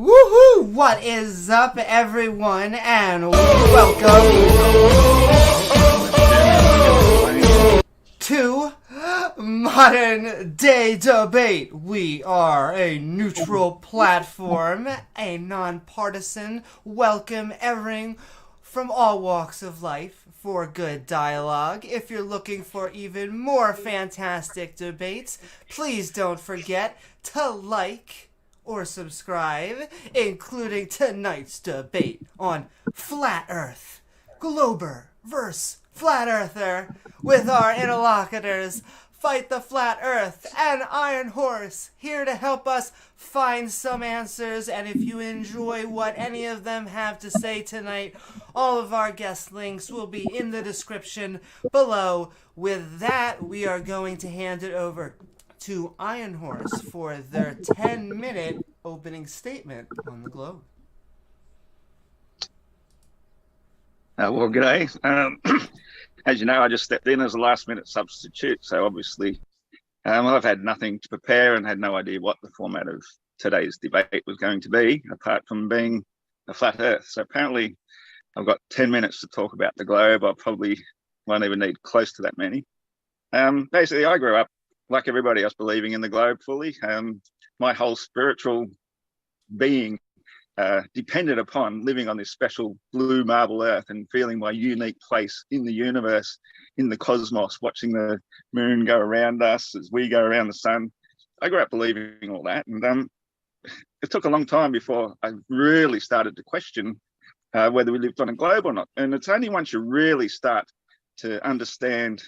Woohoo! What is up, everyone, and welcome to Modern Day Debate. We are a neutral platform, a non-partisan, welcome everything from all walks of life for good dialogue. If you're looking for even more fantastic debates, please don't forget to like or subscribe, including tonight's debate on Flat Earth, Glober versus Flat Earther, with our interlocutors, Fight the Flat Earth and Iron Horse, here to help us find some answers. And if you enjoy what any of them have to say tonight, all of our guest links will be in the description below. With that, we are going to hand it over to Iron Horse for their 10-minute opening statement on the globe. Well, g'day. As you know, I just stepped in as a last-minute substitute, so obviously I've had nothing to prepare and had no idea what the format of today's debate was going to be, apart from being a flat Earth. So apparently I've got 10 minutes to talk about the globe. I probably won't even need close to that many. Basically, I grew up like everybody else, believing in the globe fully. My whole spiritual being depended upon living on this special blue marble earth and feeling my unique place in the universe, in the cosmos, watching the moon go around us as we go around the sun. I grew up believing all that. And it took a long time before I really started to question whether we lived on a globe or not. And it's only once you really start to understand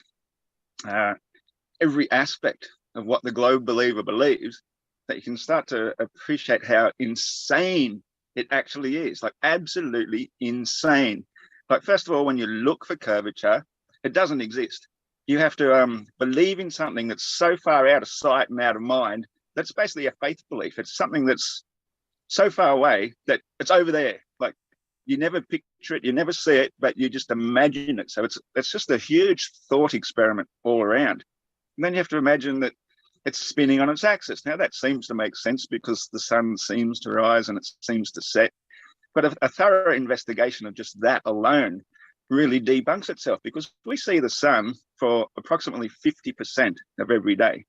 every aspect of what the globe believer believes that you can start to appreciate how insane it actually is, like absolutely insane. Like, first of all, when you look for curvature, it doesn't exist. You have to believe in something that's so far out of sight and out of mind. That's basically a faith belief. It's something that's so far away that it's over there. Like, you never picture it, you never see it, but you just imagine it. So it's just a huge thought experiment all around. And then you have to imagine that it's spinning on its axis. Now, that seems to make sense because the sun seems to rise and it seems to set. But a thorough investigation of just that alone really debunks itself, because we see the sun for approximately 50% of every day.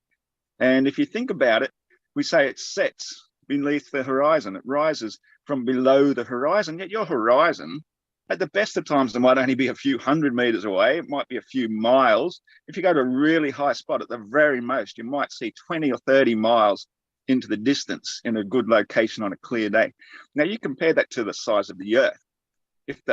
And if you think about it, we say it sets beneath the horizon. It rises from below the horizon, yet your horizon, at the best of times, it might only be a few hundred meters away. It might be a few miles. If you go to a really high spot, at the very most, you might see 20 or 30 miles into the distance in a good location on a clear day. Now, you compare that to the size of the Earth. If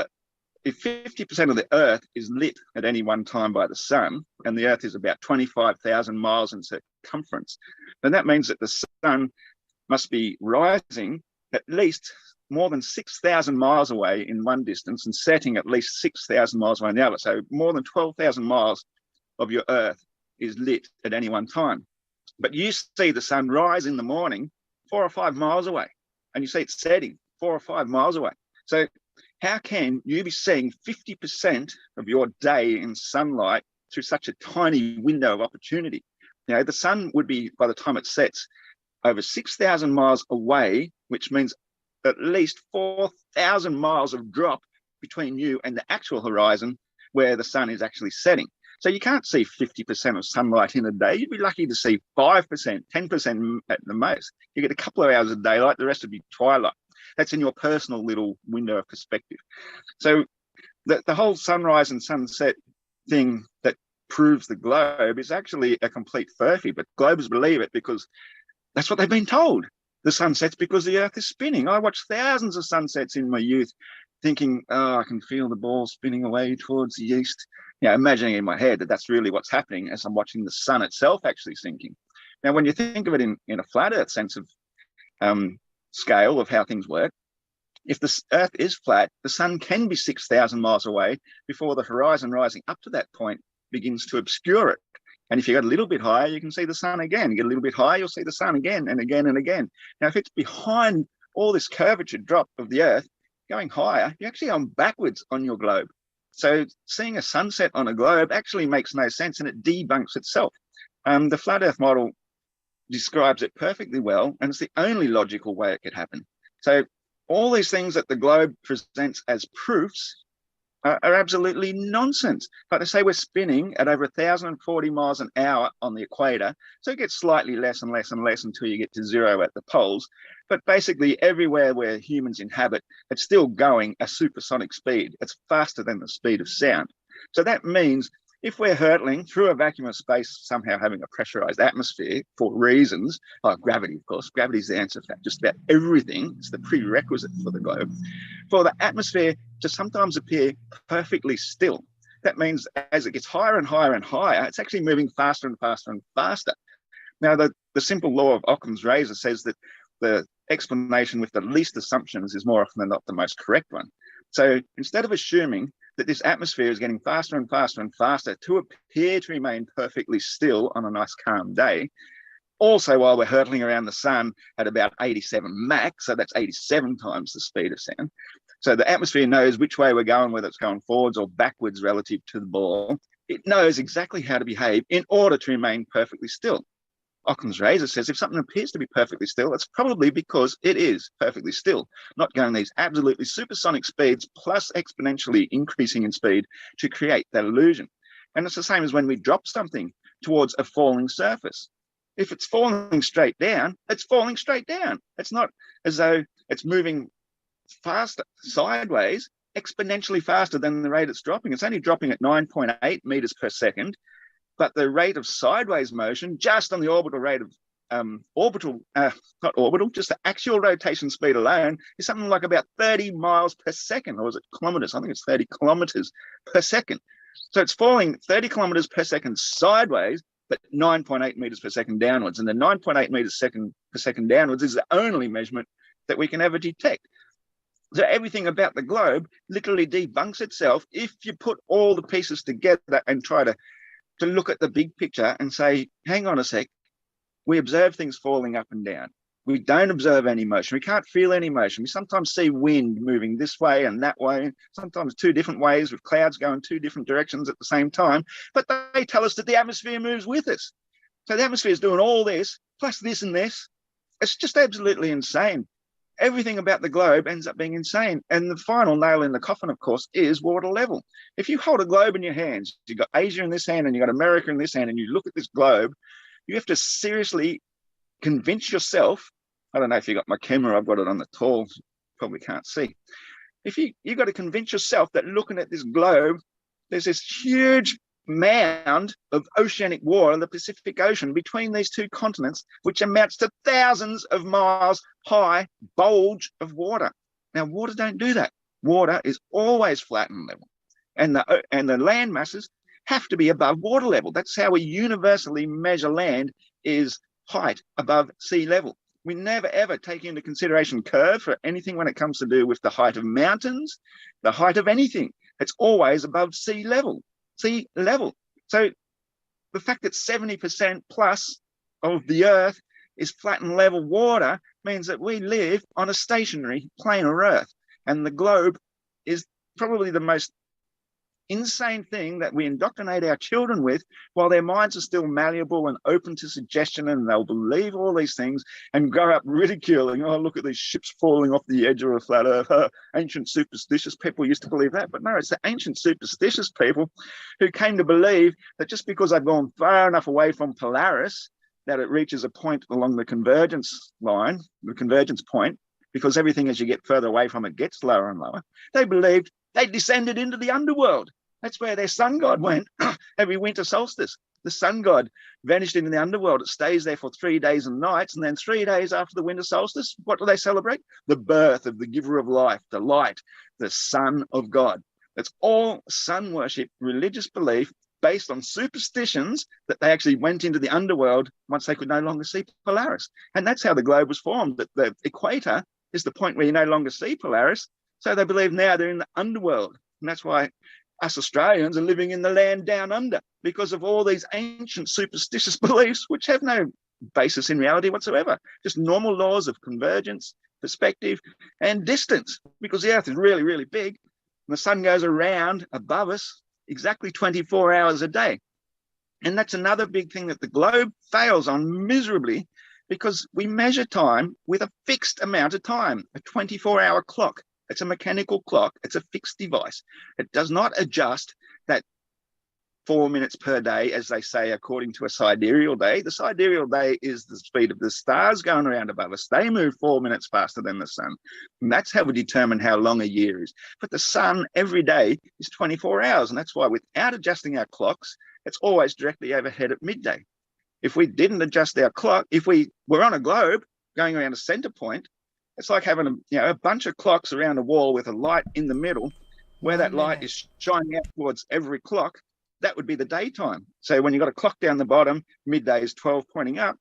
50% of the Earth is lit at any one time by the sun, and the Earth is about 25,000 miles in circumference, then that means that the sun must be rising at least more than 6,000 miles away in one distance and setting at least 6,000 miles away in the other. So more than 12,000 miles of your Earth is lit at any one time. But you see the sun rise in the morning 4 or 5 miles away, and you see it setting 4 or 5 miles away. So how can you be seeing 50% of your day in sunlight through such a tiny window of opportunity? You know, the sun would be, by the time it sets, over 6,000 miles away, which means at least 4,000 miles of drop between you and the actual horizon where the sun is actually setting. So you can't see 50% of sunlight in a day. You'd be lucky to see 5%, 10% at the most. You get a couple of hours of daylight, the rest would be twilight. That's in your personal little window of perspective. So the whole sunrise and sunset thing that proves the globe is actually a complete furphy, but globers believe it because that's what they've been told. The sun sets because the Earth is spinning. I watched thousands of sunsets in my youth thinking, oh, I can feel the ball spinning away towards the east. You know, imagining in my head that that's really what's happening as I'm watching the sun itself actually sinking. Now, when you think of it in a flat Earth sense of scale of how things work, if the Earth is flat, the sun can be 6,000 miles away before the horizon rising up to that point begins to obscure it. And if you get a little bit higher, you can see the sun again. You get a little bit higher, you'll see the sun again and again and again. Now, if it's behind all this curvature drop of the Earth, going higher, you're actually on backwards on your globe. So seeing a sunset on a globe actually makes no sense, and it debunks itself. The flat Earth model describes it perfectly well, and it's the only logical way it could happen. So all these things that the globe presents as proofs are absolutely nonsense. Like I say, we're spinning at over 1,040 miles an hour on the equator, so it gets slightly less and less and less until you get to zero at the poles. But basically, everywhere where humans inhabit, it's still going a supersonic speed. It's faster than the speed of sound. So that means if we're hurtling through a vacuum of space, somehow having a pressurized atmosphere for reasons, like gravity, of course, gravity is the answer for just about everything. It's the prerequisite for the globe. For the atmosphere to sometimes appear perfectly still, that means as it gets higher and higher and higher, it's actually moving faster and faster and faster. Now, the simple law of Occam's razor says that the explanation with the least assumptions is more often than not the most correct one. So instead of assuming that this atmosphere is getting faster and faster and faster to appear to remain perfectly still on a nice calm day, also while we're hurtling around the sun at about 87 Mach, so that's 87 times the speed of sound. So the atmosphere knows which way we're going, whether it's going forwards or backwards relative to the ball. It knows exactly how to behave in order to remain perfectly still. Occam's razor says if something appears to be perfectly still, it's probably because it is perfectly still, not going these absolutely supersonic speeds plus exponentially increasing in speed to create that illusion. And it's the same as when we drop something towards a falling surface. If it's falling straight down, it's falling straight down. It's not as though it's moving faster sideways, exponentially faster than the rate it's dropping. It's only dropping at 9.8 meters per second. But the rate of sideways motion, just on the orbital rate of just the actual rotation speed alone, is something like about 30 miles per second, or is it kilometers? I think it's 30 kilometers per second. So it's falling 30 kilometers per second sideways, but 9.8 meters per second downwards. And the 9.8 meters per second downwards is the only measurement that we can ever detect. So everything about the globe literally debunks itself if you put all the pieces together and try to look at the big picture and say, hang on a sec, we observe things falling up and down. We don't observe any motion. We can't feel any motion. We sometimes see wind moving this way and that way, sometimes two different ways with clouds going two different directions at the same time. But they tell us that the atmosphere moves with us. So the atmosphere is doing all this, plus this and this. It's just absolutely insane. Everything about the globe ends up being insane. And the final nail in the coffin, of course, is water level. If you hold a globe in your hands, you've got Asia in this hand and you've got America in this hand, and you look at this globe, you have to seriously convince yourself. I don't know if you got my camera, I've got it on the tall, probably can't see. If you've got to convince yourself that looking at this globe, there's this huge mound of oceanic water in the Pacific Ocean between these two continents, which amounts to thousands of miles high bulge of water. Now, water don't do that. Water is always flat and level, and the land masses have to be above water level. That's how we universally measure land, is height above sea level. We never ever take into consideration curve for anything when it comes to do with the height of mountains, the height of anything. It's always above sea level. So the fact that 70% plus of the Earth is flat and level water means that we live on a stationary planar Earth. And the globe is probably the most insane thing that we indoctrinate our children with while their minds are still malleable and open to suggestion, and they'll believe all these things and grow up ridiculing, oh, look at these ships falling off the edge of a flat Earth. Ancient superstitious people used to believe that. But no, it's the ancient superstitious people who came to believe that just because they've gone far enough away from Polaris that it reaches a point along the convergence line, the convergence point, because everything as you get further away from it gets lower and lower. They believed they descended into the underworld. That's where their sun god went every winter solstice. The sun god vanished into the underworld. It stays there for 3 days and nights. And then 3 days after the winter solstice, what do they celebrate? The birth of the giver of life, the light, the Son of God. It's all sun worship, religious belief based on superstitions that they actually went into the underworld once they could no longer see Polaris. And that's how the globe was formed, that the equator is the point where you no longer see Polaris. So they believe now they're in the underworld. And that's why us Australians are living in the land down under, because of all these ancient superstitious beliefs, which have no basis in reality whatsoever. Just normal laws of convergence, perspective, and distance, because the Earth is really, really big, and the sun goes around above us exactly 24 hours a day. And that's another big thing that the globe fails on miserably, because we measure time with a fixed amount of time, a 24-hour clock. It's a mechanical clock. It's a fixed device. It does not adjust that 4 minutes per day, as they say, according to a sidereal day. The sidereal day is the speed of the stars going around above us. They move 4 minutes faster than the sun. And that's how we determine how long a year is. But the sun every day is 24 hours. And that's why without adjusting our clocks, it's always directly overhead at midday. If we didn't adjust our clock, if we were on a globe going around a center point, it's like having a bunch of clocks around a wall with a light in the middle, where that light is shining out towards every clock. That would be the daytime. So when you've got a clock down the bottom, midday is 12 pointing up.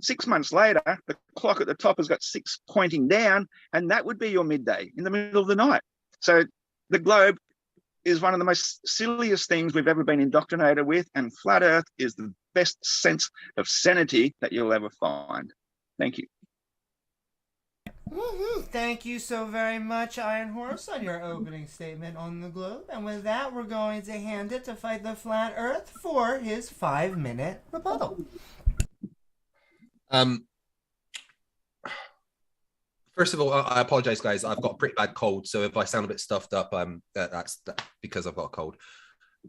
6 months later, the clock at the top has got 6 pointing down, and that would be your midday in the middle of the night. So the globe is one of the most silliest things we've ever been indoctrinated with, and flat Earth is the best sense of sanity that you'll ever find. Thank you. Thank you so very much, Iron Horse, on your opening statement on the globe. And with that, we're going to hand it to Fight the Flat Earth for his 5-minute rebuttal. First of all, I apologize, guys. I've got a pretty bad cold, so if I sound a bit stuffed up, that's because I've got a cold.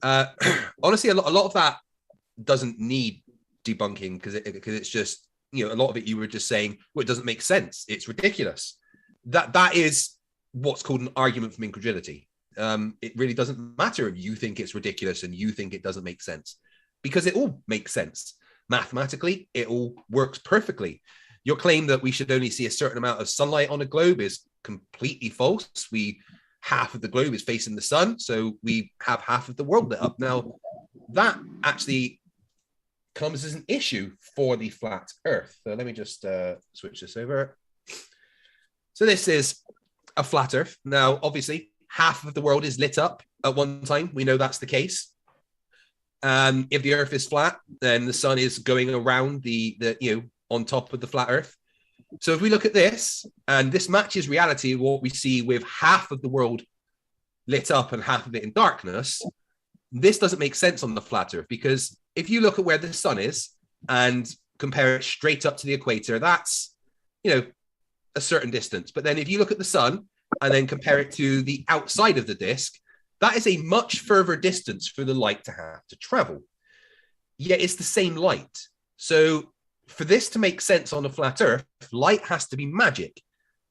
Honestly, a lot of that doesn't need debunking because it's just, a lot of it you were just saying, well, it doesn't make sense. It's ridiculous. That is what's called an argument from incredulity. It really doesn't matter if you think it's ridiculous and you think it doesn't make sense, because it all makes sense. Mathematically, it all works perfectly. Your claim that we should only see a certain amount of sunlight on a globe is completely false. Half of the globe is facing the sun, so we have half of the world lit up. Now, that actually comes as an issue for the flat Earth. So let me just switch this over. So this is a flat Earth. Now, obviously, half of the world is lit up at one time. We know that's the case. If the Earth is flat, then the sun is going around on top of the flat Earth. So if we look at this, and this matches reality, what we see with half of the world lit up and half of it in darkness, this doesn't make sense on the flat Earth, because if you look at where the sun is and compare it straight up to the equator, that's, a certain distance. But then if you look at the sun and then compare it to the outside of the disk, that is a much further distance for the light to have to travel. Yet it's the same light. So for this to make sense on a flat Earth, light has to be magic,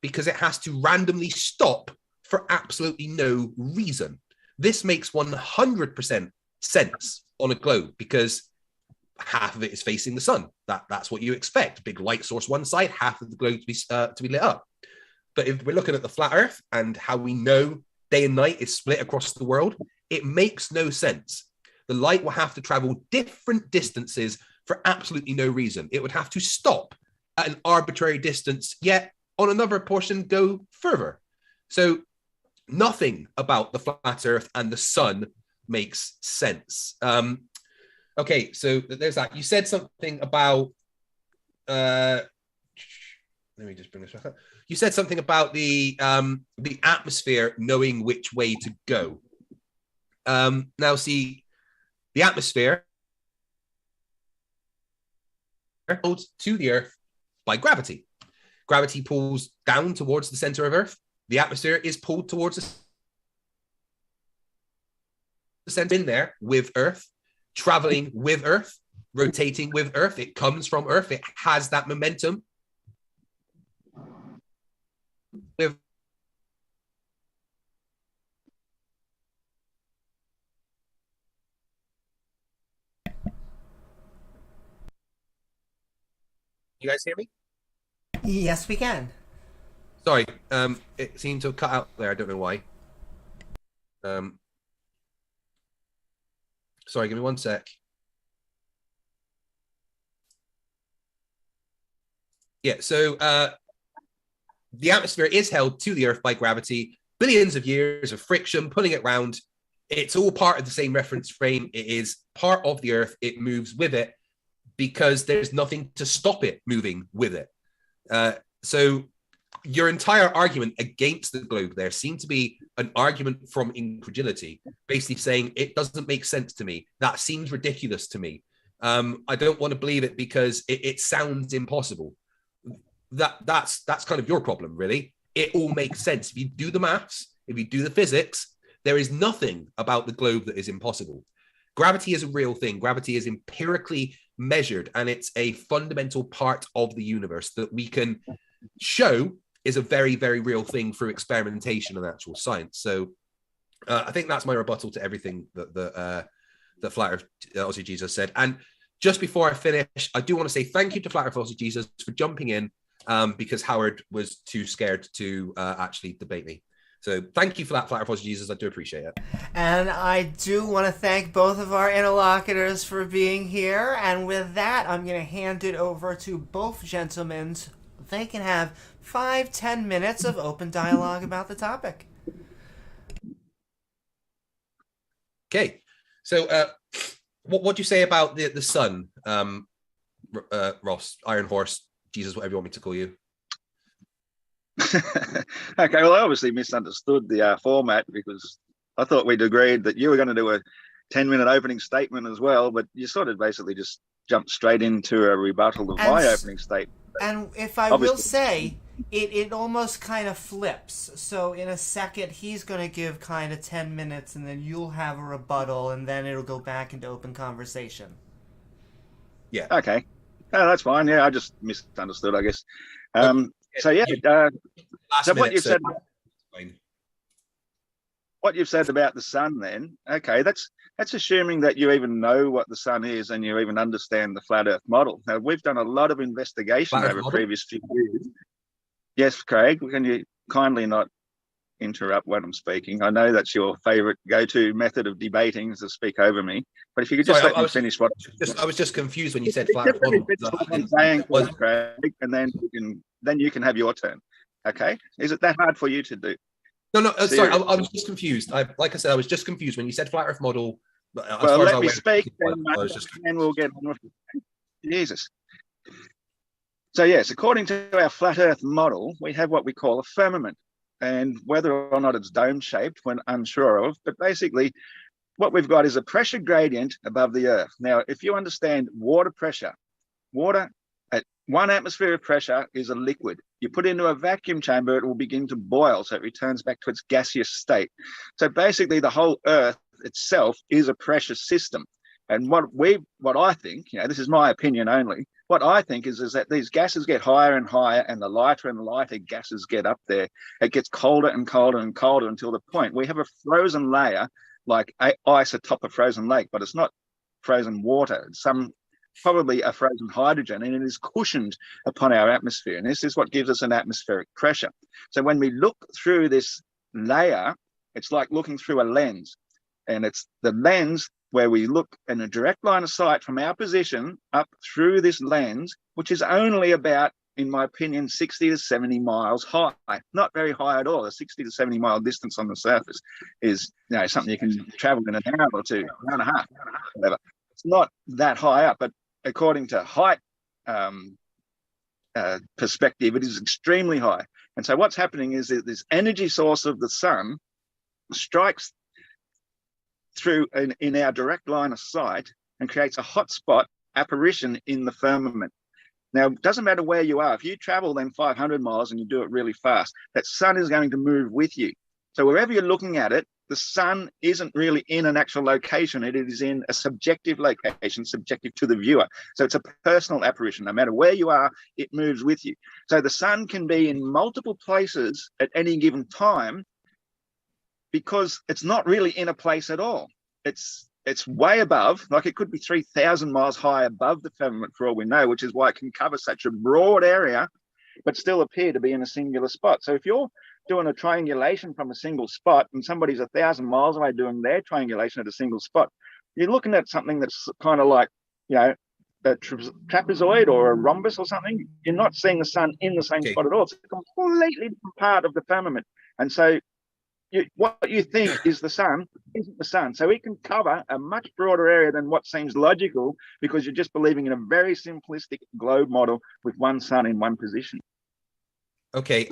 because it has to randomly stop for absolutely no reason. This makes 100% sense on a globe, because half of it is facing the sun. That's what you expect. Big light source one side, half of the globe to be lit up. But if we're looking at the flat Earth and how we know day and night is split across the world, it makes no sense. The light will have to travel different distances for absolutely no reason. It would have to stop at an arbitrary distance, yet on another portion go further. So nothing about the flat Earth and the sun makes sense. Okay, so there's that. You said something about, let me just bring this back up. You said something about the atmosphere knowing which way to go. Now, see, the atmosphere to the Earth by gravity. Gravity pulls down towards the center of Earth. The atmosphere is pulled towards the center, in there with Earth, traveling with Earth, rotating with Earth. It comes from Earth. It has that momentum. With you guys hear me? Yes, we can. Sorry, it seemed to have cut out there. I don't know why. Sorry, give me one sec. Yeah, so the atmosphere is held to the Earth by gravity. Billions of years of friction, pulling it round. It's all part of the same reference frame. It is part of the Earth. It moves with it because there's nothing to stop it moving with it. So your entire argument against the globe there seemed to be an argument from incredulity, basically saying it doesn't make sense to me. That seems ridiculous to me. I don't want to believe it because it sounds impossible. that's kind of your problem, really. It all makes sense. If you do the maths, if you do the physics, there is nothing about the globe that is impossible. Gravity is a real thing. Gravity is empirically measured, and it's a fundamental part of the universe that we can show is a very, very real thing through experimentation and actual science. So I think that's my rebuttal to everything that Flat Earth Aussie Jesus said. And just before I finish, I do want to say thank you to Flat Earth Aussie Jesus for jumping in, because Howard was too scared to actually debate me. So thank you for that, Flat Earth Aussie Jesus. I do appreciate it. And I do want to thank both of our interlocutors for being here. And with that, I'm going to hand it over to both gentlemen. They can have 5-10 minutes of open dialogue about the topic. Okay. So what do you say about the sun, Ross, Iron Horse, Jesus, whatever you want me to call you? Okay, well, I obviously misunderstood the format, because I thought we'd agreed that you were going to do a 10-minute opening statement as well, but you sort of basically just jumped straight into a rebuttal of my opening statement. And if I will say, it almost kind of flips. So in a second, he's going to give kind of 10 minutes, and then you'll have a rebuttal, and then it'll go back into open conversation. Yeah. Okay. Oh, that's fine. Yeah, I just misunderstood, I guess. So yeah, so what you've said, what you've said about the sun, then, okay, that's assuming that you even know what the sun is and you even understand the flat Earth model. Now, we've done a lot of investigation over the previous few years. Yes, Craig, can you kindly not interrupt when I'm speaking? I know that's your favourite go-to method of debating, is to speak over me. But if you could just let me finish what I was just confused when you said flat Earth model. Craig, and then you can have your turn. Okay, is it that hard for you to do? No, sorry, I was just confused. Like I said, I was just confused when you said flat Earth model. Well, let me speak, and we'll get on with it. Jesus. So yes, according to our flat Earth model, we have what we call a firmament, and whether or not it's dome-shaped, we're unsure of. But basically, what we've got is a pressure gradient above the Earth. Now, if you understand water pressure, water at 1 atmosphere of pressure is a liquid. You put it into a vacuum chamber, it will begin to boil, so it returns back to its gaseous state. So basically, the whole Earth itself is a pressure system. And what I think, this is my opinion only, what I think is that these gases get higher and higher, and lighter gases get up there. It gets colder and colder and colder until the point we have a frozen layer, like ice atop a frozen lake, but it's not frozen water. It's probably a frozen hydrogen, and it is cushioned upon our atmosphere. And this is what gives us an atmospheric pressure. So when we look through this layer, it's like looking through a lens. And it's the lens where we look in a direct line of sight from our position up through this lens, which is only about, in my opinion, 60 to 70 miles high. Not very high at all. A 60 to 70 mile distance on the surface is something you can travel in an hour or two, hour and a half, whatever. It's not that high up, but according to height perspective, it is extremely high. And so what's happening is that this energy source of the sun strikes through in our direct line of sight and creates a hot spot apparition in the firmament. Now, it doesn't matter where you are. If you travel then 500 miles and you do it really fast, that sun is going to move with you. So wherever you're looking at it, the sun isn't really in an actual location. It is in a subjective location, subjective to the viewer. So it's a personal apparition. No matter where you are, it moves with you. So the sun can be in multiple places at any given time, because it's not really in a place at all. It's way above, like it could be 3,000 miles high above the firmament for all we know, which is why it can cover such a broad area, but still appear to be in a singular spot. So if you're doing a triangulation from a single spot and somebody's 1,000 miles away doing their triangulation at a single spot, you're looking at something that's kind of like, a trapezoid or a rhombus or something. You're not seeing the sun in the same spot at all. It's a completely different part of the firmament. And so what you think is the sun isn't the sun. So it can cover a much broader area than what seems logical, because you're just believing in a very simplistic globe model with one sun in one position. Okay,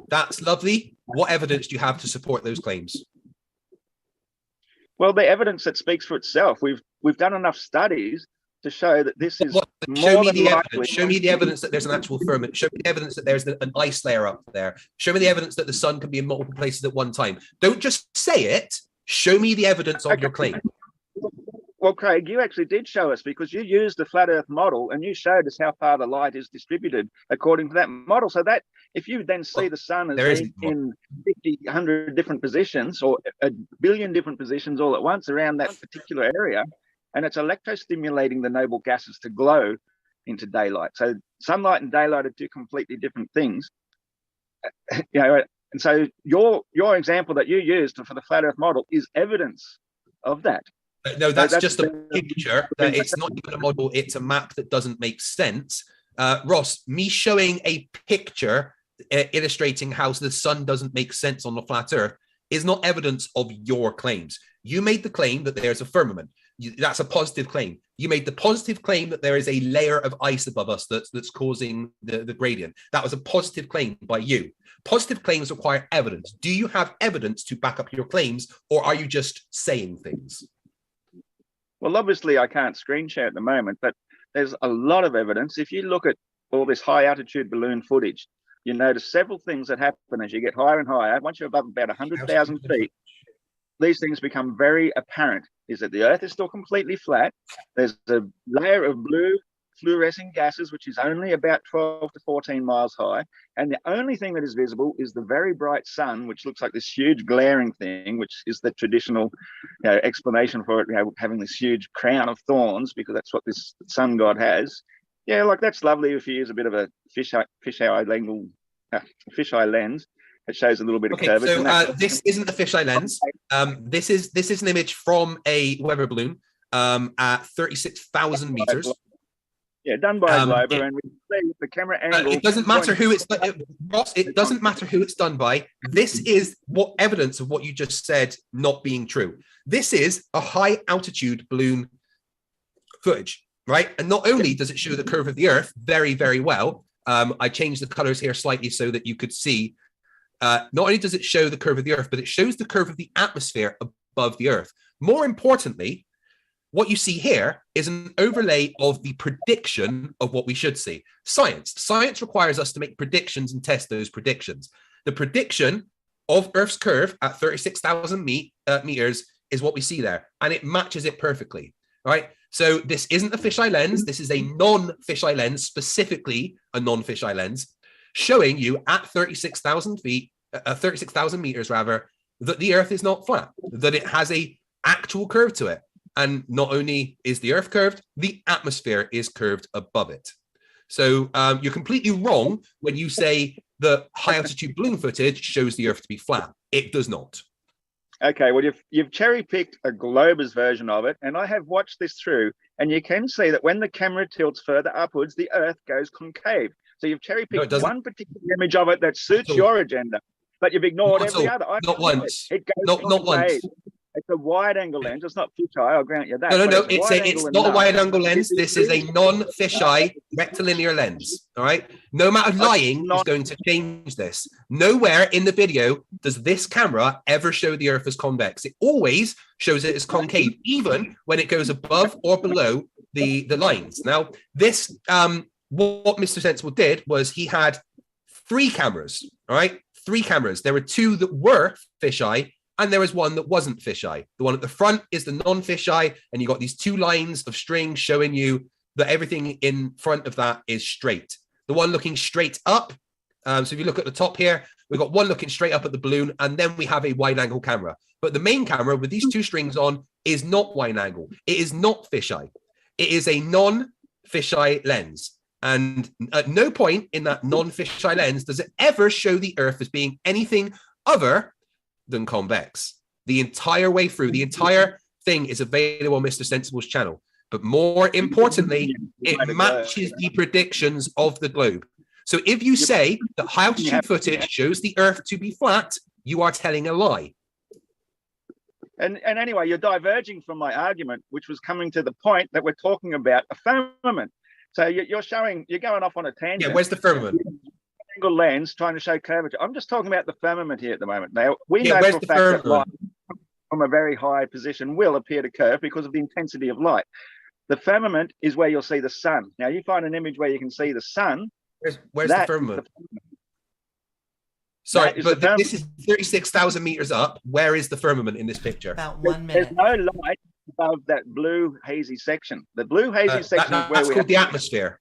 that's lovely. What evidence do you have to support those claims? Well, the evidence that speaks for itself. We've done enough studies to show that this is show more me than the likely. evidence. Show me the evidence that there's an actual firmament. Show me the evidence that there's an ice layer up there. Show me the evidence that the sun can be in multiple places at one time. Don't just say it. Show me the evidence of your claim. Well, Craig, you actually did show us, because you used the flat Earth model and you showed us how far the light is distributed according to that model. So that if you then see the sun as being in 50, 100 different positions or a billion different positions all at once around that particular area, and it's electrostimulating the noble gases to glow into daylight. So sunlight and daylight are two completely different things. You know, and so your example that you used for the flat Earth model is evidence of that. No, that's just a picture. It's not even a model. It's a map that doesn't make sense. Ross, me showing a picture illustrating how the sun doesn't make sense on the flat Earth is not evidence of your claims. You made the claim that there's a firmament. That's a positive claim. You made the positive claim that there is a layer of ice above us that's causing the gradient. That was a positive claim by you. Positive claims require evidence. Do you have evidence to back up your claims, or are you just saying things? Well, obviously, I can't screen share at the moment, but there's a lot of evidence. If you look at all this high altitude balloon footage, you notice several things that happen as you get higher and higher. Once you're above about 100,000 feet, these things become very apparent. Is that the Earth is still completely flat. There's a layer of blue fluorescing gases, which is only about 12 to 14 miles high. And the only thing that is visible is the very bright sun, which looks like this huge glaring thing, which is the traditional explanation for it, having this huge crown of thorns, because that's what this sun god has. Yeah, like that's lovely if you use a bit of a fisheye lens. It shows a little bit of curvature. So this isn't the fisheye lens. This is an image from a weather balloon at 36,000 meters. Yeah, done by a glober, and we see the camera angle. It doesn't matter who it's, Ross. It doesn't matter who it's done by. This is what evidence of what you just said not being true. This is a high altitude balloon footage, right? And not only does it show the curve of the Earth very, very well. I changed the colors here slightly so that you could see. Not only does it show the curve of the Earth, but it shows the curve of the atmosphere above the Earth. More importantly, what you see here is an overlay of the prediction of what we should see. Science requires us to make predictions and test those predictions. The prediction of Earth's curve at 36,000 meters is what we see there, and it matches it perfectly, right? So this isn't a fisheye lens. This is a non-fisheye lens, specifically a non-fisheye lens, showing you at 36,000 meters rather, that the Earth is not flat, that it has a actual curve to it. And not only is the Earth curved, the atmosphere is curved above it. So you're completely wrong when you say the high altitude balloon footage shows the Earth to be flat. It does not. Okay, well, you've cherry-picked a glober's version of it, and I have watched this through, and you can see that when the camera tilts further upwards, the Earth goes concave. So you've cherry-picked one particular image of it that suits your agenda, but you've ignored every other. Not once. It goes not once. It's a wide-angle lens. It's not fisheye. I'll grant you that. No. It's not a wide-angle lens. This is a non-fisheye rectilinear lens. All right. No amount of lying is going to change this. Nowhere in the video does this camera ever show the Earth as convex. It always shows it as concave, even when it goes above or below the lines. Now, this what Mr. Sensible did was he had 3 cameras. All right, 3 cameras. There were 2 that were fisheye, and there was one that wasn't fisheye. The one at the front is the non-fisheye, and you got these 2 lines of string showing you that everything in front of that is straight. The one looking straight up, so if you look at the top here, we've got one looking straight up at the balloon, and then we have a wide-angle camera. But the main camera with these 2 strings on is not wide-angle. It is not fisheye. It is a non-fisheye lens. And at no point in that non-fisheye lens does it ever show the Earth as being anything other than convex. The entire way through, the entire thing is available on Mr. Sensible's channel. But more importantly, it matches the predictions of the globe. So if you say that high altitude footage shows the Earth to be flat, you are telling a lie. And anyway, you're diverging from my argument, which was coming to the point that we're talking about a firmament. So you're going off on a tangent. Yeah, where's the firmament? Single lens trying to show curvature. I'm just talking about the firmament here at the moment. Now, we know for a fact that light from a very high position will appear to curve because of the intensity of light. The firmament is where you'll see the sun. Now, you find an image where you can see the sun. Where's the firmament? Sorry, but this is 36,000 meters up. Where is the firmament in this picture? About 1 minute. There's no light above that blue hazy section. The blue hazy section that's called the atmosphere.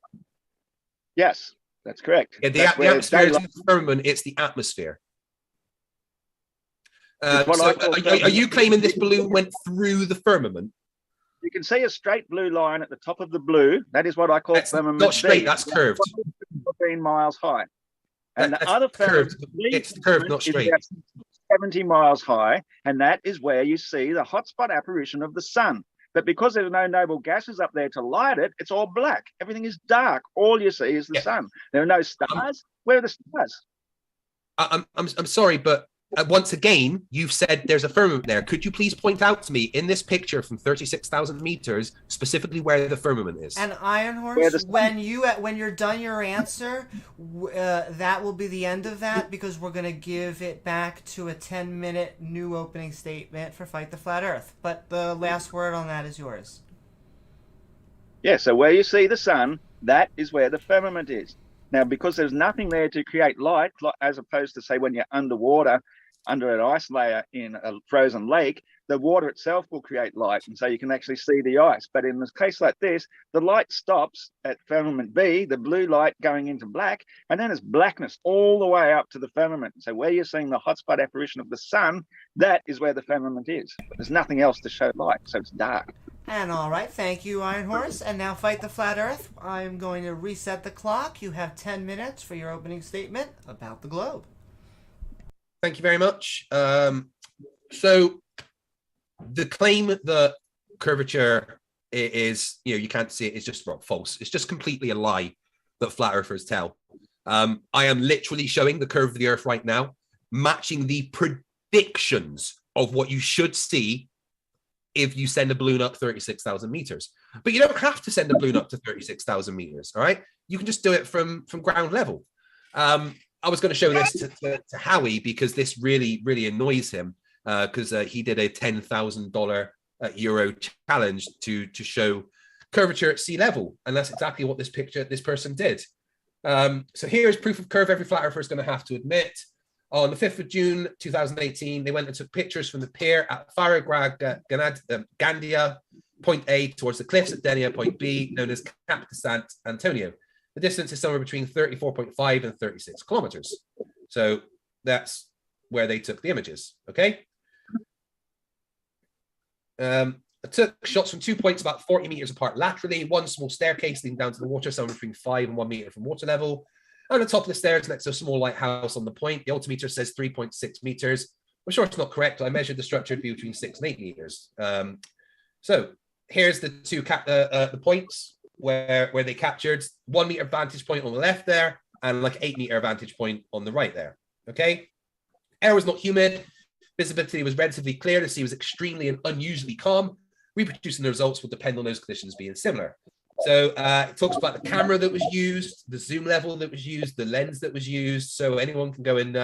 Yes, that's correct. Yeah, the atmosphere isn't the firmament, it's the atmosphere. Are you claiming this balloon went through the firmament? You can see a straight blue line at the top of the blue. That is what I call firmament. Not straight, that's curved. 15 miles high. And the other curved. It's curved, not straight. 70 miles high, and that is where you see the hotspot apparition of the sun. But because there's no noble gases up there to light it, it's all black. Everything is dark. All you see is the sun. There are no stars. Where are the stars? I'm sorry, but once again, you've said there's a firmament there. Could you please point out to me in this picture from 36,000 meters specifically where the firmament is? And Iron Horse, when you're done your answer, that will be the end of that, because we're going to give it back to a 10-minute new opening statement for Fight the Flat Earth. But the last word on that is yours. Yeah, so where you see the sun, that is where the firmament is. Now, because there's nothing there to create light, as opposed to, say, when you're underwater, under an ice layer in a frozen lake, the water itself will create light, and so you can actually see the ice. But in this case like this, the light stops at firmament B, the blue light going into black, and then it's blackness all the way up to the firmament. So where you're seeing the hotspot apparition of the sun, that is where the firmament is. But there's nothing else to show light, so it's dark. And all right, thank you, Iron Horse. And now, Fight the Flat Earth. I'm going to reset the clock. You have 10 minutes for your opening statement about the globe. Thank you very much. So the claim that curvature is, you can't see it, is just false. It's just completely a lie that flat earthers tell. I am literally showing the curve of the earth right now, matching the predictions of what you should see if you send a balloon up 36,000 meters. But you don't have to send a balloon up to 36,000 meters, all right? You can just do it from ground level. I was going to show this to Howie because this really, really annoys him because he did a $10,000 euro challenge to show curvature at sea level. And that's exactly what this person did. So here's proof of curve every flat earther is going to have to admit. On the 5th of June, 2018, they went and took pictures from the pier at Gandia, point A, towards the cliffs at Denia, point B, known as Cap de Sant Antonio. The distance is somewhere between 34.5 and 36 kilometers. So that's where they took the images, okay? I took shots from 2 points about 40 meters apart laterally, one small staircase leading down to the water, somewhere between 5 and 1 meter from water level. On the top of the stairs next to a small lighthouse on the point, the altimeter says 3.6 meters. I'm sure it's not correct. I measured the structure to be between 6 and 8 meters. So here's the two the points where they captured 1 meter vantage point on the left there and like 8 meter vantage point on the right there. Okay. Air was not humid. Visibility was relatively clear. The sea was extremely and unusually calm. Reproducing the results will depend on those conditions being similar. So it talks about the camera that was used, the zoom level that was used, the lens that was used. So anyone can go and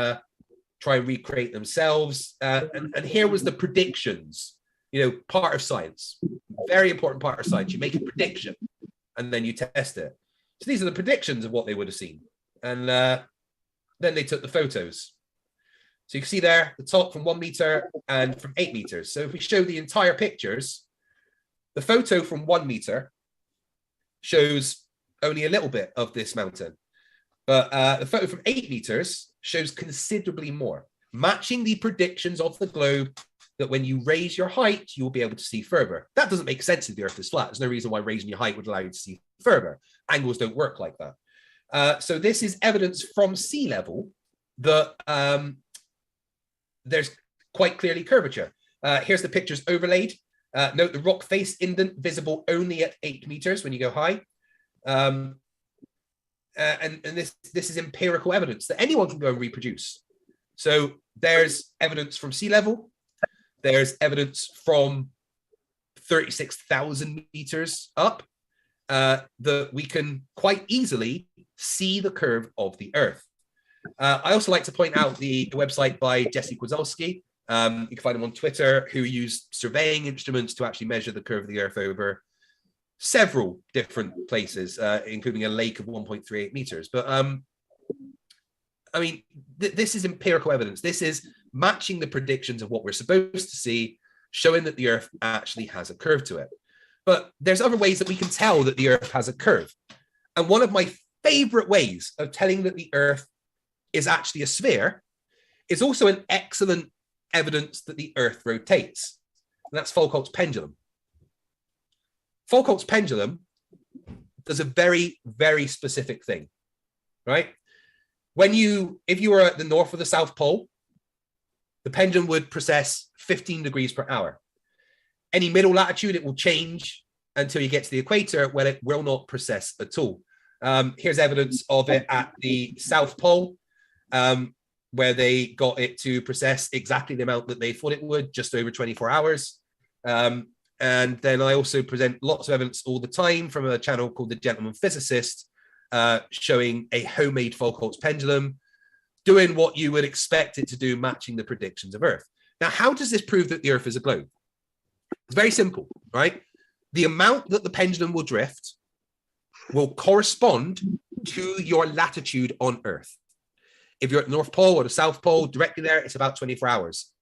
try and recreate themselves. And here was the predictions, part of science, very important part of science. You make a prediction and then you test it. So these are the predictions of what they would have seen. And then they took the photos. So you can see there, the top from 1 meter and from 8 meters. So if we show the entire pictures, the photo from 1 meter shows only a little bit of this mountain. But the photo from 8 meters shows considerably more, matching the predictions of the globe that when you raise your height, you will be able to see further. That doesn't make sense if the earth is flat. There's no reason why raising your height would allow you to see further. Angles don't work like that. So this is evidence from sea level that there's quite clearly curvature. Here's the pictures overlaid. Note the rock face indent visible only at 8 meters when you go high. And this is empirical evidence that anyone can go and reproduce. So there's evidence from sea level. There's evidence from 36,000 meters up that we can quite easily see the curve of the Earth. I also like to point out the website by Jesse Kwazowski. You can find him on Twitter, who used surveying instruments to actually measure the curve of the Earth over several different places, including a lake of 1.38 meters. But I mean, this is empirical evidence. This is matching the predictions of what we're supposed to see, showing that the Earth actually has a curve to it. But there's other ways that we can tell that the Earth has a curve. And one of my favorite ways of telling that the Earth is actually a sphere is also an excellent evidence that the Earth rotates. And that's Foucault's pendulum. Foucault's pendulum does a very, very specific thing, right? If you were at the North or the South Pole, the pendulum would precess 15 degrees per hour. Any middle latitude, it will change until you get to the equator, where it will not precess at all. Here's evidence of it at the South Pole, where they got it to precess exactly the amount that they thought it would, just over 24 hours. And then I also present lots of evidence all the time from a channel called The Gentleman Physicist, showing a homemade Foucault's pendulum, doing what you would expect it to do, matching the predictions of Earth. Now, how does this prove that the Earth is a globe? It's very simple, right? The amount that the pendulum will drift will correspond to your latitude on Earth. If you're at the North Pole or the South Pole, directly there, it's about 24 hours.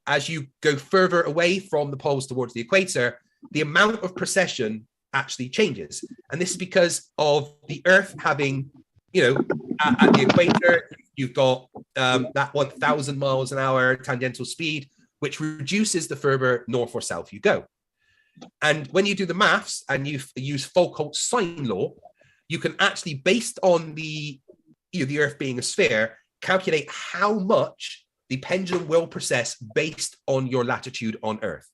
As you go further away from the poles towards the equator, the amount of precession actually changes. And this is because of the Earth having, at the equator, you've got that 1,000 miles an hour tangential speed, which reduces the further north or south you go. And when you do the maths and you use Foucault's sine law, you can actually, based on the Earth being a sphere, calculate how much the pendulum will precess based on your latitude on Earth.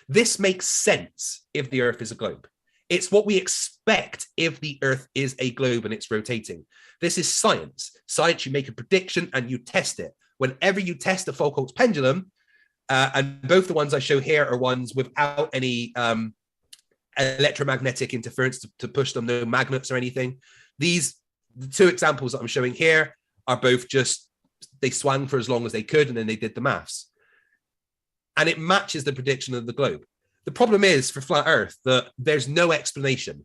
This makes sense if the Earth is a globe. It's what we expect if the Earth is a globe and it's rotating. This is science. Science, you make a prediction and you test it. Whenever you test the Foucault's pendulum, and both the ones I show here are ones without any electromagnetic interference to push them, no magnets or anything. The two examples that I'm showing here are both just, they swung for as long as they could and then they did the maths. And it matches the prediction of the globe. The problem is for flat Earth that there's no explanation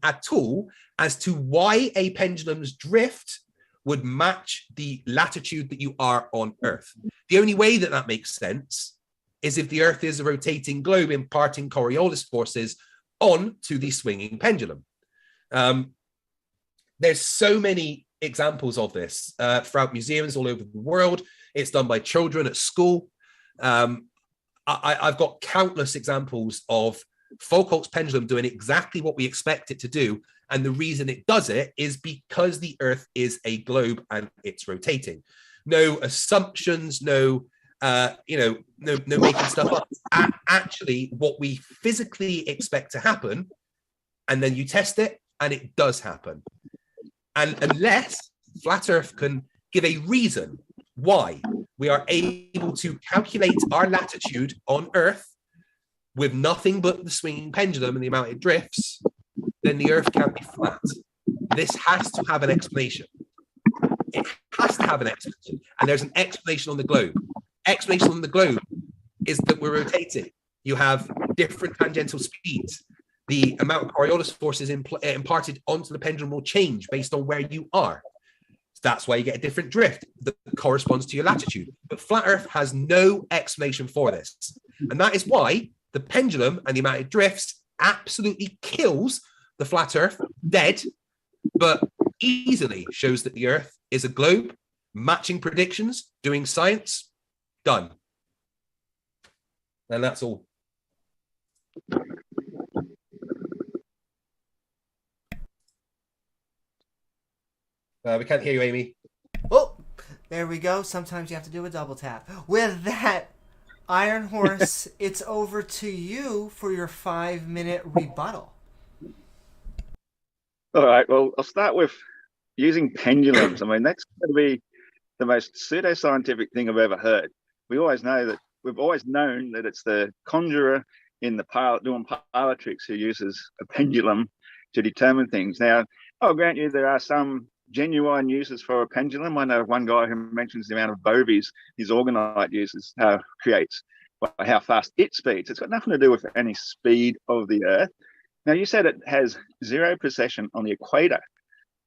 at all as to why a pendulum's drift would match the latitude that you are on Earth. The only way that that makes sense is if the Earth is a rotating globe imparting Coriolis forces onto the swinging pendulum. There's so many examples of this throughout museums all over the world. It's done by children at school. I've got countless examples of Foucault's pendulum doing exactly what we expect it to do. And the reason it does it is because the Earth is a globe and it's rotating. No assumptions, no making stuff up. Actually, what we physically expect to happen, and then you test it, and it does happen. And unless Flat Earth can give a reason why we are able to calculate our latitude on Earth with nothing but the swinging pendulum and the amount it drifts, then the Earth can't be flat. This has to have an explanation. It has to have an explanation. And there's an explanation on the globe. Explanation on the globe is that we're rotating. You have different tangential speeds. The amount of Coriolis forces imparted onto the pendulum will change based on where you are. That's why you get a different drift that corresponds to your latitude. But flat Earth has no explanation for this. And that is why the pendulum and the amount it drifts absolutely kills the flat Earth dead, but easily shows that the Earth is a globe, matching predictions, doing science, done. And that's all. We can't hear you, Amy. Oh, there we go. Sometimes you have to do a double tap. With that, Iron Horse, it's over to you for your 5-minute rebuttal. All right. Well, I'll start with using pendulums. I mean, that's going to be the most pseudoscientific thing I've ever heard. We've always known that it's the conjurer in the doing parlor tricks who uses a pendulum to determine things. Now, I'll grant you there are some genuine uses for a pendulum. I know one guy who mentions the amount of bovies his orgonite uses creates, how fast it speeds. It's got nothing to do with any speed of the Earth. Now, you said it has zero precession on the equator.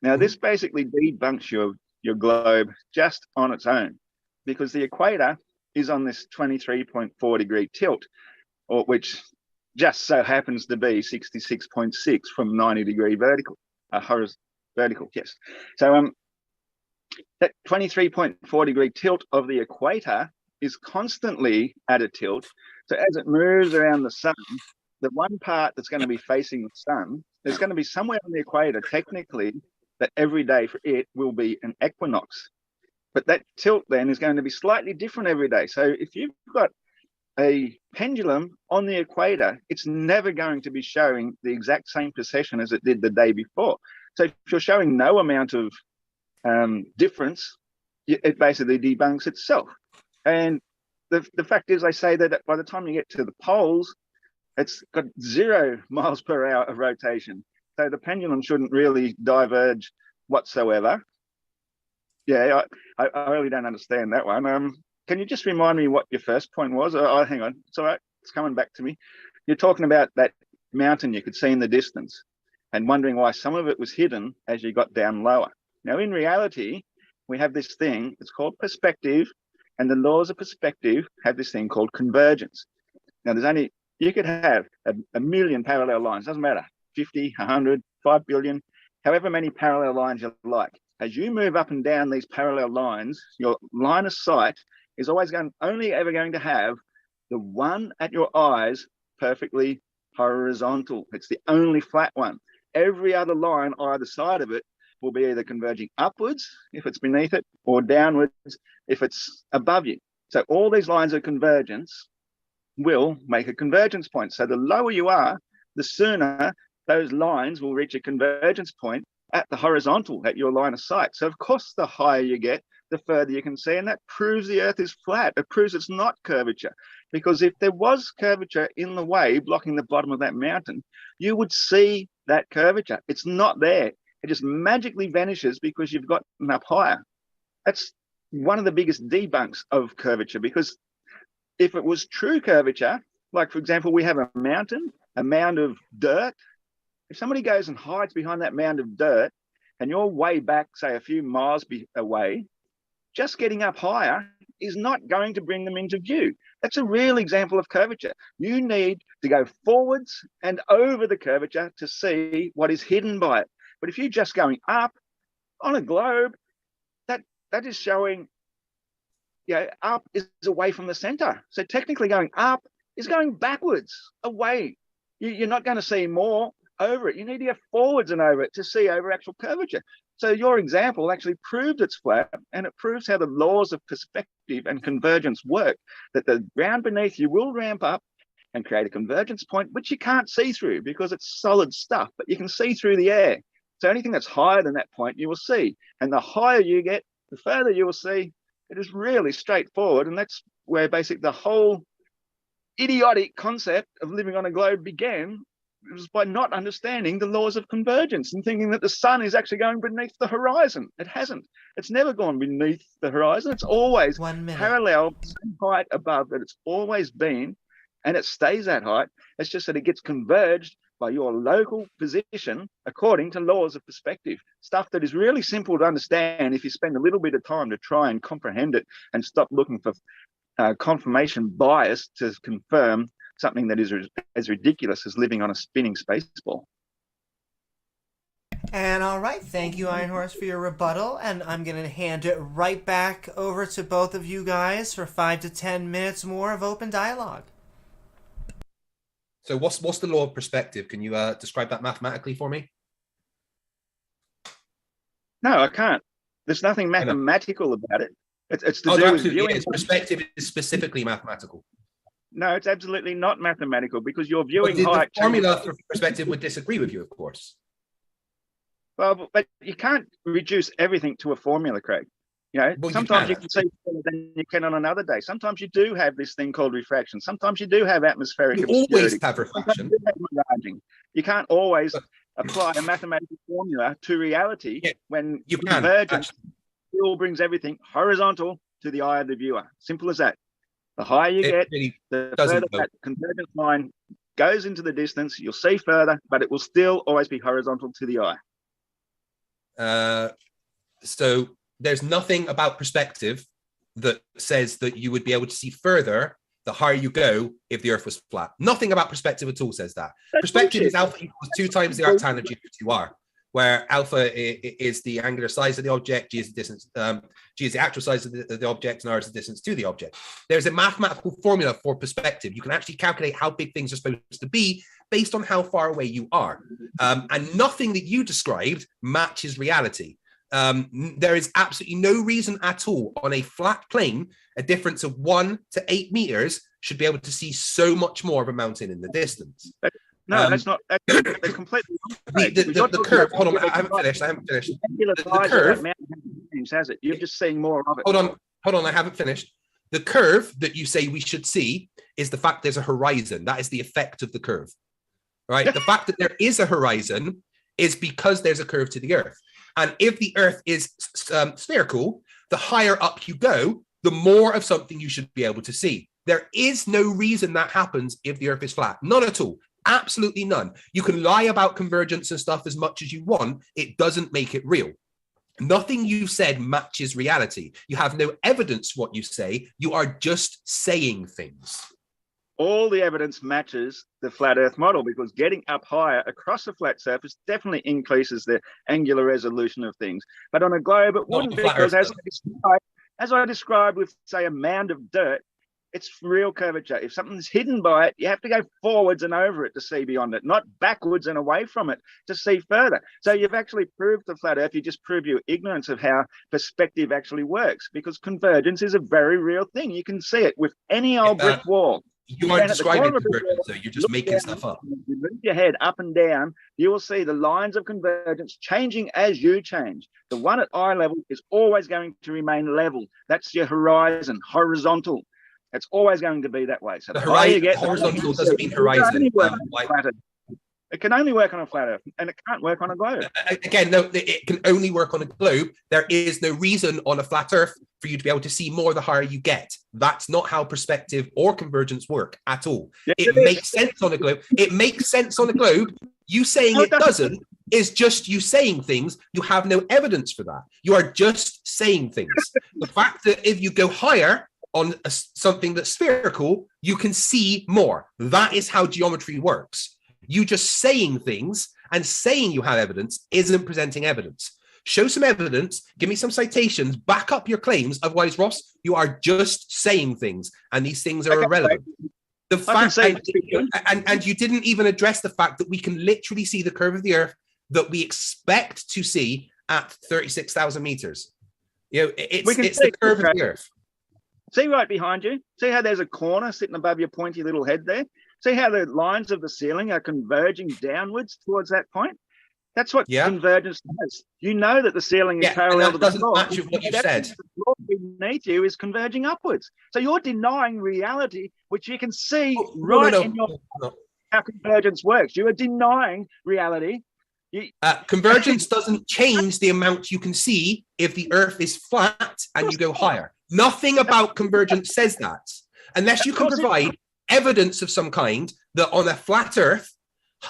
Now, this basically debunks your globe just on its own, because the equator is on this 23.4 degree tilt, or which just so happens to be 66.6 from 90 degree vertical, vertical, yes. So that 23.4 degree tilt of the equator is constantly at a tilt. So as it moves around the sun, the one part that's going to be facing the sun, there's going to be somewhere on the equator, technically, that every day for it will be an equinox. But that tilt then is going to be slightly different every day. So if you've got a pendulum on the equator, it's never going to be showing the exact same precession as it did the day before. So if you're showing no amount of difference, it basically debunks itself. And the fact is, they say that by the time you get to the poles, it's got 0 miles per hour of rotation. So the pendulum shouldn't really diverge whatsoever. Yeah, I really don't understand that one. Can you just remind me what your first point was? Oh, hang on. It's all right. It's coming back to me. You're talking about that mountain you could see in the distance and wondering why some of it was hidden as you got down lower. Now, in reality, we have this thing, it's called perspective, and the laws of perspective have this thing called convergence. Now, you could have a million parallel lines, doesn't matter, 50, 100, 5 billion, however many parallel lines you like. As you move up and down these parallel lines, your line of sight is always only ever going to have the one at your eyes perfectly horizontal. It's the only flat one. Every other line either side of it will be either converging upwards if it's beneath it, or downwards if it's above you. So all these lines of convergence will make a convergence point. So the lower you are, the sooner those lines will reach a convergence point at the horizontal, at your line of sight. So of course, the higher you get, the further you can see, and that proves the Earth is flat. It proves it's not curvature, because if there was curvature in the way blocking the bottom of that mountain, you would see that curvature. It's not there. It just magically vanishes because you've gotten up higher. That's one of the biggest debunks of curvature, because if it was true curvature, like for example, we have a mountain, a mound of dirt. If somebody goes and hides behind that mound of dirt and you're way back, say a few miles away, just getting up higher is not going to bring them into view. That's a real example of curvature. You need to go forwards and over the curvature to see what is hidden by it. But if you're just going up on a globe, that is showing, up is away from the center. So technically going up is going backwards, away. You're not going to see more over it. You need to go forwards and over it to see over actual curvature. So your example actually proved it's flat, and it proves how the laws of perspective and convergence work, that the ground beneath you will ramp up and create a convergence point, which you can't see through because it's solid stuff, but you can see through the air. So anything that's higher than that point, you will see. And the higher you get, the further you will see. It is really straightforward. And that's where basically the whole idiotic concept of living on a globe began. It was by not understanding the laws of convergence and thinking that the sun is actually going beneath the horizon. It hasn't. It's never gone beneath the horizon. It's always parallel, same height above that it's always been, and it stays that height. It's just that it gets converged by your local position according to laws of perspective, stuff that is really simple to understand if you spend a little bit of time to try and comprehend it and stop looking for confirmation bias to confirm something that is as ridiculous as living on a spinning space ball. And all right, thank you, Iron Horse, for your rebuttal. And I'm going to hand it right back over to both of you guys for 5 to 10 minutes more of open dialogue. So what's the law of perspective? Can you describe that mathematically for me? No, I can't. There's nothing mathematical about it. It's to do with viewing. Perspective is specifically mathematical. No, it's absolutely not mathematical, because your viewing height. The formula for perspective would disagree with you, of course. Well, but you can't reduce everything to a formula, Craig. Sometimes you can see better than you can on another day. Sometimes you do have this thing called refraction. Sometimes you do have atmospheric obscurity. You always have refraction. You can't always apply a mathematical formula to reality when convergence still brings everything horizontal to the eye of the viewer. Simple as that. The higher you get, the further that convergence line goes into the distance, you'll see further, but it will still always be horizontal to the eye. So there's nothing about perspective that says that you would be able to see further the higher you go if the Earth was flat. Nothing about perspective at all says that. That's perspective bullshit. is alpha equals 2 times the arctangent of 2r, where alpha is the angular size of the object, g is the distance, g is the actual size of the object, and r is the distance to the object. There's a mathematical formula for perspective. You can actually calculate how big things are supposed to be based on how far away you are. And nothing that you described matches reality. There is absolutely no reason at all on a flat plane, a difference of 1 to 8 meters should be able to see so much more of a mountain in the distance. No, that's not. They're completely wrong. The curve. Hold on, I haven't finished. The curve has it. You're just seeing more of it. Hold on. I haven't finished. The curve that you say we should see is the fact there's a horizon. That is the effect of the curve, right? The fact that there is a horizon is because there's a curve to the Earth. And if the Earth is spherical, the higher up you go, the more of something you should be able to see. There is no reason that happens if the Earth is flat. None at all. Absolutely none. You can lie about convergence and stuff as much as you want. It doesn't make it real. Nothing you said matches reality. You have no evidence for what you say. You are just saying things. All the evidence matches the flat Earth model, because getting up higher across a flat surface definitely increases the angular resolution of things. But on a globe, it wouldn't, because as I described with, say, a mound of dirt, it's real curvature. If something's hidden by it, you have to go forwards and over it to see beyond it, not backwards and away from it to see further. So you've actually proved the flat Earth. You just prove your ignorance of how perspective actually works, because convergence is a very real thing. You can see it with any old brick wall. You aren't describing convergence, so you're just making stuff up. You move your head up and down, you will see the lines of convergence changing as you change. The one at eye level is always going to remain level. That's your horizon, horizontal. It's always going to be that way. So the horizontal doesn't mean horizon. It can only work on a flat Earth, and it can't work on a globe. Again, no, it can only work on a globe. There is no reason on a flat Earth for you to be able to see more the higher you get. That's not how perspective or convergence work at all. Yes, it makes sense on a globe. It makes sense on a globe. You saying it doesn't is just you saying things. You have no evidence for that. You are just saying things. The fact that if you go higher on something that's spherical, you can see more. That is how geometry works. You just saying things and saying you have evidence isn't presenting evidence. Show some evidence, give me some citations, back up your claims. Otherwise, Ross, you are just saying things, and these things are irrelevant. The fact, and you didn't even address the fact that we can literally see the curve of the Earth that we expect to see at 36,000 meters. You know, it's the curve of the Earth. See right behind you? See how there's a corner sitting above your pointy little head there? See how the lines of the ceiling are converging downwards towards that point? That's what convergence does. You know that the ceiling is parallel to the floor. Match with what you said. The floor beneath you is converging upwards. So you're denying reality, which you can see in your how convergence works. You are denying reality. Convergence doesn't change the amount you can see if the Earth is flat and you go higher. Nothing about convergence says that, unless you can provide evidence of some kind that on a flat Earth,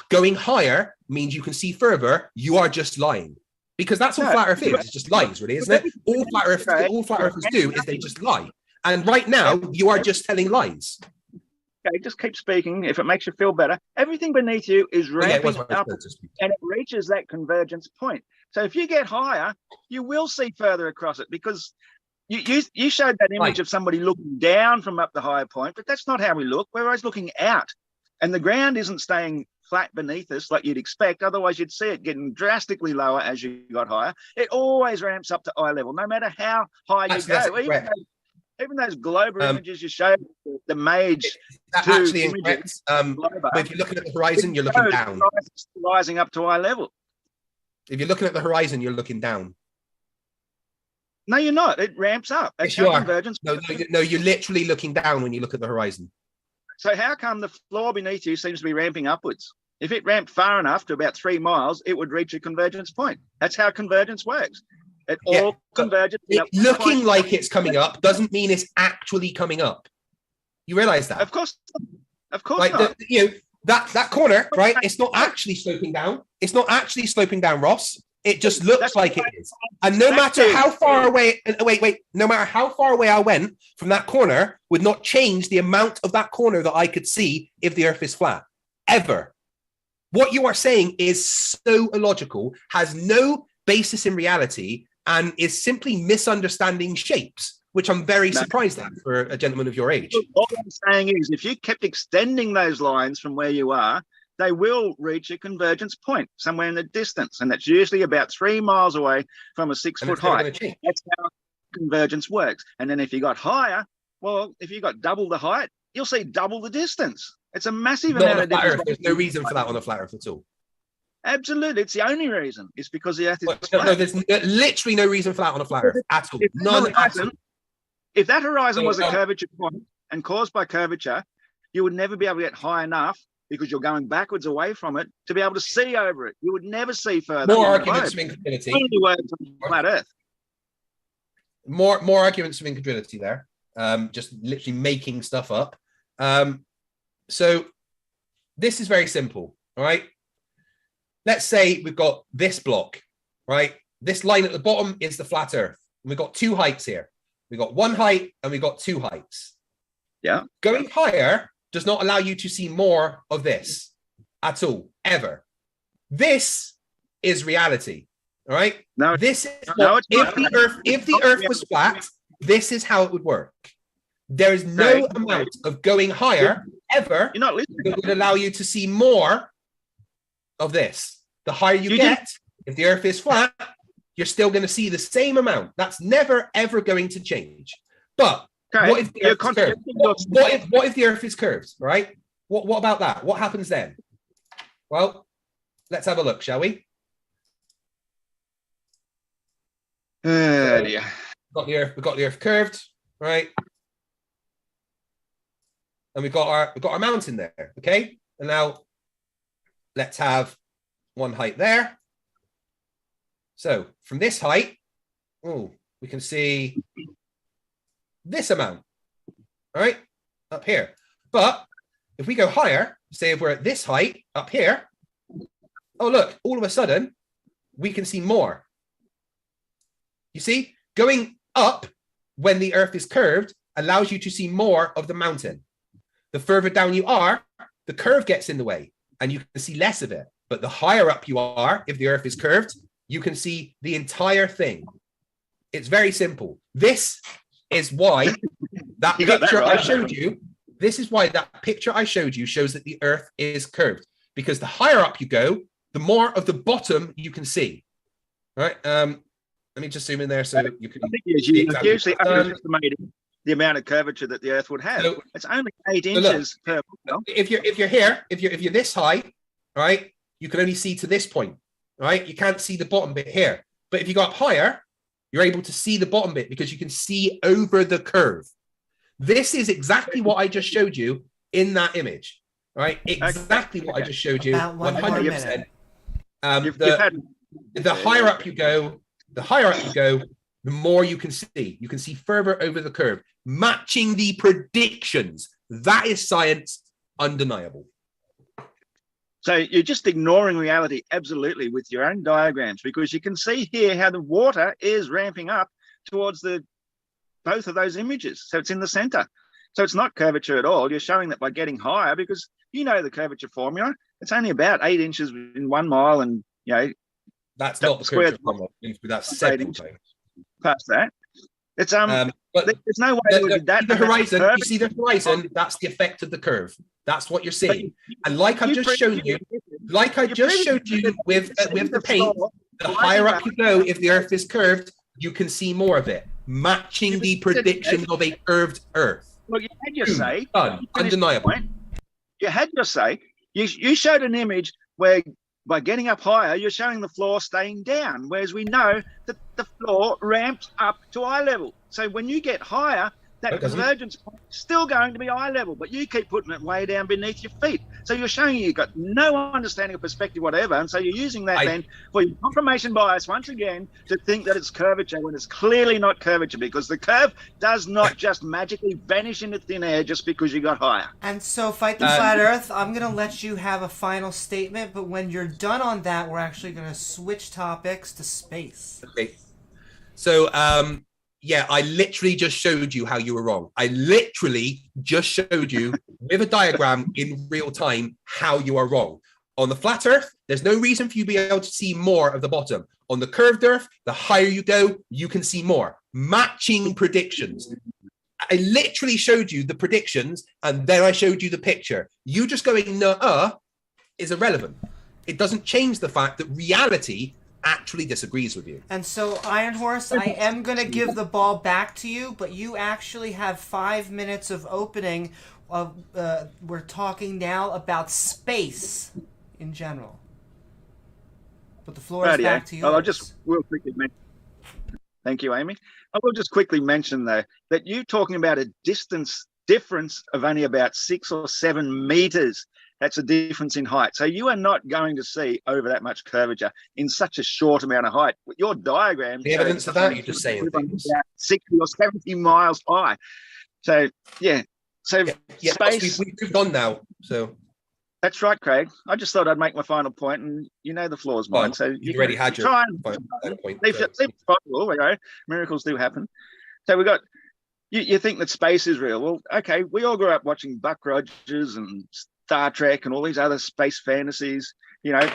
going higher means you can see further. You are just lying, because that's what flat Earth is. It's just lies, really, isn't it? All flat Earthers do is they just lie. And right now, you are just telling lies. Okay, just keep speaking if it makes you feel better. Everything beneath you is ramping up, and it reaches that convergence point. So if you get higher, you will see further across it, because you showed that image of somebody looking down from up the higher point, but that's not how we look. We're always looking out, and the ground isn't staying flat beneath us like you'd expect. Otherwise, you'd see it getting drastically lower as you got higher. It always ramps up to eye level, no matter how high you go. Even those global images you showed, the Mage. That's actually incorrect. If you're looking at the horizon, you're looking down. Rising up to eye level. If you're looking at the horizon, you're looking down. No, you're not. It ramps up. Yes, you are. No, you're literally looking down when you look at the horizon. So how come the floor beneath you seems to be ramping upwards? If it ramped far enough to about 3 miles, it would reach a convergence point. That's how convergence works. It all converges. Looking like it's coming up doesn't mean it's actually coming up. You realize that? Of course not. That corner, right? It's not actually sloping down. It's not actually sloping down, Ross. It just looks like it is. And no matter how far away, no matter how far away I went from that corner would not change the amount of that corner that I could see if the Earth is flat, ever. What you are saying is so illogical, has no basis in reality, and is simply misunderstanding shapes, which I'm very surprised at for a gentleman of your age. All I'm saying is, if you kept extending those lines from where you are, they will reach a convergence point somewhere in the distance. And that's usually about 3 miles away from a 6-foot height. That's how convergence works. And then if you got higher, well, if you got double the height, you'll see double the distance. It's a massive amount of distance. There's no reason for that on a flat Earth at all. Absolutely. It's the only reason. It's because the Earth is flat. No, there's literally no reason for that on a flat Earth at all. None at all. If that horizon was a curvature point and caused by curvature, you would never be able to get high enough because you're going backwards away from it to be able to see over it. You would never see further. More arguments of incongruity. Only words on flat Earth. More arguments of incongruity there. Just literally making stuff up. So this is very simple, all right? Let's say we've got this block, right? This line at the bottom is the flat Earth. And we've got 2 heights here. We've got 1 height and we've got 2 heights. Yeah. Going higher does not allow you to see more of this at all, ever. This is reality, all right? No, this is what, if the Earth was flat, this is how it would work. There is no amount of going higher ever that would allow you to see more of this. The higher you get, if the Earth is flat, you're still going to see the same amount. That's never, ever going to change. But what if the Earth is curved? What if the Earth is curved, right? What about that? What happens then? Well, let's have a look, shall we? Yeah. We've got the Earth curved, right? And we've got our mountain there, okay? And now let's have 1 height there. So from this height, we can see this amount, all right, up here. But if we go higher, say if we're at this height up here, oh, look, all of a sudden, we can see more. You see, going up when the Earth is curved allows you to see more of the mountain. The further down you are, the curve gets in the way and you can see less of it. But the higher up you are, if the Earth is curved, you can see the entire thing. It's very simple. This is why that picture I showed you, this is why that picture I showed you shows that the Earth is curved. Because the higher up you go, the more of the bottom you can see. All right. Let me just zoom in there so you can. Usually underestimating the amount of curvature that the Earth would have. So, it's only 8 inches per mile. If you're here, if you're this high, right, you can only see to this point, right? You can't see the bottom bit here. But if you go up higher, you're able to see the bottom bit because you can see over the curve. This is exactly what I just showed you in that image, right? Exactly what I just showed you, 100%. The higher up you go, the more you can see. You can see further over the curve, matching the predictions. That is science, undeniable. So you're just ignoring reality absolutely with your own diagrams, because you can see here how the water is ramping up towards both of those images. So it's in the center. So it's not curvature at all. You're showing that by getting higher, because you know the curvature formula. It's only about 8 inches in 1 mile, and that's not the curvature formula. That's 7 inches. Past that. It's but there's no way the horizon. You see the horizon, that's the effect of the curve. That's what you're seeing. And like I've just shown you, with the paint, the higher up you go, if the Earth is curved, you can see more of it, matching the prediction of a curved Earth. Well, you had your say. Undeniable. You had your say. You showed an image where by getting up higher, you're showing the floor staying down, whereas we know that the floor ramps up to eye level. So when you get higher, that convergence point is still going to be eye level, but you keep putting it way down beneath your feet. So you're showing you've got no understanding of perspective whatever, and so you're using that then for your confirmation bias once again to think that it's curvature when it's clearly not curvature, because the curve does not just magically vanish into thin air just because you got higher. And so, Fight the Flat Earth, I'm going to let you have a final statement, but when you're done on that, we're actually going to switch topics to space. Okay. So, yeah, I literally just showed you how you were wrong. I literally just showed you with a diagram in real time how you are wrong. On the flat Earth, there's no reason for you to be able to see more of the bottom. On the curved Earth, the higher you go, you can see more. Matching predictions. I literally showed you the predictions, and then I showed you the picture. You just going, nuh-uh, is irrelevant. It doesn't change the fact that reality actually disagrees with you. And so, Iron Horse, I am going to give the ball back to you, but you actually have 5 minutes of opening. We're talking now about space in general. But the floor is back to you. I'll just real quickly mention. Thank you, Amy. I will just quickly mention, though, that you talking about a distance difference of only about 6 or 7 meters. That's a difference in height. So you are not going to see over that much curvature in such a short amount of height. Your diagram, the evidence of that, you're just saying things. 60 or 70 miles high. So yeah. So yeah, space. We've moved on now. So that's right, Craig. I just thought I'd make my final point, and you know the floor's mine. Well, so you already had your final point. See if it's possible, you know, miracles do happen. So we got. You think that space is real? Well, okay. We all grew up watching Buck Rogers and Star Trek and all these other space fantasies. You know,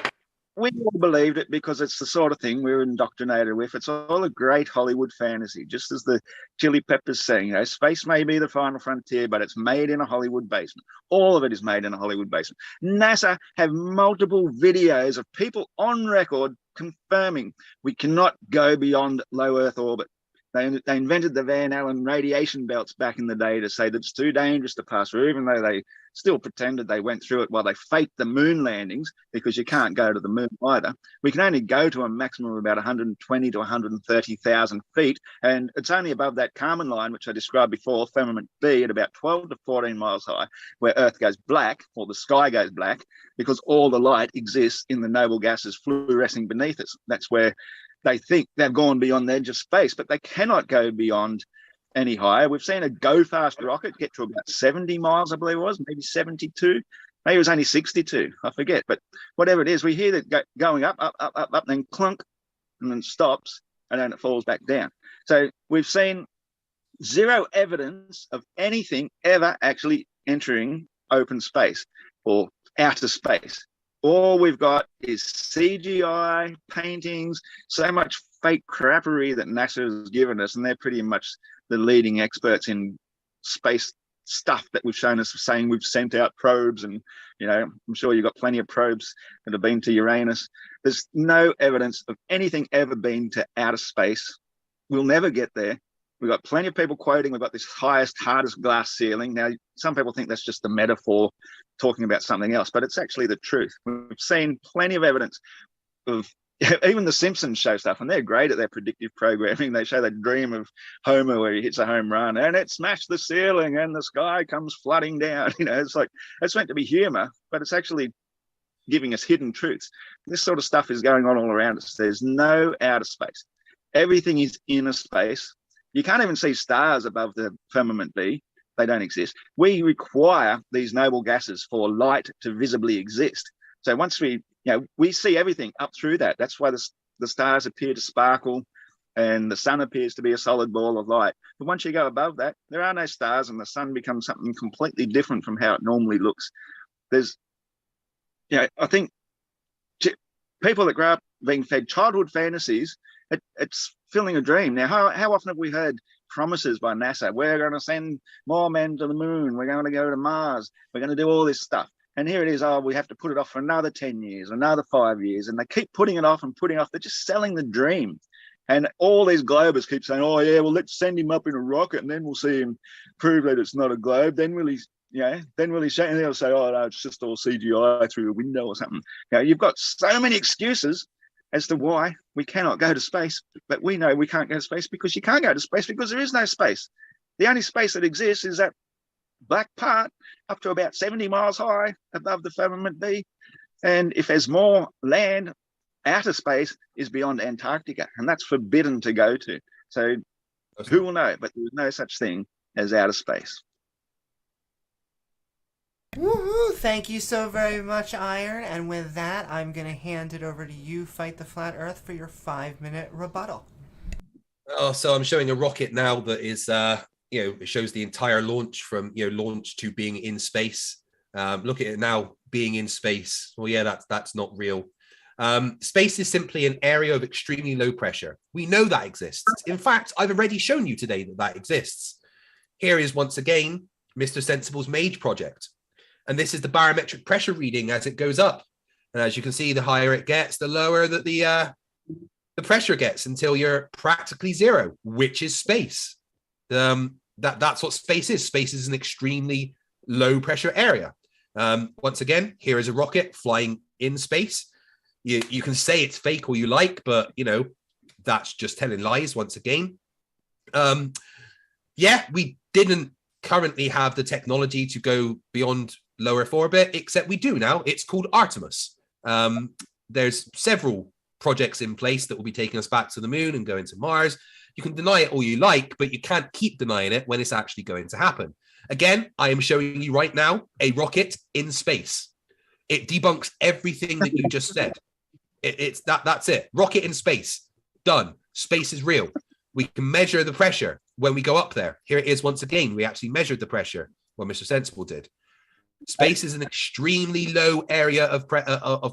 we all believed it because it's the sort of thing we were indoctrinated with. It's all a great Hollywood fantasy, just as the Chili Peppers saying, you know, space may be the final frontier, but it's made in a Hollywood basement. All of it is made in a Hollywood basement. NASA have multiple videos of people on record confirming we cannot go beyond low Earth orbit. They invented the Van Allen radiation belts back in the day to say that it's too dangerous to pass through, even though they still pretended they went through it while they faked the moon landings, because you can't go to the moon either. We can only go to a maximum of about 120 to 130,000 feet, and it's only above that Kármán line, which I described before, firmament B, at about 12 to 14 miles high, where Earth goes black, or the sky goes black, because all the light exists in the noble gases fluorescing beneath us. That's where they think they've gone beyond the edge of space, but they cannot go beyond any higher. We've seen a go-fast rocket get to about 70 miles, I believe it was, maybe 72. Maybe it was only 62, I forget. But whatever it is, we hear that going up, then clunk, and then stops, and then it falls back down. So we've seen zero evidence of anything ever actually entering open space or outer space. All we've got is CGI paintings, so much fake crappery that NASA has given us, and they're pretty much the leading experts in space stuff that we've shown us, saying we've sent out probes, and you know, I'm sure you've got plenty of probes that have been to Uranus. There's no evidence of anything ever being to outer space. We'll never get there. We've got plenty of people quoting we've got this highest, hardest glass ceiling. Now, some people think that's just a metaphor talking about something else, but it's actually the truth. We've seen plenty of evidence of, even the Simpsons show stuff, and they're great at their predictive programming. They show that dream of Homer where he hits a home run and it smashed the ceiling and the sky comes flooding down. You know, it's like, it's meant to be humor, but it's actually giving us hidden truths. This sort of stuff is going on all around us. There's no outer space. Everything is inner space. You can't even see stars above the firmament B. They don't exist. We require these noble gases for light to visibly exist. So once we see everything up through that. That's why the stars appear to sparkle and the sun appears to be a solid ball of light. But once you go above that, there are no stars, and the sun becomes something completely different from how it normally looks. I think people that grow up being fed childhood fantasies, it's filling a dream. Now, how often have we heard promises by NASA? We're going to send more men to the moon. We're going to go to Mars. We're going to do all this stuff. And here it is, we have to put it off for another 10 years, another 5 years. And they keep putting it off and putting off. They're just selling the dream. And all these globers keep saying, oh, yeah, well, let's send him up in a rocket and then we'll see him prove that it's not a globe. Then will he show, and they'll say, oh, no, it's just all CGI through a window or something. You've got so many excuses as to why we cannot go to space, but we know we can't go to space because you can't go to space because there is no space. The only space that exists is that black part up to about 70 miles high above the firmament V. And if there's more land, outer space is beyond Antarctica, and that's forbidden to go to. So who will know? But there's no such thing as outer space. Woohoo! Thank you so very much, Iron. And with that, I'm going to hand it over to you, Fight the Flat Earth, for your 5-minute rebuttal. Oh, so I'm showing a rocket now that is, it shows the entire launch from, launch to being in space. Look at it now being in space. Well, yeah, that's not real. Space is simply an area of extremely low pressure. We know that exists. In fact, I've already shown you today that exists. Here is once again Mr. Sensible's MAGE project. And this is the barometric pressure reading as it goes up. And as you can see, the higher it gets, the lower that the pressure gets until you're practically zero, which is space. That's what space is. Space is an extremely low pressure area. Once again, here is a rocket flying in space. You can say it's fake all you like, but that's just telling lies once again. We didn't currently have the technology to go beyond low Earth orbit, except we do now. It's called Artemis. There's several projects in place that will be taking us back to the moon and going to Mars. You can deny it all you like, but you can't keep denying it when it's actually going to happen. Again, I am showing you right now a rocket in space. It debunks everything that you just said. That's it. Rocket in space. Done. Space is real. We can measure the pressure when we go up there. Here it is once again. We actually measured the pressure when Mr. Sensible did. Space is an extremely low area of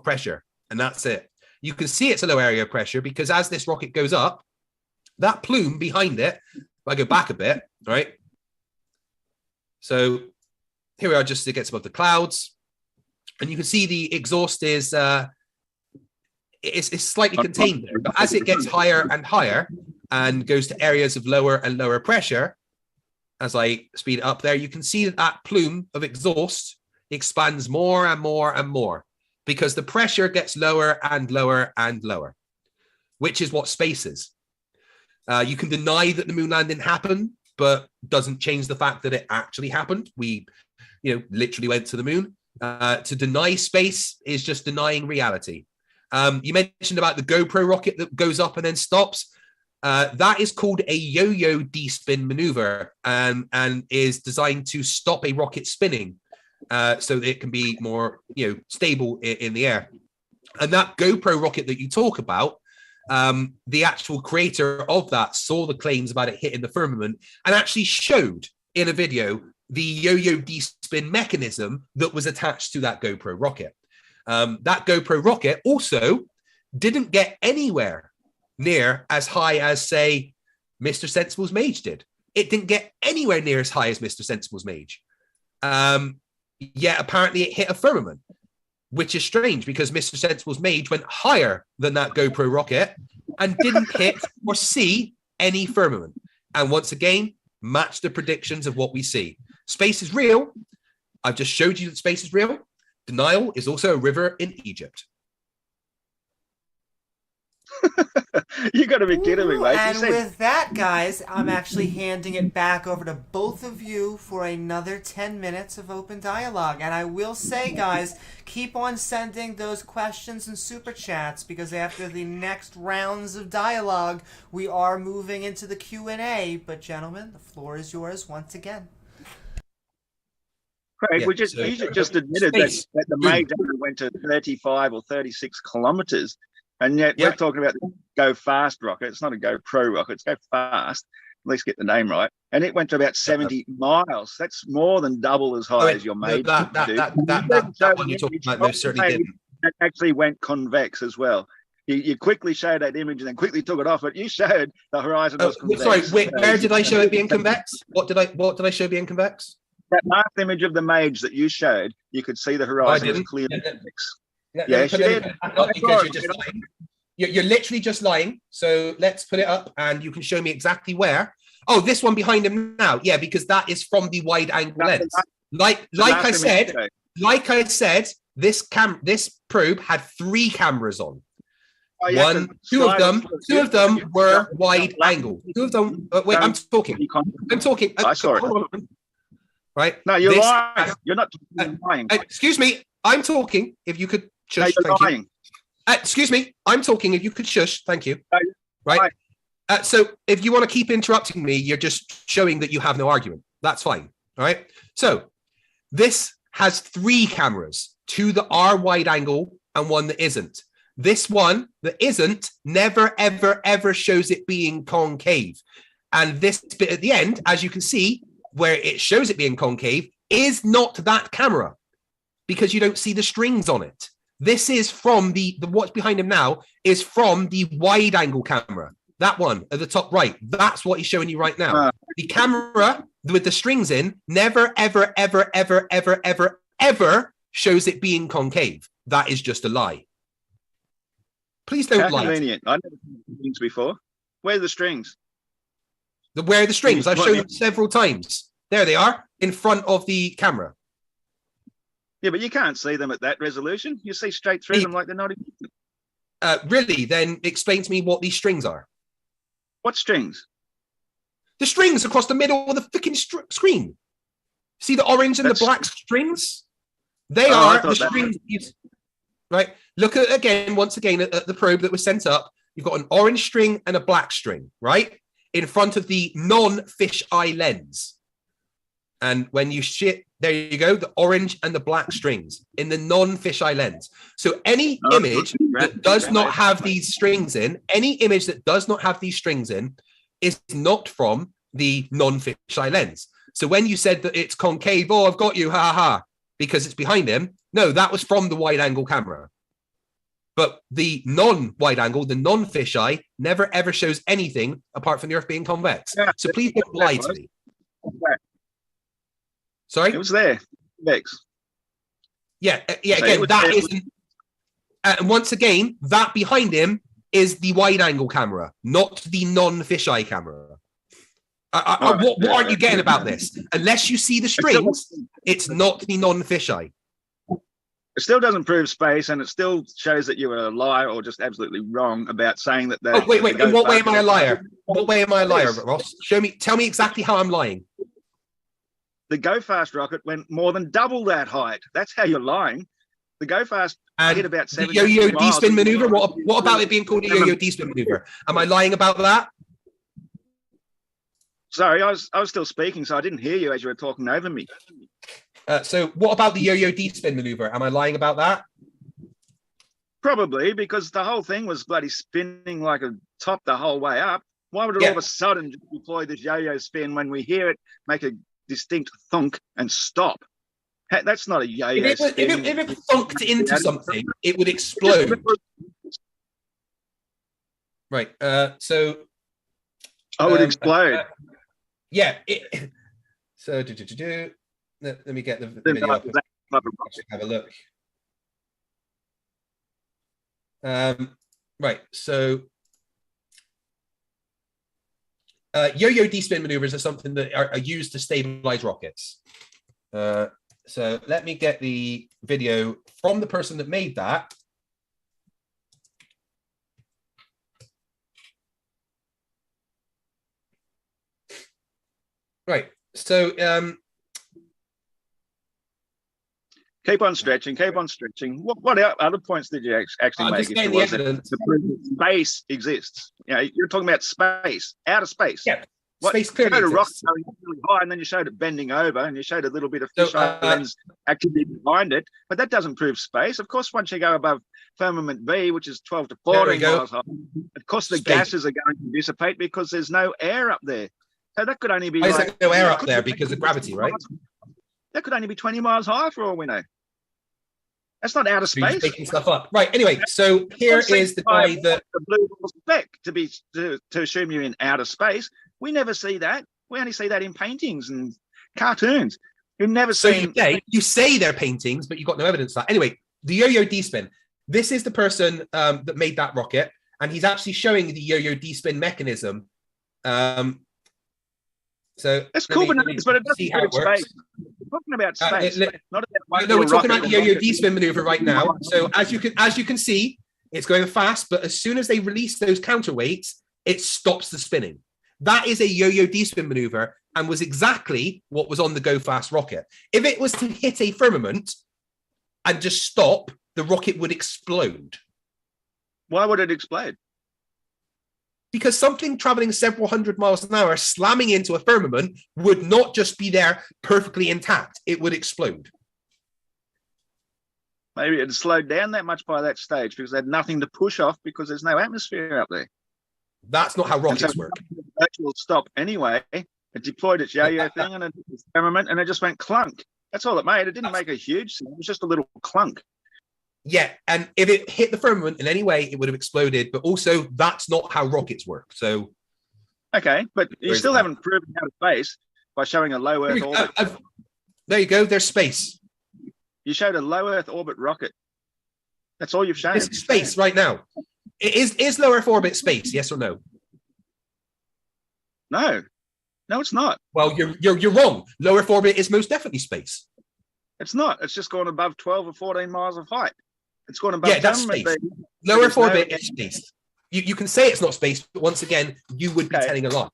pressure, and that's it. You can see it's a low area of pressure because as this rocket goes up, that plume behind it, if I go back a bit, right? So here we are, just it gets above the clouds, and you can see the exhaust is it's slightly contained there. But as it gets higher and higher and goes to areas of lower and lower pressure, as I speed up there, you can see that plume of exhaust expands more and more and more because the pressure gets lower and lower and lower, which is what space is. You can deny that the moon landing happened, but doesn't change the fact that it actually happened. We, literally went to the moon. To deny space is just denying reality. You mentioned about the GoPro rocket that goes up and then stops. That is called a yo-yo de-spin maneuver and is designed to stop a rocket spinning so that it can be more stable in the air. And that GoPro rocket that you talk about, the actual creator of that saw the claims about it hitting the firmament and actually showed in a video the yo-yo de-spin mechanism that was attached to that GoPro rocket. That GoPro rocket also didn't get anywhere near as high as, say, Mr. Sensible's MAGE did. It didn't get anywhere near as high as Mr. Sensible's MAGE. Yet apparently it hit a firmament, which is strange because Mr. Sensible's MAGE went higher than that GoPro rocket and didn't hit or see any firmament. And once again, match the predictions of what we see. Space is real. I've just showed you that space is real. Denial is also a river in Egypt. You got to be kidding me, mate. And with that, guys, I'm actually handing it back over to both of you for another 10 minutes of open dialogue. And I will say, guys, keep on sending those questions and super chats because after the next rounds of dialogue, we are moving into the Q&A. But gentlemen, the floor is yours once again. Craig, you just admitted that the MAGE went to 35 or 36 kilometers. And yet we're talking about the Go Fast rocket. It's not a GoPro rocket. It's Go Fast. At least get the name right. And it went to about 70 miles. That's more than double as high as your MAGE. That one you're talking about most certainly didn't. It actually went convex as well. You quickly showed that image and then quickly took it off, but you showed the horizon was convex. Sorry, where did I show it being convex? What did I show being convex? That last image of the MAGE that you showed, you could see the horizon was clearly convex. Yes, you did. Not because you're just lying. You're literally just lying. So let's put it up and you can show me exactly where. Oh, this one behind him now. Yeah, because that is from the wide angle lens. Like I said, this probe had 3 cameras on. Oh, yeah, two of them were wide angle. 2 of them. Wait, I'm talking. I saw it. right? No, you're lying. You're not lying. Excuse me, I'm talking. If you could shush, no, thank lying. you. Excuse me, I'm talking. If you could shush, thank you. No, right. So if you want to keep interrupting me, you're just showing that you have no argument. That's fine. All right. So this has 3 cameras, 2 that are wide angle and 1 that isn't. This one that isn't never, ever, ever shows it being concave. And this bit at the end, as you can see, where it shows it being concave, is not that camera because you don't see the strings on it. This is from the what's behind him now is from the wide angle camera. That one at the top right. That's what he's showing you right now. The camera with the strings in never, ever, ever, ever, ever, ever, ever shows it being concave. That is just a lie. Please don't lie. Convenient. I've never seen strings before. Where are the strings? Where are the strings? I've shown them several times. There they are in front of the camera. Yeah, but you can't see them at that resolution. You see straight through them like they're not existent. Really? Then explain to me what these strings are. What strings? The strings across the middle of the freaking screen. See the orange and the black strings? They are the strings. Right. Look at once again at the probe that was sent up. You've got an orange string and a black string, right? In front of the non-fisheye lens. And when you there you go, the orange and the black strings in the non-fisheye lens. So any image that does not have these strings in, is not from the non-fisheye lens. So when you said that it's concave, oh, I've got you, ha ha, because it's behind him. No, that was from the wide angle camera. But the non-wide angle, the non-fisheye, never ever shows anything apart from the Earth being convex. Yeah, so please don't lie to me. Sorry? It was there. Convex. Yeah, again, that isn't... And once again, that behind him is the wide angle camera, not the non-fisheye camera. What aren't you getting about this? Unless you see the strings, it's not the non-fisheye. It still doesn't prove space, and it still shows that you were a liar or just absolutely wrong about saying that. Oh, wait. In what way am I a liar? What way am I a liar, Ross? Tell me exactly how I'm lying. The Go Fast rocket went more than double that height. That's how you're lying. The Go Fast hit about 7. The yo-yo D-spin maneuver. What about it being called a yo-yo D-spin maneuver? Am I lying about that? Sorry, I was still speaking, so I didn't hear you as you were talking over me. So what about the yo-yo D-spin maneuver? Am I lying about that? Probably, because the whole thing was bloody spinning like a top the whole way up. Why would it all of a sudden just deploy this yo-yo spin when we hear it make a distinct thunk and stop? That's not a yo-yo spin. If it thunked into something, it would explode. Right. So I would explode. So let me get the video up. Have a look. Right. So yo-yo D-spin maneuvers are something that are used to stabilize rockets. So let me get the video from the person that made that. Right. So keep on stretching. What other points did you actually make? Space exists. You know, you're talking about space, outer space. Yeah. Space clearly exists. You showed a rocket going really high, and then you showed it bending over, and you showed a little bit of fisheye lens activity behind it. But that doesn't prove space. Of course, once you go above firmament B, which is 12 to 14 miles high, of course the gases are going to dissipate because there's no air up there. So that could only be. Why is there no air up there because of gravity, right? That could only be 20 miles high for all we know. That's not outer space. Making stuff up, right? Anyway, so here is the guy that the blue speck to assume you're in outer space. We never see that. We only see that in paintings and cartoons. You've never seen. You say they're paintings, but you've got no evidence of that. Anyway, the yo-yo D-spin. This is the person that made that rocket, and he's actually showing the yo-yo D-spin mechanism. So that's cool, but it doesn't see how it works. We're talking about space, not about. No, we're talking about the yo-yo D-spin maneuver right now. So as you can see, it's going fast, but as soon as they release those counterweights, it stops the spinning. That is a yo-yo D-spin maneuver, and was exactly what was on the Go Fast rocket. If it was to hit a firmament and just stop, the rocket would explode. Why would it explode? Because something traveling several hundred miles an hour slamming into a firmament would not just be there perfectly intact. It would explode. Maybe it slowed down that much by that stage because they had nothing to push off because there's no atmosphere up there. That's not how rockets work. It will stop anyway. It deployed its yo-yo thing and it firmament, and it just went clunk. That's all it made. It didn't make a huge sound. It was just a little clunk. Yeah, and if it hit the firmament in any way, it would have exploded. But also, that's not how rockets work. So, okay, but you still haven't proven out of space by showing a low Earth orbit. There you go. There's space. You showed a low Earth orbit rocket. That's all you've shown. It's space right now. Is low Earth orbit space? Yes or no? No, it's not. Well, you're wrong. Low Earth orbit is most definitely space. It's not. It's just gone above 12 or 14 miles of height. It's gone above. Yeah, that's space. Low Earth orbit is space. You can say it's not space, but once again, you would be telling a lie.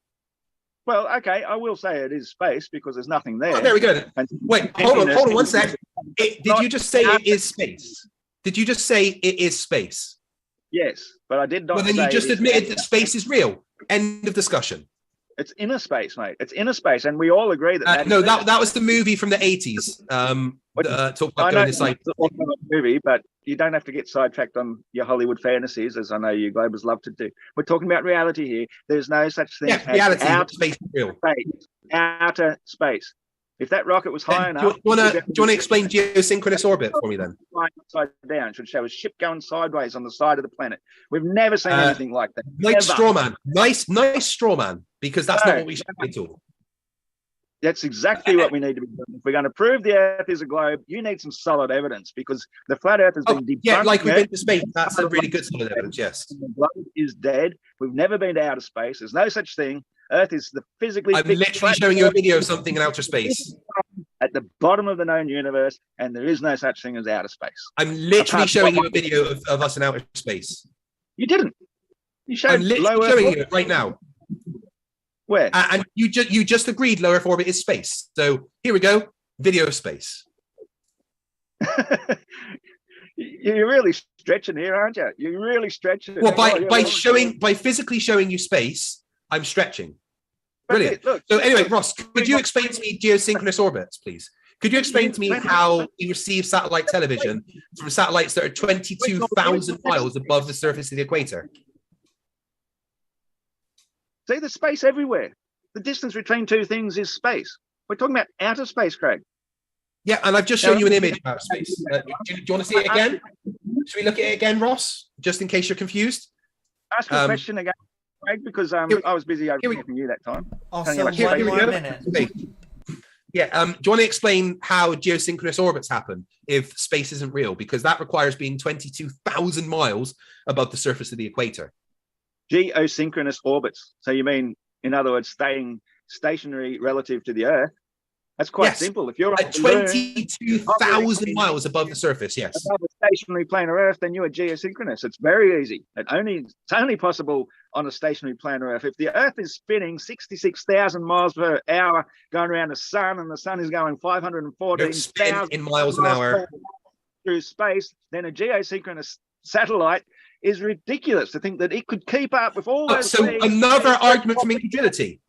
Well, okay, I will say it is space because there's nothing there. Oh, there we go. Wait, hold on one sec. Did you just say it is space? Did you just say it is space? Yes, but I did not. Well, then you just admitted that space is real. End of discussion. It's inner space, mate. It's inner space, and we all agree that. No, that was the movie from the 80s. Talk about going inside. It's a movie, but you don't have to get sidetracked on your Hollywood fantasies, as I know you Globers love to do. We're talking about reality here. There's no such thing as reality. Outer space, real. Space. Outer space. If that rocket was high enough, do you want to explain geosynchronous orbit for me then? Upside down, it should show a ship going sideways on the side of the planet. We've never seen anything like that. Nice straw man. Nice straw man. Because that's not what we should be doing. That's exactly what we need to be doing. If we're going to prove the Earth is a globe, you need some solid evidence because the flat Earth has been debunked. Yeah, like we've been to space. That's a really good solid evidence, yes. The globe is dead. We've never been to outer space. There's no such thing. Earth is the physically. I'm literally showing you a video of something in outer space. At the bottom of the known universe, and there is no such thing as outer space. I'm literally showing you a video of us in outer space. You didn't. You showed. I'm literally showing you it right now. Where? And you just agreed low Earth orbit is space. So here we go. Video of space. You're really stretching here, aren't you? You're really stretching. Well, by physically showing you space, I'm stretching. Brilliant. Look, so anyway, Ross, could you explain to me geosynchronous orbits, please? Could you explain to me how you receive satellite television from satellites that are 22,000 miles above the surface of the equator? See, there's space everywhere. The distance between two things is space. We're talking about outer space, Craig. Yeah, and I've just shown you an image of outer space. Do you want to see it again? Should we look at it again, Ross, just in case you're confused? Ask a question again, Craig, because I was busy overlooking you that time. Also, one more minute. Yeah, do you want to explain how geosynchronous orbits happen if space isn't real? Because that requires being 22,000 miles above the surface of the equator. Geosynchronous orbits. So you mean, in other words, staying stationary relative to the Earth? That's quite simple. If you're at 22,000 miles above the surface, yes. Above a stationary planar Earth, then you are geosynchronous. It's very easy. It's only possible on a stationary planar Earth. If the Earth is spinning 66,000 miles per hour going around the sun, and the sun is going 514,000 in miles an hour through space, then a geosynchronous satellite is ridiculous to think that it could keep up with all those. So another argument from incredulity.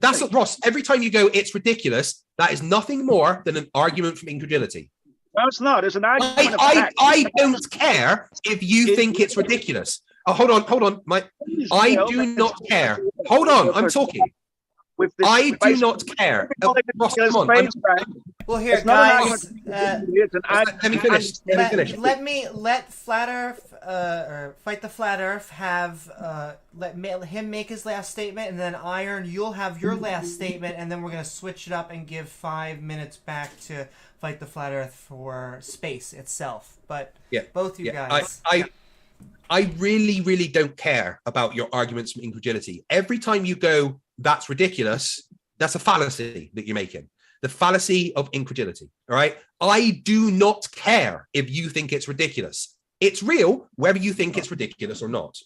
That's what, Ross. Every time you go, it's ridiculous. That is nothing more than an argument from incredulity. No, it's not. It's an argument. I don't care if you think it's ridiculous. Oh, hold on, Mike. I do not care. Hold on, I'm talking. I do not care. Ross, come on. Well, here, guys. Let me finish. Let Flat Earth or Fight the Flat Earth have let him make his last statement, and then Iron, you'll have your last statement, and then we're gonna switch it up and give 5 minutes back to Fight the Flat Earth for space itself. But both you guys. I really, really don't care about your arguments from incredulity. Every time you go, that's ridiculous, that's a fallacy that you're making. The fallacy of incredulity, all right? I do not care if you think it's ridiculous. It's real, whether you think it's ridiculous or not.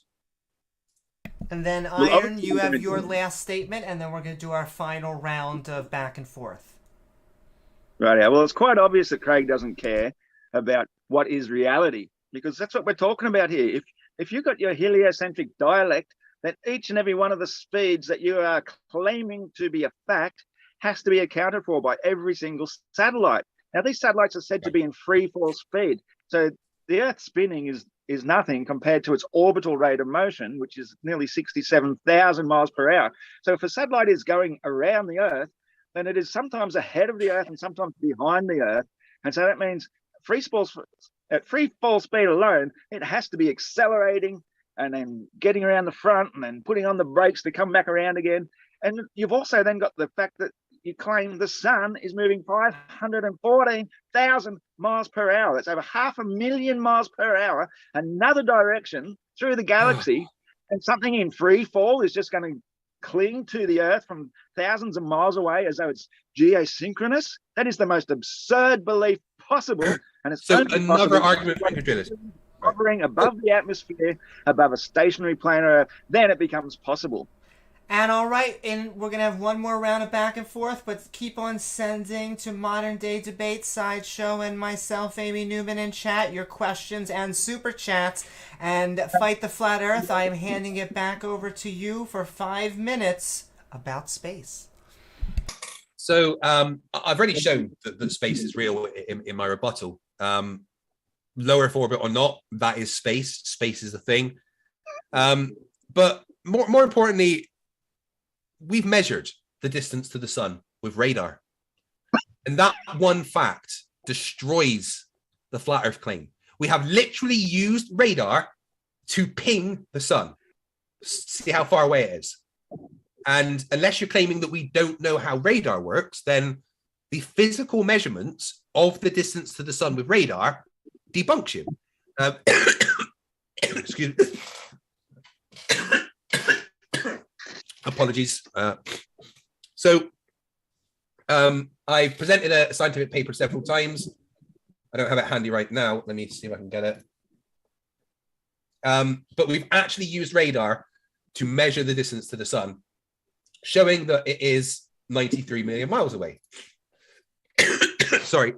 And then Iron, you have your last statement, and then we're going to do our final round of back and forth. Right. Yeah. Well, it's quite obvious that Craig doesn't care about what is reality, because that's what we're talking about here. If you've got your heliocentric dialect, then each and every one of the speeds that you are claiming to be a fact has to be accounted for by every single satellite. Now, these satellites are said to be in free fall speed. So the Earth spinning is nothing compared to its orbital rate of motion, which is nearly 67,000 miles per hour. So if a satellite is going around the Earth, then it is sometimes ahead of the Earth and sometimes behind the Earth. And so that means at free fall speed alone, it has to be accelerating and then getting around the front and then putting on the brakes to come back around again. And you've also then got the fact that you claim the sun is moving 514,000 miles per hour. That's over 500,000 miles per hour, another direction through the galaxy. And something in free fall is just going to cling to the Earth from thousands of miles away as though it's geosynchronous. That is the most absurd belief possible. And it's so another argument for hovering above the atmosphere, above a stationary planet Earth, then it becomes possible. And all right, and we're going to have one more round of back and forth, but keep on sending to Modern Day Debate Sideshow and myself, Amy Newman, in chat, your questions and super chats. And Fight the Flat Earth, I am handing it back over to you for 5 minutes about space. So I've already shown that space is real in my rebuttal. Low Earth orbit or not, that is space. Space is a thing. But more importantly, we've measured the distance to the sun with radar. And that one fact destroys the flat Earth claim. We have literally used radar to ping the sun, see how far away it is. And unless you're claiming that we don't know how radar works, then the physical measurements of the distance to the sun with radar debunks you. Excuse me. Apologies. So I presented a scientific paper several times. I don't have it handy right now. Let me see if I can get it. But we've actually used radar to measure the distance to the sun, showing that it is 93 million miles away. Sorry.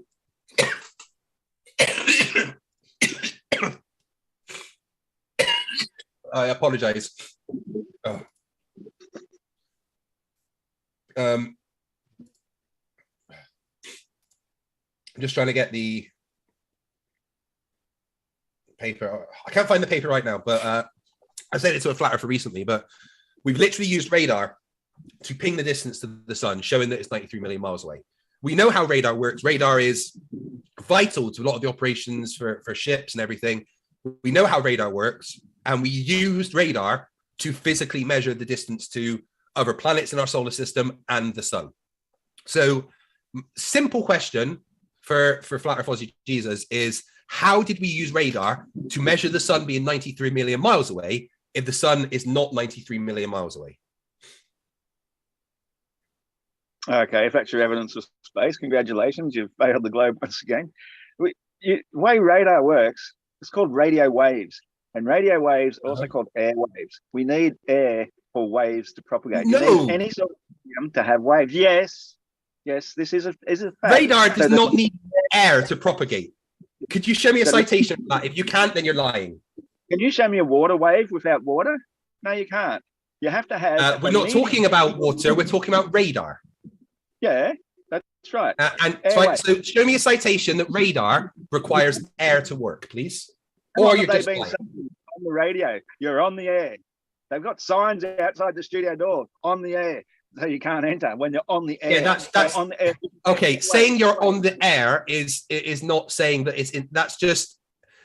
I apologize. Oh. I'm just trying to get the paper. I can't find the paper right now, but I sent it to a flat earther recently, but we've literally used radar to ping the distance to the sun, showing that it's 93 million miles away. We know how radar works. Radar is vital to a lot of the operations for ships and everything. We know how radar works, and we used radar to physically measure the distance to other planets in our solar system and the sun. So simple question for Flat Earth Aussie Jesus is, how did we use radar to measure the sun being 93 million miles away if the sun is not 93 million miles away? Okay, if that's your evidence of space, congratulations, you've failed the globe once again. The way radar works, it's called radio waves. And radio waves are also called air waves. We need air for waves to propagate. No. You need any sort of medium to have waves. Yes, this is a fact. Radar does not need air to propagate. Could you show me a citation for that? If you can't, then you're lying. Can you show me a water wave without water? No, you can't. You have to have... we're not talking about water. We're talking about radar. Yeah, that's right. So show me a citation that radar requires air to work, please. Or you're just lying. On the radio, you're on the air. They've got signs outside the studio door, on the air, so you can't enter when you're on the air. Yeah, that's on the air. Okay. Saying you're on the air is not saying that it's in. That's just,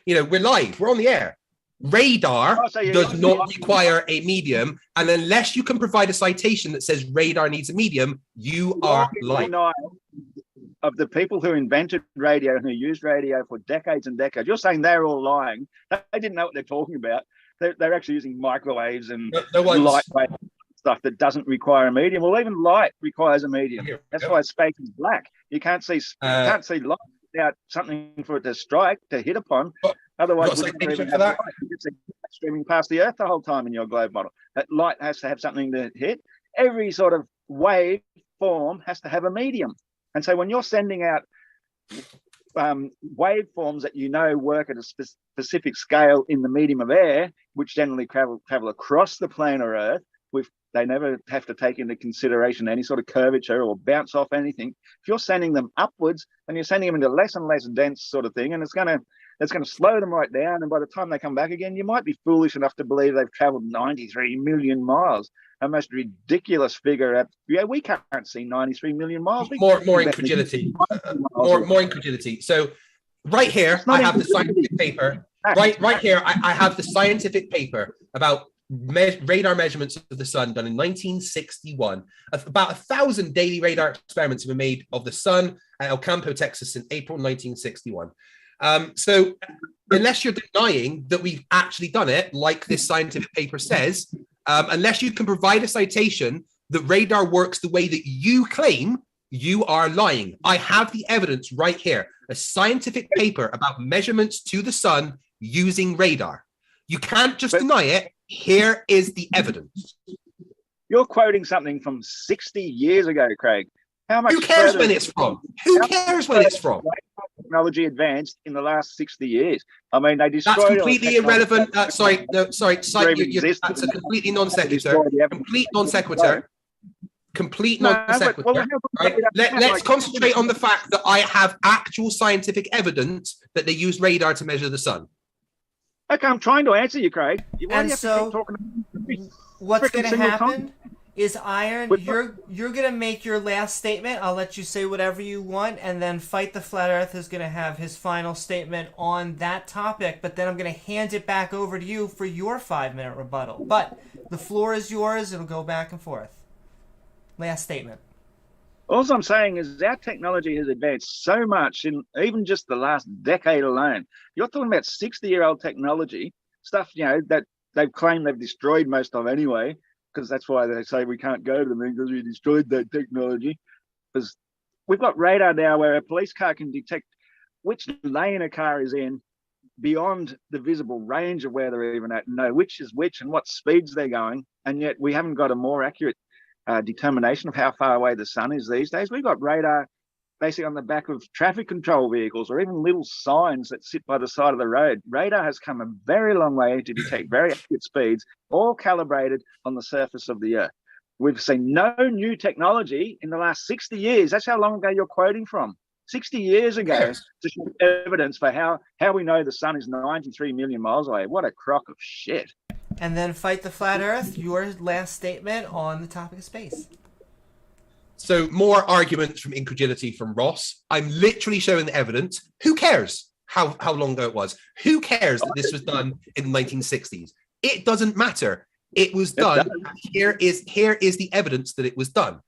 we're live. We're on the air. Radar does not require a medium, and unless you can provide a citation that says radar needs a medium, you are lying. Of the people who invented radio and who used radio for decades and decades, you're saying they're all lying. They didn't know what they're talking about. They're actually using microwaves and lightweight stuff that doesn't require a medium. Well, even light requires a medium. That's why space is black. You can't see light without something for it to strike, to hit upon. Otherwise, citation for that? streaming past the Earth the whole time in your globe model. That light has to have something to hit. Every sort of wave form has to have a medium. And so when you're sending out waveforms that you know work at a specific scale in the medium of air, which generally travel across the planar Earth, they never have to take into consideration any sort of curvature or bounce off anything. If you're sending them upwards, then you're sending them into less and less dense sort of thing, and it's going to slow them right down. And by the time they come back again, you might be foolish enough to believe they've traveled 93 million miles. A most ridiculous figure. We can't see 93 million miles. More incredulity. More incredulity. So right here, I have the scientific paper. Right here, I have the scientific paper about radar measurements of the sun done in 1961. About 1,000 daily radar experiments have been made of the sun at El Campo, Texas in April 1961. So unless you're denying that we've actually done it, like this scientific paper says, unless you can provide a citation that radar works the way that you claim, you are lying. I have the evidence right here, a scientific paper about measurements to the sun using radar. You can't just deny it. Here is the evidence. You're quoting something from 60 years ago, Craig. How much? Who cares when it's from? Who cares when it's from? Technology advanced in the last 60 years. I mean, they destroyed. That's completely irrelevant. Sorry. That's a completely non sequitur. Complete non sequitur. Complete non sequitur. Right? Let's concentrate on the fact that I have actual scientific evidence that they use radar to measure the sun. Okay, I'm trying to answer you, Craig. And so, what's going to happen is, Iron, you're going to make your last statement. I'll let you say whatever you want, and then Fight the Flat Earth is going to have his final statement on that topic, but then I'm going to hand it back over to you for your 5-minute rebuttal. But the floor is yours. It'll go back and forth. Last statement. All I'm saying is our technology has advanced so much in even just the last decade alone. You're talking about 60-year-old technology, stuff, that they've claimed they've destroyed most of anyway, because that's why they say we can't go to them, because we destroyed that technology. Because we've got radar now where a police car can detect which lane a car is in beyond the visible range of where they're even at, and know which is which and what speeds they're going, and yet we haven't got a more accurate determination of how far away the sun is these days. We've got radar basically on the back of traffic control vehicles or even little signs that sit by the side of the road. Radar has come a very long way to detect very accurate speeds, all calibrated on the surface of the Earth. We've seen no new technology in the last 60 years. That's how long ago you're quoting from. 60 years ago to show evidence for how we know the sun is 93 million miles away. What a crock of shit. And then Fight the Flat Earth, your last statement on the topic of space. So more arguments from incredulity from Ross. I'm literally showing the evidence. Who cares how long ago it was? Who cares that this was done in the 1960s? It doesn't matter. It was done. Here is the evidence that it was done.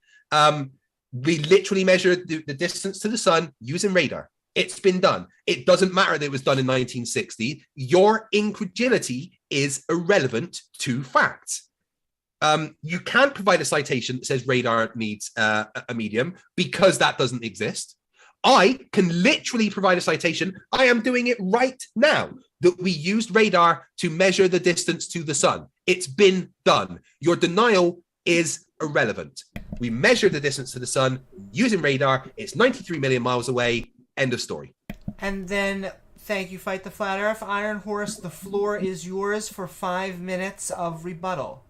We literally measured the distance to the sun using radar. It's been done. It doesn't matter that it was done in 1960. Your incredulity is irrelevant to facts. You can't provide a citation that says radar needs a medium because that doesn't exist. I can literally provide a citation. I am doing it right now that we used radar to measure the distance to the sun. It's been done. Your denial is irrelevant. We measured the distance to the sun using radar. It's 93 million miles away. End of story. And then, thank you, Fight the Flat Earth. Iron Horse, the floor is yours for 5 minutes of rebuttal.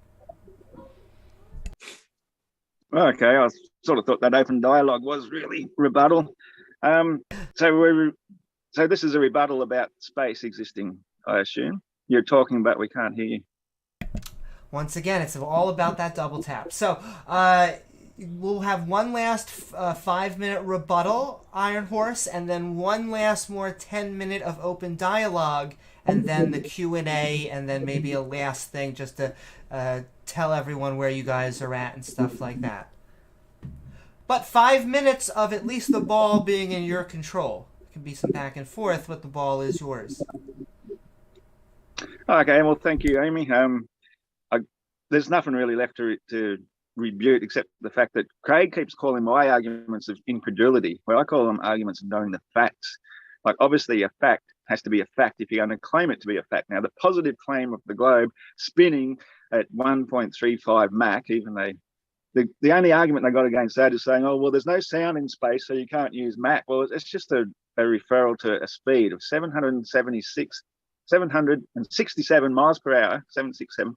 Okay, I sort of thought that open dialogue was really rebuttal. So this is a rebuttal about space existing, I assume. You're talking about we can't hear you. Once again, it's all about that double tap. So we'll have one last 5-minute rebuttal, Iron Horse, and then one last more 10-minute of open dialogue, and then the Q&A, and then maybe a last thing just to tell everyone where you guys are at and stuff like that. But 5 minutes of at least the ball being in your control. It can be some back and forth, but the ball is yours. Okay, well, thank you, Amy. There's nothing really left to rebut except the fact that Craig keeps calling my arguments of incredulity, where I call them arguments of knowing the facts. Like, obviously, a fact has to be a fact if you're going to claim it to be a fact. Now, the positive claim of the globe spinning at 1.35 Mach, even though the only argument they got against that is saying, oh, well, there's no sound in space, so you can't use Mach. Well, it's just a referral to a speed of 767 miles per hour, 767,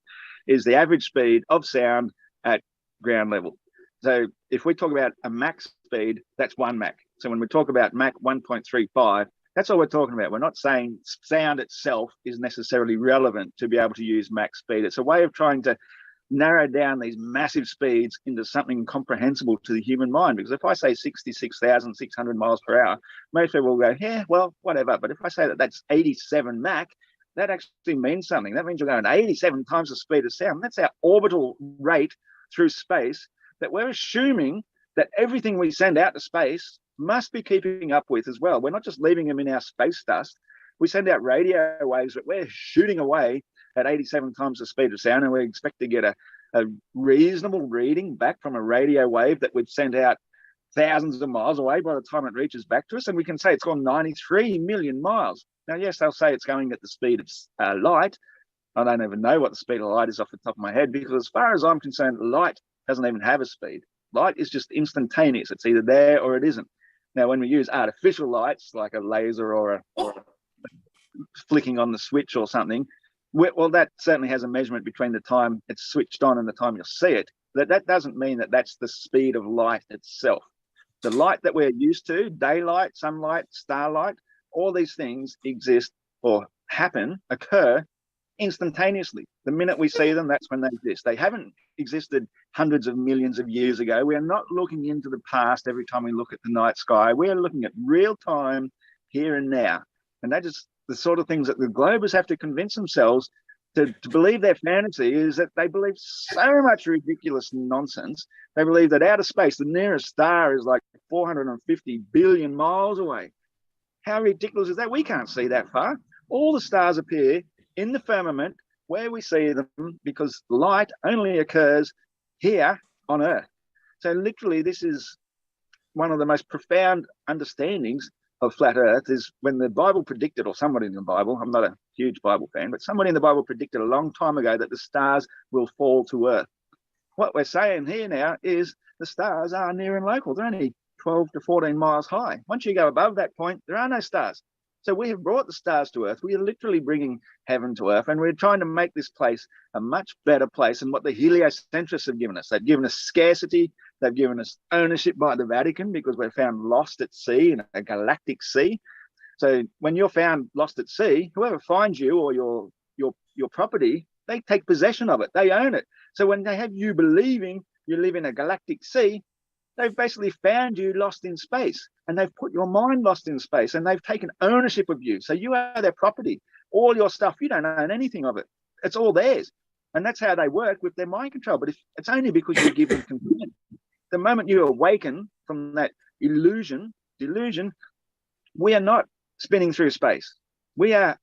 is the average speed of sound at ground level. So if we talk about a Mach speed, that's 1 Mach. So when we talk about Mach 1.35, that's all we're talking about. We're not saying sound itself is necessarily relevant to be able to use Mach speed. It's a way of trying to narrow down these massive speeds into something comprehensible to the human mind. Because if I say 66,600 miles per hour, most people will go, yeah, well, whatever. But if I say that that's 87 Mach, that actually means something. That means you're going 87 times the speed of sound. That's our orbital rate through space that we're assuming that everything we send out to space must be keeping up with as well. We're not just leaving them in our space dust. We send out radio waves that we're shooting away at 87 times the speed of sound, and we expect to get a reasonable reading back from a radio wave that we've sent out thousands of miles away by the time it reaches back to us, and we can say it's gone 93 million miles. Now, yes, they'll say it's going at the speed of light. I don't even know what the speed of light is off the top of my head, because as far as I'm concerned, light doesn't even have a speed. Light is just instantaneous. It's either there or it isn't. Now, when we use artificial lights, like a laser or a flicking on the switch or something, well, that certainly has a measurement between the time it's switched on and the time you'll see it. That doesn't mean that that's the speed of light itself. The light that we're used to, daylight, sunlight, starlight, all these things exist or occur instantaneously. The minute we see them, that's when they exist. They haven't existed hundreds of millions of years ago. We are not looking into the past every time we look at the night sky. We are looking at real time, here and now. And that is the sort of things that the globers have to convince themselves to believe. Their fantasy is that they believe so much ridiculous nonsense. They believe that outer space, the nearest star is like 450 billion miles away. How ridiculous is that? We can't see that far. All the stars appear in the firmament where we see them because light only occurs here on Earth. So literally, this is one of the most profound understandings of flat Earth, is when the Bible predicted, or somebody in the Bible, I'm not a huge Bible fan, but somebody in the Bible predicted a long time ago that the stars will fall to Earth. What we're saying here now is the stars are near and local. They're only 12 to 14 miles high. Once you go above that point, there are no stars. So we have brought the stars to Earth. We are literally bringing heaven to Earth, and we're trying to make this place a much better place than what the heliocentrists have given us. They've given us scarcity. They've given us ownership by the Vatican because we're found lost at sea in a galactic sea. So when you're found lost at sea, whoever finds you or your property, they take possession of it. They own it. So when they have you believing you live in a galactic sea, they've basically found you lost in space, and they've put your mind lost in space, and they've taken ownership of you. So you are their property. All your stuff, you don't own anything of it. It's all theirs. And that's how they work with their mind control. But it's only because you give them consent. The moment you awaken from that delusion, we are not spinning through space. We are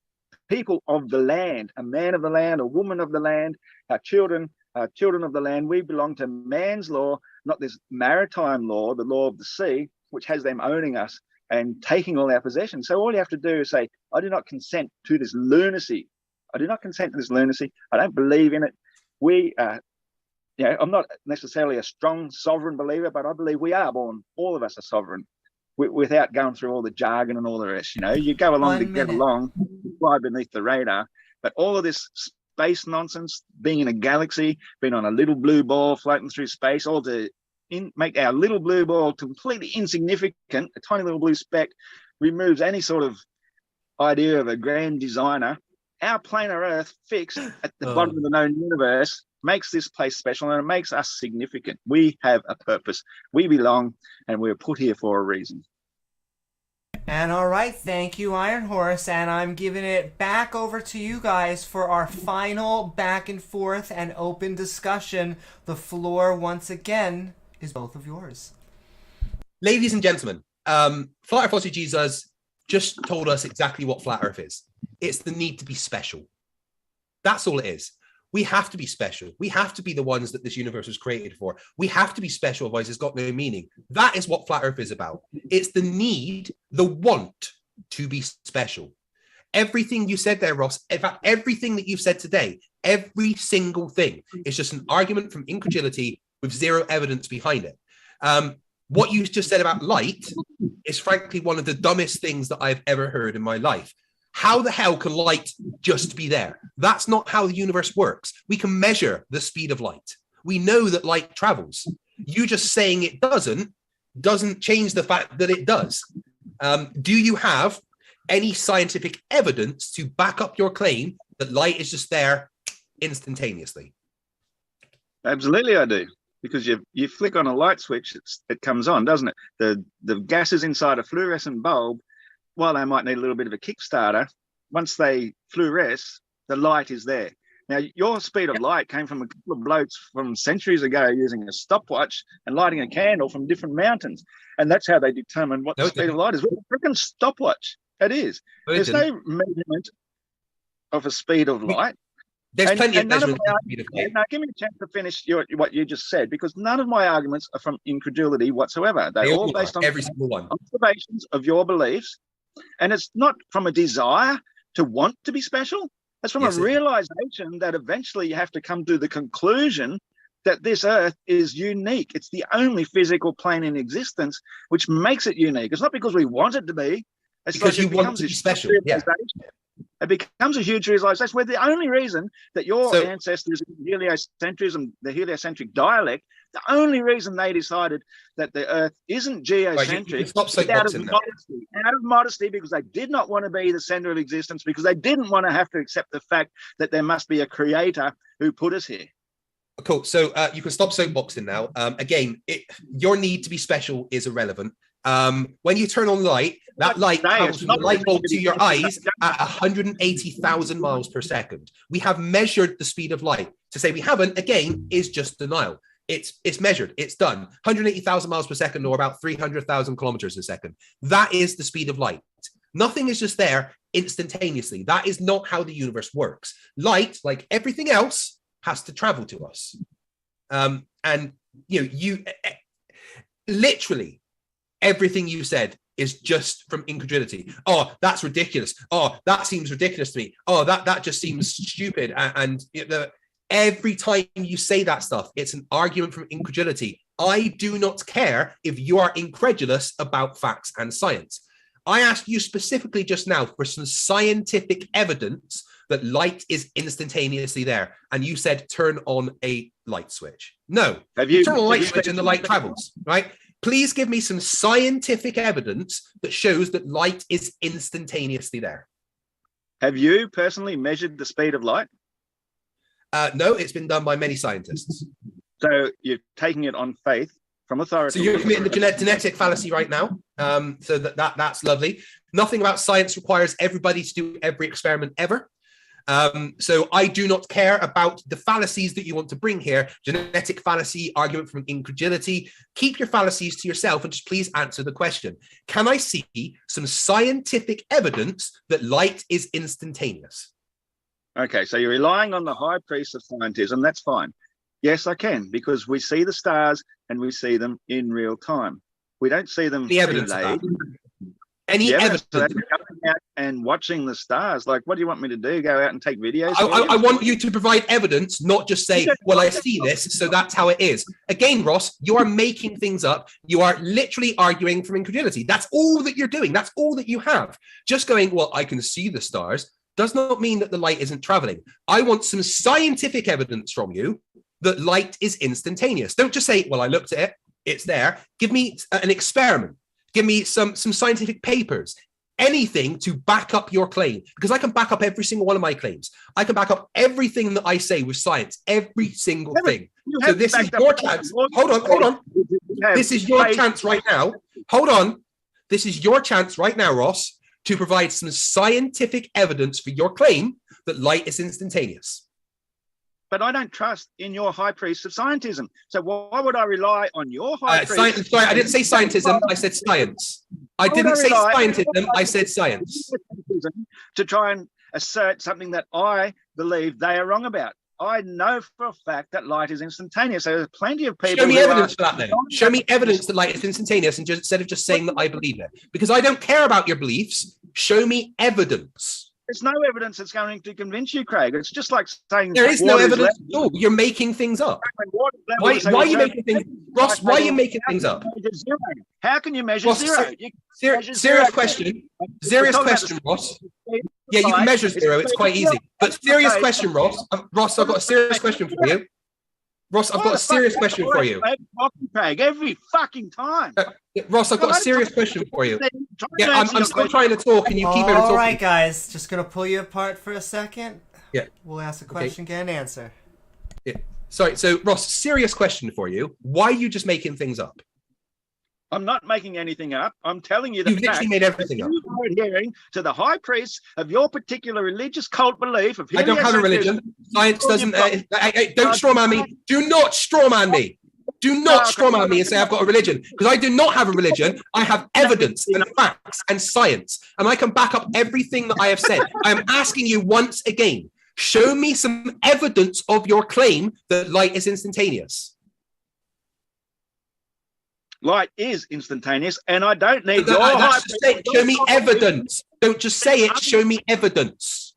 people of the land, a man of the land, a woman of the land, our children of the land. We belong to man's law, not this maritime law, the law of the sea, which has them owning us and taking all our possessions. So all you have to do is say, I do not consent to this lunacy. I do not consent to this lunacy. I don't believe in it. I'm not necessarily a strong sovereign believer, but I believe we are born, all of us are sovereign, without going through all the jargon and all the rest. You go along to get along, fly beneath the radar. But all of this space nonsense, being in a galaxy, being on a little blue ball floating through space, all to make our little blue ball completely insignificant, a tiny little blue speck, removes any sort of idea of a grand designer. Our planet Earth fixed at the bottom of the known universe makes this place special, and it makes us significant. We have a purpose. We belong, and we're put here for a reason. And all right, thank you, Iron Horse, and I'm giving it back over to you guys for our final back and forth and open discussion. The floor, once again, is both of yours. Ladies and gentlemen, Flat Earth Philosophy Jesus just told us exactly what Flat Earth is. It's the need to be special. That's all it is. We have to be special. We have to be the ones that this universe was created for. We have to be special, otherwise it's got no meaning. That is what Flat Earth is about. It's the need, the want to be special. Everything you said there, Ross, in fact, everything that you've said today, every single thing is just an argument from incredulity with zero evidence behind it. What you just said about light is frankly one of the dumbest things that I've ever heard in my life. How the hell can light just be there? That's not how the universe works. We can measure the speed of light. We know that light travels. You just saying it doesn't change the fact that it does. Do you have any scientific evidence to back up your claim that light is just there instantaneously? Absolutely, I do. Because you flick on a light switch, it comes on, doesn't it? The gases inside a fluorescent bulb, while they might need a little bit of a kickstarter, once they fluoresce, the light is there. Now, your speed of light came from a couple of blokes from centuries ago using a stopwatch and lighting a candle from different mountains. And that's how they determined what the speed of light is. With a freaking stopwatch, it is. There's no measurement of a speed of light. There's plenty of measurement. Now, give me a chance to finish what you just said, because none of my arguments are from incredulity whatsoever. They're all based on every single one. Observations of your beliefs. And it's not from a desire to want to be special. It's from a realization that eventually you have to come to the conclusion that this Earth is unique. It's the only physical plane in existence, which makes it unique. It's not because we want it to be. It's because you want it to be special. Yeah. It becomes a huge realization where the only reason that your ancestors in heliocentrism, the heliocentric dialect, the only reason they decided that the Earth isn't geocentric out of modesty, because they did not want to be the center of existence, because they didn't want to have to accept the fact that there must be a creator who put us here. Cool. So you can stop soapboxing now. Again, your need to be special is irrelevant. When you turn on light, that light comes from the light bulb to your eyes at 180,000 miles per second. We have measured the speed of light. To say we haven't, again, is just denial. It's measured. It's done. 180,000 miles per second, or about 300,000 kilometers a second. That is the speed of light. Nothing is just there instantaneously. That is not how the universe works. Light, like everything else, has to travel to us. And you literally everything you said is just from incredulity. Oh, that's ridiculous. Oh, that seems ridiculous to me. Oh, that just seems stupid. And every time you say that stuff, it's an argument from incredulity. I do not care if you are incredulous about facts and science. I asked you specifically just now for some scientific evidence that light is instantaneously there. And you said, turn on a light switch. No, turn on a light switch and the light travels, right? Please give me some scientific evidence that shows that light is instantaneously there. Have you personally measured the speed of light? No, it's been done by many scientists. So you're taking it on faith from authority. So you're committing the genetic fallacy right now. So that's lovely. Nothing about science requires everybody to do every experiment ever. So I do not care about the fallacies that you want to bring here. Genetic fallacy, argument from incredulity. Keep your fallacies to yourself and just please answer the question. Can I see some scientific evidence that light is instantaneous? Okay, so you're relying on the high priest of scientism. That's fine. Yes, I can, because we see the stars and we see them in real time. We don't see them. The evidence of that. Any evidence? So coming out and watching the stars. Like, what do you want me to do? Go out and take videos? I want you to provide evidence, not just say, well, I see this, so that's how it is. Again, Ross, you are making things up. You are literally arguing from incredulity. That's all that you're doing. That's all that you have. Just going, well, I can see the stars does not mean that the light isn't traveling. I want some scientific evidence from you that light is instantaneous. Don't just say, well, I looked at it, it's there. Give me an experiment. Give me some scientific papers, anything to back up your claim, because I can back up every single one of my claims. I can back up everything that I say with science, every single thing. So this is your chance. Hold on. This is your chance right now. Hold on. This is your chance right now, Ross, to provide some scientific evidence for your claim that light is instantaneous. But I don't trust in your high priest of scientism. So why would I rely on your high priest? Sorry, I didn't say scientism. I said science. I didn't say scientism. I said science. To try and assert something that I believe they are wrong about. I know for a fact that light is instantaneous. So there's plenty of people. Show me evidence for that then. Show me evidence that light is instantaneous, and instead of just saying that I believe it. Because I don't care about your beliefs. Show me evidence. There's no evidence that's going to convince you, Craig. It's just like saying there is no evidence at all. You're making things up. Why are you making things, Ross? Why are you making things up? How can you measure Ross, zero? Serious question. Serious question, Ross. Yeah, you can measure zero. It's quite easy. But serious question, Ross. Ross, I've got a serious question for you. Ross, I've got a serious question for you. Craig, every fucking time. Ross, I've got a serious question for you. Yeah, I'm still trying to talk, and you keep over talking. All right, guys, just gonna pull you apart for a second. Yeah. We'll ask a question, get an answer. Yeah. Sorry. So, Ross, serious question for you. Why are you just making things up? I'm not making anything up. I'm telling you that you've literally made everything up. You are adhering to the high priests of your particular religious cult belief of. I don't have a religion. Science doesn't. Don't strawman me. Do not strawman me. Do not strawman me and say I've got a religion, because I do not have a religion. I have evidence and facts and science, and I can back up everything that I have said. I am asking you once again, show me some evidence of your claim that light is instantaneous. Light is instantaneous, and I don't need your show me evidence. Don't just say it. Show me evidence.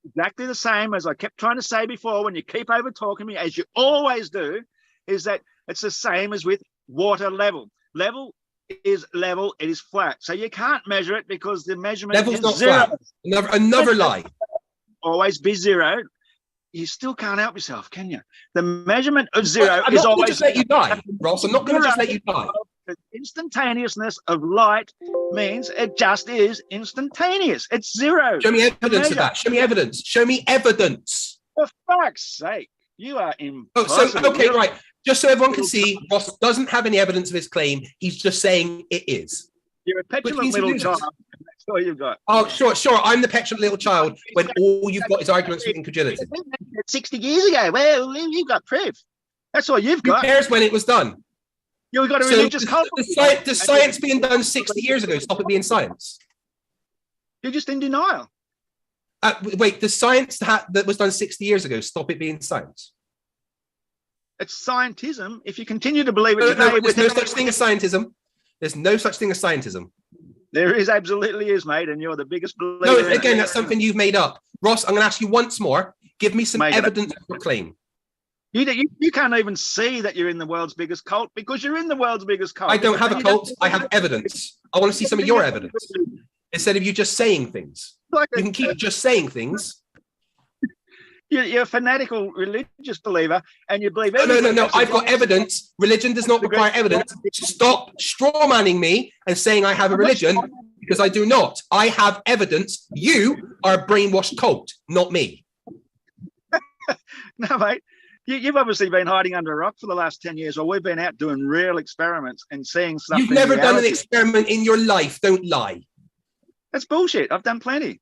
Exactly the same as I kept trying to say before. When you keep over talking me, as you always do, is that it's the same as with water level. Level is level. It is flat, so you can't measure it because the measurement level's is not zero. Flat. Another lie. Always be zero. You still can't help yourself, can you? The measurement of zero is always. Just let you die, Ross. I'm not going to just let you die. The instantaneousness of light means it just is instantaneous. It's zero. Show me evidence of that. Show me evidence. Show me evidence. For fuck's sake, you are impossible. Okay, right. Just so everyone can see, Ross doesn't have any evidence of his claim. He's just saying it is. You're a petulant little child. That's all you've got. Oh, sure. I'm the petulant little child when all you've got is arguments with incredulity. 60 years ago. Well, you've got proof. That's all you've got. Who cares when it was done? You've got a religious cult. The science being done 60 years ago stop it being science? You're just in denial. Wait, the science that was done 60 years ago stop it being science? It's scientism. If you continue to believe it, there's no such thing as scientism. There's no such thing as scientism. There is, absolutely is, mate, and you're the biggest believer. No, again, that's something you've made up. Ross, I'm going to ask you once more. Give me some evidence of your claim. You can't even see that you're in the world's biggest cult because you're in the world's biggest cult. I don't have a cult. I have evidence. I want to see some of your evidence instead of you just saying things. You can keep just saying things. You're a fanatical religious believer, and you believe. No. I've got evidence. Religion does not require evidence. Stop strawmanning me and saying I have a religion, because I do not. I have evidence. You are a brainwashed cult, not me. No, mate. You've obviously been hiding under a rock for the last 10 years, or we've been out doing real experiments and seeing stuff. You've never done an experiment in your life. Don't lie. That's bullshit. I've done plenty.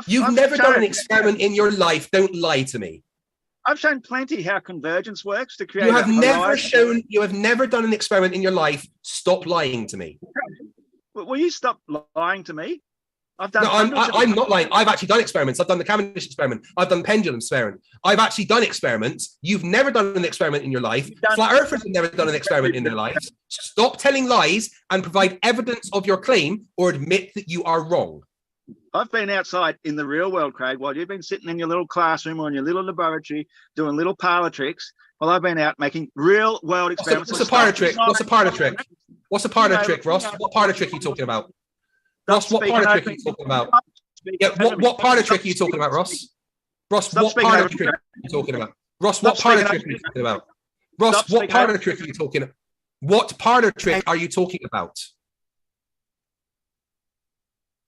You've never done an experiment in your life. Don't lie to me. I've shown plenty how convergence works to create. You have never done an experiment in your life. Stop lying to me. Will you stop lying to me? I'm not lying. I've actually done experiments. I've done the Cavendish experiment. I've done the pendulum experiment. I've actually done experiments. You've never done an experiment in your life. Flat earthers have never done an experiment in their lives. Stop telling lies and provide evidence of your claim, or admit that you are wrong. I've been outside in the real world, Craig, while you've been sitting in your little classroom or in your little laboratory doing little parlor tricks. Well, I've been out making real world experiments. What's a parlor trick? What's a parlor trick? What's a parlor trick, Ross? What parlor trick are you talking about? Ross, what part of trick are you talking about? Yeah, what part of trick are you talking about, Ross? Ross, what part of trick are you talking about? Ross, what part of trick are you talking about? Ross, what part of trick are you talking about? What part of trick are you talking about?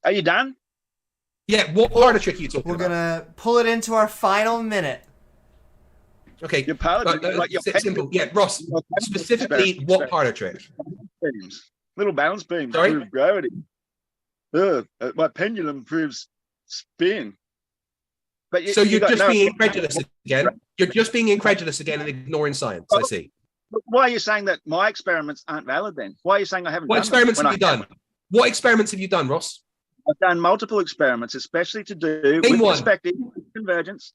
Are you done? Yeah, what part of trick are you talking about? We're gonna pull it into our final minute. Okay, simple. Yeah, Ross, specifically, what part of trick? Little balance beams. Sorry? Prove gravity. My pendulum proves spin. But so you're just being incredulous again. You're just being incredulous again and ignoring science. I see. Why are you saying that my experiments aren't valid then? Why are you saying I haven't? What experiments have you done? What experiments have you done, Ross? I've done multiple experiments, especially to do with perspective, convergence,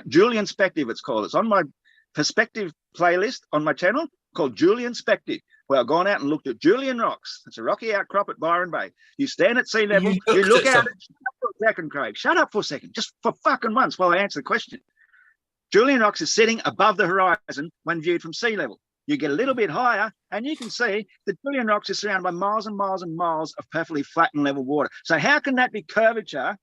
Julian Spective, it's called. It's on my perspective playlist on my channel called Julian Spective. Well, I've gone out and looked at Julian Rocks. It's a rocky outcrop at Byron Bay. You stand at sea level, you look out. Shut up for a second, Craig. Shut up for a second, just for fucking once while I answer the question. Julian Rocks is sitting above the horizon when viewed from sea level. You get a little bit higher, and you can see that Julian Rocks is surrounded by miles and miles and miles of perfectly flat and level water. So how can that be curvature?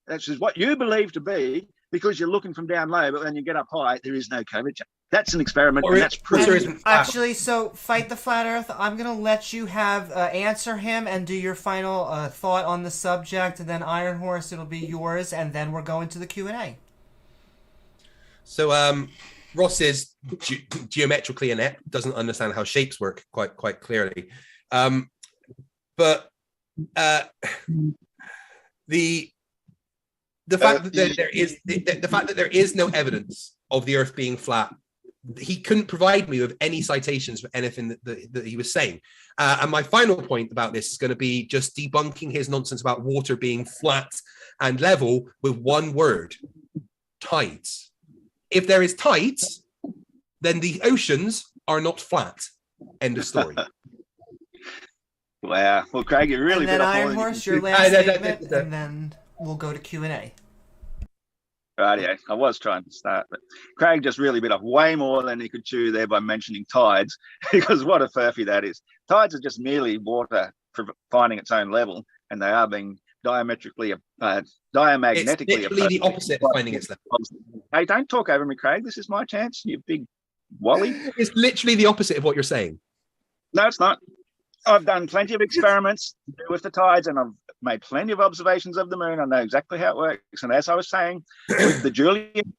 That's what you believe to be, because you're looking from down low, but when you get up high, there is no curvature. That's an experiment, and that's proven. Actually, so Fight the Flat Earth, I'm going to let you have answer him and do your final thought on the subject, and then Iron Horse, it'll be yours, and then we're going to the Q&A. So Ross is geometrically inept, doesn't understand how shapes work quite clearly. But the fact that there is no evidence of the Earth being flat, he couldn't provide me with any citations for anything that he was saying. And my final point about this is going to be just debunking his nonsense about water being flat and level with one word: tides. If there is tides, then the oceans are not flat. End of story. Wow. Well, Craig, you really bit off. And then Iron Horse, your last statement, and then we'll go to Q&A. Rightio. I was trying to start, but Craig just really bit off way more than he could chew there by mentioning tides, because what a furphy that is. Tides are just merely water finding its own level, and they are being diamagnetically it's literally the opposite of finding its level. Hey, don't talk over me, Craig. This is my chance, you big wally. It's literally the opposite of what you're saying. No, it's not. I've done plenty of experiments with the tides, and I've made plenty of observations of the moon. I know exactly how it works. And as I was saying, with the Julian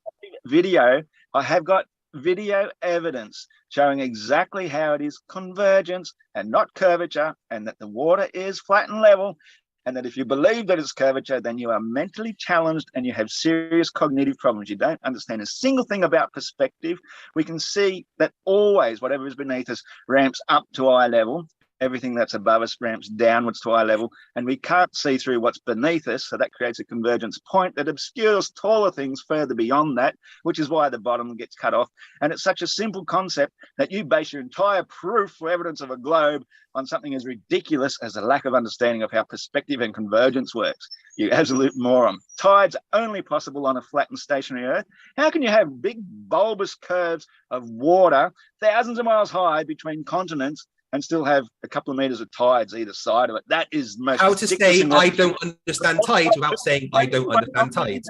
video, I have got video evidence showing exactly how it is convergence and not curvature, and that the water is flat and level, and that if you believe that it's curvature, then you are mentally challenged and you have serious cognitive problems. You don't understand a single thing about perspective. We can see that always whatever is beneath us ramps up to eye level. Everything that's above us ramps downwards to eye level, and we can't see through what's beneath us, so that creates a convergence point that obscures taller things further beyond that, which is why the bottom gets cut off. And it's such a simple concept that you base your entire proof for evidence of a globe on something as ridiculous as a lack of understanding of how perspective and convergence works. You absolute moron. Tides are only possible on a flat and stationary Earth. How can you have big bulbous curves of water thousands of miles high between continents and still have a couple of meters of tides either side of it? That is most. How to say I don't understand tides without saying I don't understand tides?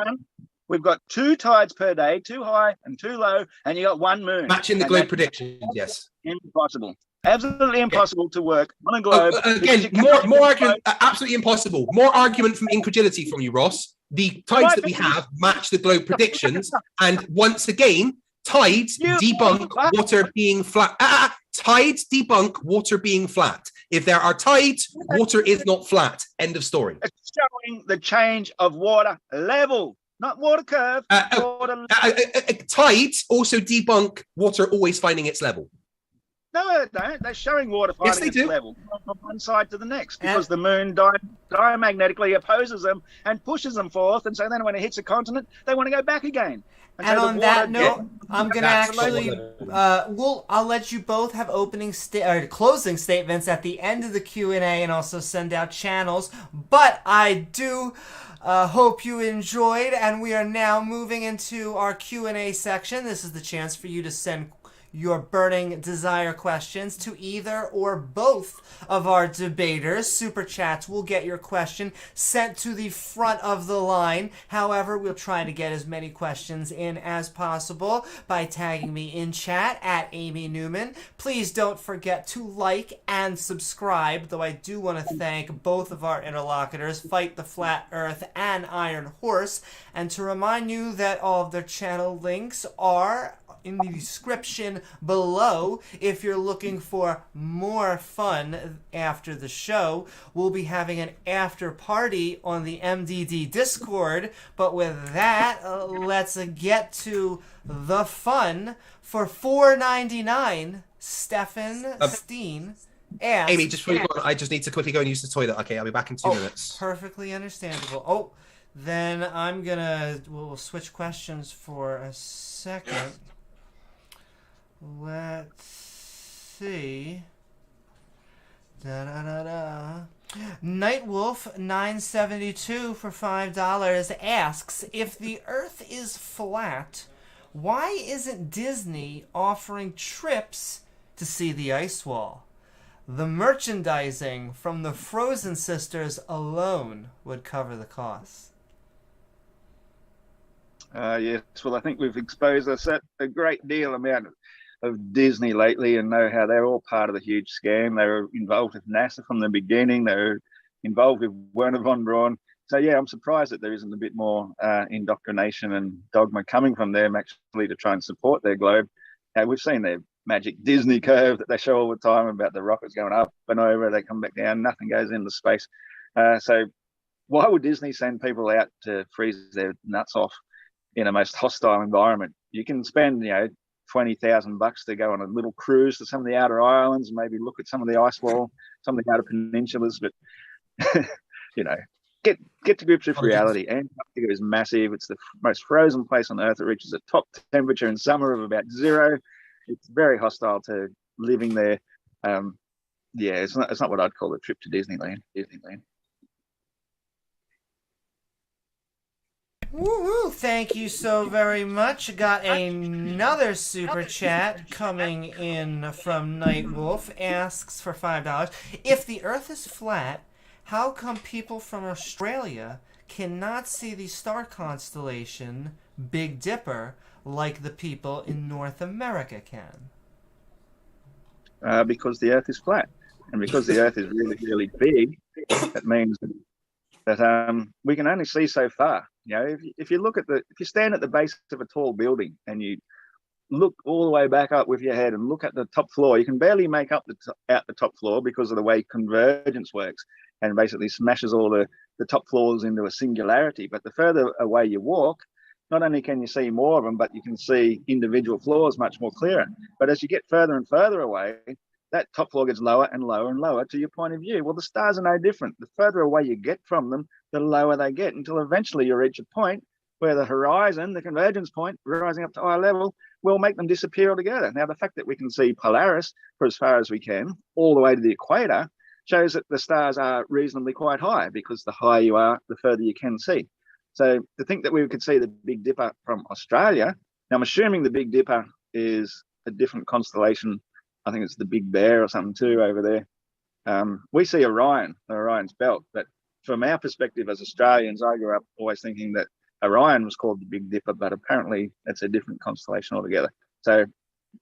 We've got 2 tides per day, 2 high and 2 low, and you got 1 moon. Matching the globe predictions, yes. Impossible. Absolutely impossible to work on a globe. Again, more argument, absolutely impossible. More argument from incredulity from you, Ross. The tides that we have match the globe predictions, and once again, tides debunk water being flat. Tides debunk water being flat. If there are tides, water is not flat. End of story. It's showing the change of water level, not water curve. Tides also debunk water always finding its level. No, they don't. They're showing water finding its level from one side to the next, because the moon diamagnetically opposes them and pushes them forth, and so then when it hits a continent, they want to go back again. And on that note, I'm gonna actually, I'll let you both have closing statements at the end of the Q&A, and also send out channels. But I do hope you enjoyed, and we are now moving into our Q&A section. This is the chance for you to send your burning desire questions to either or both of our debaters. Super chats will get your question sent to the front of the line. However, we'll try to get as many questions in as possible by tagging me in chat at Amy Newman. Please don't forget to like and subscribe, though I do want to thank both of our interlocutors, Fight the Flat Earth and Iron Horse, and to remind you that all of their channel links are in the description below. If you're looking for more fun after the show, we'll be having an after party on the MDD Discord. But with that, let's get to the fun. For $4.99, Stefan Steen asks, Amy, just before you go on, I just need to quickly go and use the toilet. Okay, I'll be back in 2 minutes. Perfectly understandable. Then we'll switch questions for a second. Let's see. Da, da, da, da. Nightwolf 972 for $5 asks, if the Earth is flat, why isn't Disney offering trips to see the ice wall? The merchandising from the Frozen sisters alone would cover the costs. Yes, well, I think we've exposed a great deal amount of Disney lately, and know how they're all part of the huge scam. They were involved with NASA from the beginning. They were involved with Werner von Braun. So yeah, I'm surprised that there isn't a bit more indoctrination and dogma coming from them actually to try and support their globe. We've seen their magic Disney curve that they show all the time about the rockets going up and over, they come back down, nothing goes into space. So why would Disney send people out to freeze their nuts off in a most hostile environment? You can spend, $20,000 to go on a little cruise to some of the outer islands and maybe look at some of the ice wall, some of the outer peninsulas, but get to grips with reality. Antarctica is massive. It's the most frozen place on Earth. It reaches a top temperature in summer of about 0. It's very hostile to living there. It's not what I'd call a trip to Disneyland. Woohoo! Thank you so very much. Got another super chat coming in from Nightwolf. Asks for $5. If the Earth is flat, how come people from Australia cannot see the star constellation Big Dipper like the people in North America can? Because the Earth is flat, and because the Earth is really, really big, that means that we can only see so far. If you stand at the base of a tall building and you look all the way back up with your head and look at the top floor, you can barely make out the top floor because of the way convergence works, and basically smashes all the top floors into a singularity. But the further away you walk, not only can you see more of them, but you can see individual floors much more clearer. But as you get further and further away, that top floor gets lower and lower and lower to your point of view. Well, the stars are no different. The further away you get from them, the lower they get, until eventually you reach a point where the horizon, the convergence point, rising up to eye level, will make them disappear altogether. Now, the fact that we can see Polaris for as far as we can, all the way to the equator, shows that the stars are reasonably quite high, because the higher you are, the further you can see. So to think that we could see the Big Dipper from Australia, now I'm assuming the Big Dipper is a different constellation. I think it's the Big Bear or something too over there. We see Orion's belt, but from our perspective as Australians, I grew up always thinking that Orion was called the Big Dipper, but apparently it's a different constellation altogether. So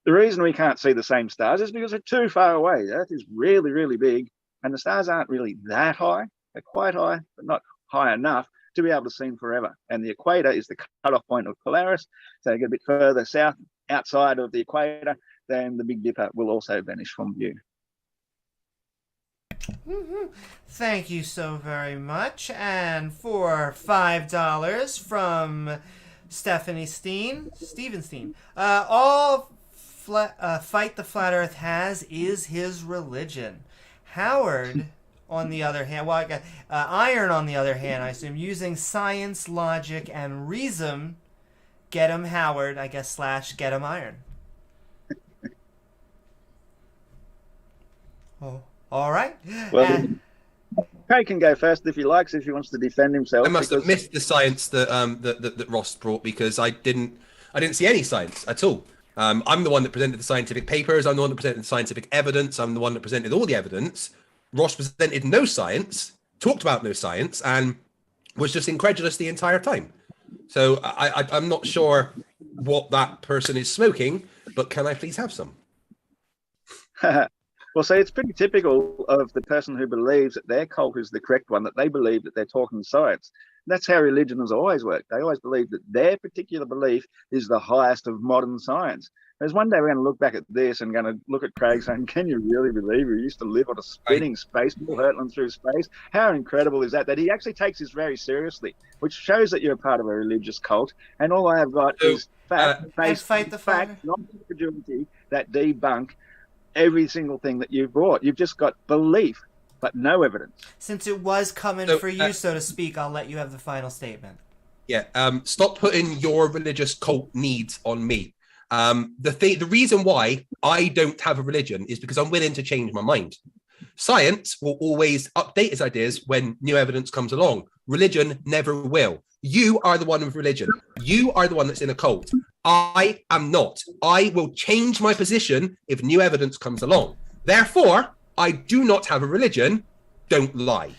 the reason we can't see the same stars is because they're too far away. The Earth is really, really big, and the stars aren't really that high. They're quite high, but not high enough to be able to see them forever. And the equator is the cutoff point of Polaris. So you get a bit further south, outside of the equator, then the Big Dipper will also vanish from view. Thank you so very much. And for $5 from Steven Steen, all Fight the Flat Earth has is his religion. Howard, on the other hand, Iron, on the other hand, I assume, using science, logic, and reason, get him Howard, I guess, / get him Iron. Oh, all right. Well, Craig can go first if he likes, if he wants to defend himself. I must have missed the science that Ross brought, because I didn't see any science at all. I'm the one that presented the scientific papers. I'm the one that presented the scientific evidence. I'm the one that presented all the evidence. Ross presented no science, talked about no science, and was just incredulous the entire time. So I'm not sure what that person is smoking, but can I please have some? Well, see, it's pretty typical of the person who believes that their cult is the correct one, that they believe that they're talking science. That's how religion has always worked. They always believe that their particular belief is the highest of modern science. Whereas one day we're going to look back at this and going to look at Craig saying, can you really believe we used to live on a spinning space, hurtling through space? How incredible is that he actually takes this very seriously, which shows that you're a part of a religious cult. And all I have got is fact-based fact, not incredulity, that debunk every single thing that you've brought. You've just got belief, but no evidence. Since it was coming for you, so to speak, I'll let you have the final statement. Yeah, stop putting your religious cult needs on me. The reason why I don't have a religion is because I'm willing to change my mind. Science will always update its ideas when new evidence comes along. Religion never will. You are the one with religion. You are the one that's in a cult. I am not. I will change my position if new evidence comes along. Therefore, I do not have a religion. Don't lie.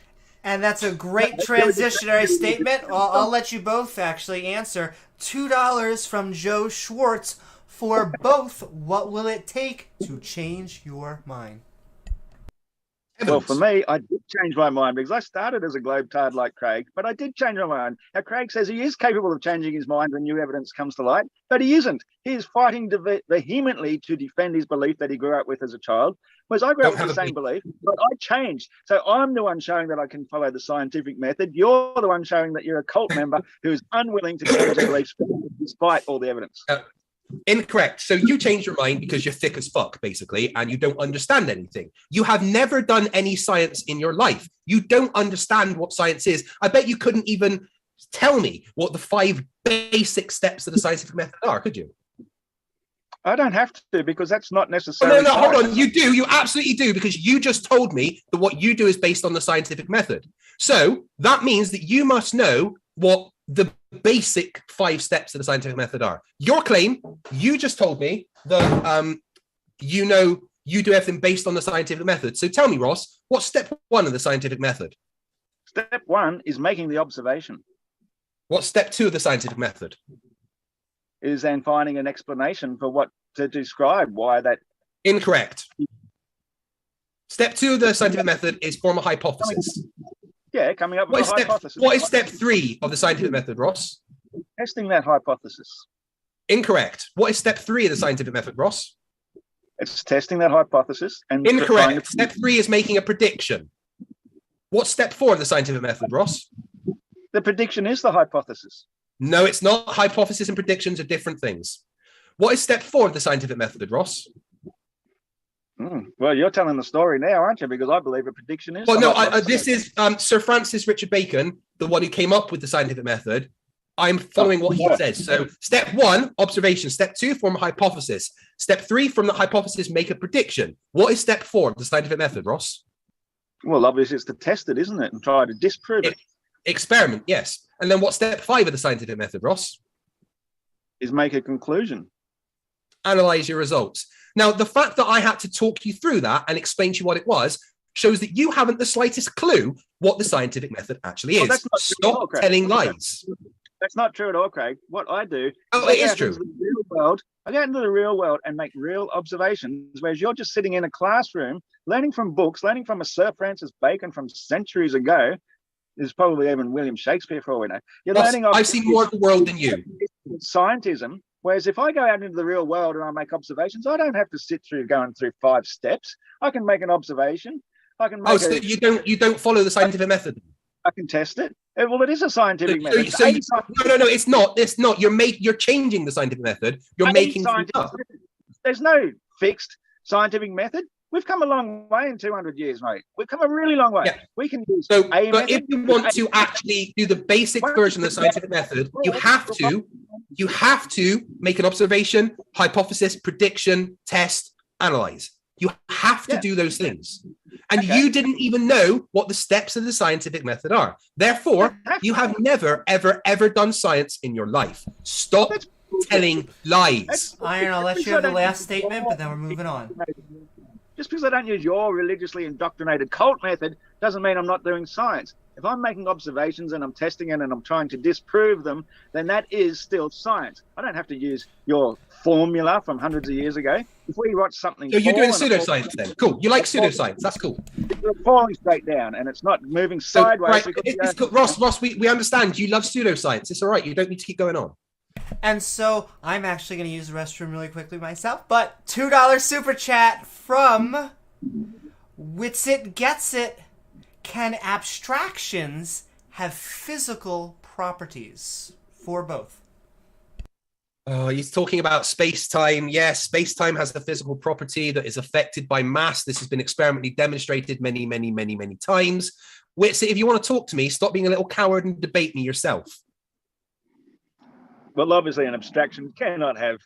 And that's a great transitionary statement. I'll let you both actually answer. $2 from Joe Schwartz for both. What will it take to change your mind? Well, for me, I did change my mind because I started as a globetard like Craig, but I did change my mind. Now, Craig says he is capable of changing his mind when new evidence comes to light, but he isn't. He is fighting vehemently to defend his belief that he grew up with as a child, whereas I grew up with the same belief, but I changed. So I'm the one showing that I can follow the scientific method. You're the one showing that you're a cult member who is unwilling to change your beliefs despite all the evidence. Incorrect. So you change your mind because you're thick as fuck, basically, and you don't understand anything. You have never done any science in your life. You don't understand what science is. I bet you couldn't even tell me what the 5 basic steps of the scientific method are, could you? I don't have to, because that's not necessarily. No, hold on. You do. You absolutely do, because you just told me that what you do is based on the scientific method. So that means that you must know what the basic 5 steps of the scientific method are. Your claim, you just told me that you know you do everything based on the scientific method. So tell me, Ross, what's step 1 of the scientific method? Step 1 is making the observation. What's step 2 of the scientific method? Is then finding an explanation for what to describe why that. Incorrect. Step 2 of the scientific method is form a hypothesis. Yeah, coming up with a hypothesis. What is step 3 of the scientific method, Ross? Testing that hypothesis. Incorrect. What is step 3 of the scientific method, Ross? It's testing that hypothesis. And incorrect. Step 3 is making a prediction. What's step 4 of the scientific method, Ross? The prediction is the hypothesis. No, it's not. Hypothesis and predictions are different things. What is step 4 of the scientific method, Ross? Well, you're telling the story now, aren't you? Because I believe a prediction is. Well, no, this is Sir Francis Richard Bacon, the one who came up with the scientific method. I'm following what he says. So step 1, observation. Step 2, form a hypothesis. Step 3, from the hypothesis, make a prediction. What is step 4 of the scientific method, Ross? Well, obviously it's to test it, isn't it? And try to disprove it. Experiment, yes. And then what's step 5 of the scientific method, Ross? Is make a conclusion. Analyze your results. Now, the fact that I had to talk you through that and explain to you what it was shows that you haven't the slightest clue what the scientific method actually is. Stop telling lies. That's not true at all, Craig. What I do, it is true. I go into the real world and make real observations, whereas you're just sitting in a classroom, learning from books, learning from a Sir Francis Bacon from centuries ago. There's probably even William Shakespeare for all we know. I've seen more of the world than you. Scientism. Whereas if I go out into the real world and I make observations, I don't have to sit through going through 5 steps. I can make an observation. I can make so you don't follow the scientific method. I can test it. Well, it is a scientific method. No, it's not. It's not. You're changing the scientific method. You're making things up. There's no fixed scientific method. We've come a long way in 200 years, mate. We've come a really long way. Yeah. We can use but if you want to actually do the basic version of the scientific method, you have to make an observation, hypothesis, prediction, test, analyze. You have to do those things. And you didn't even know what the steps of the scientific method are. Therefore, you have never, ever, ever done science in your life. Stop telling lies. Iron, I'll let you have the last statement, but then we're moving on. Just because I don't use your religiously indoctrinated cult method doesn't mean I'm not doing science. If I'm making observations and I'm testing it and I'm trying to disprove them, then that is still science. I don't have to use your formula from hundreds of years ago. If we watch something... So you're doing pseudoscience then? Cool. You like pseudoscience. That's cool. It's falling straight down and it's not moving sideways. Right. It's cool. Ross, we understand. You love pseudoscience. It's all right. You don't need to keep going on. And so I'm actually going to use the restroom really quickly myself, but $2 super chat from Witsit Gets It. Can abstractions have physical properties? For both. Oh, he's talking about space-time. Yes, space-time has a physical property that is affected by mass. This has been experimentally demonstrated many, many, many, many times. Witsit, if you want to talk to me, stop being a little coward and debate me yourself. Well, obviously an abstraction cannot have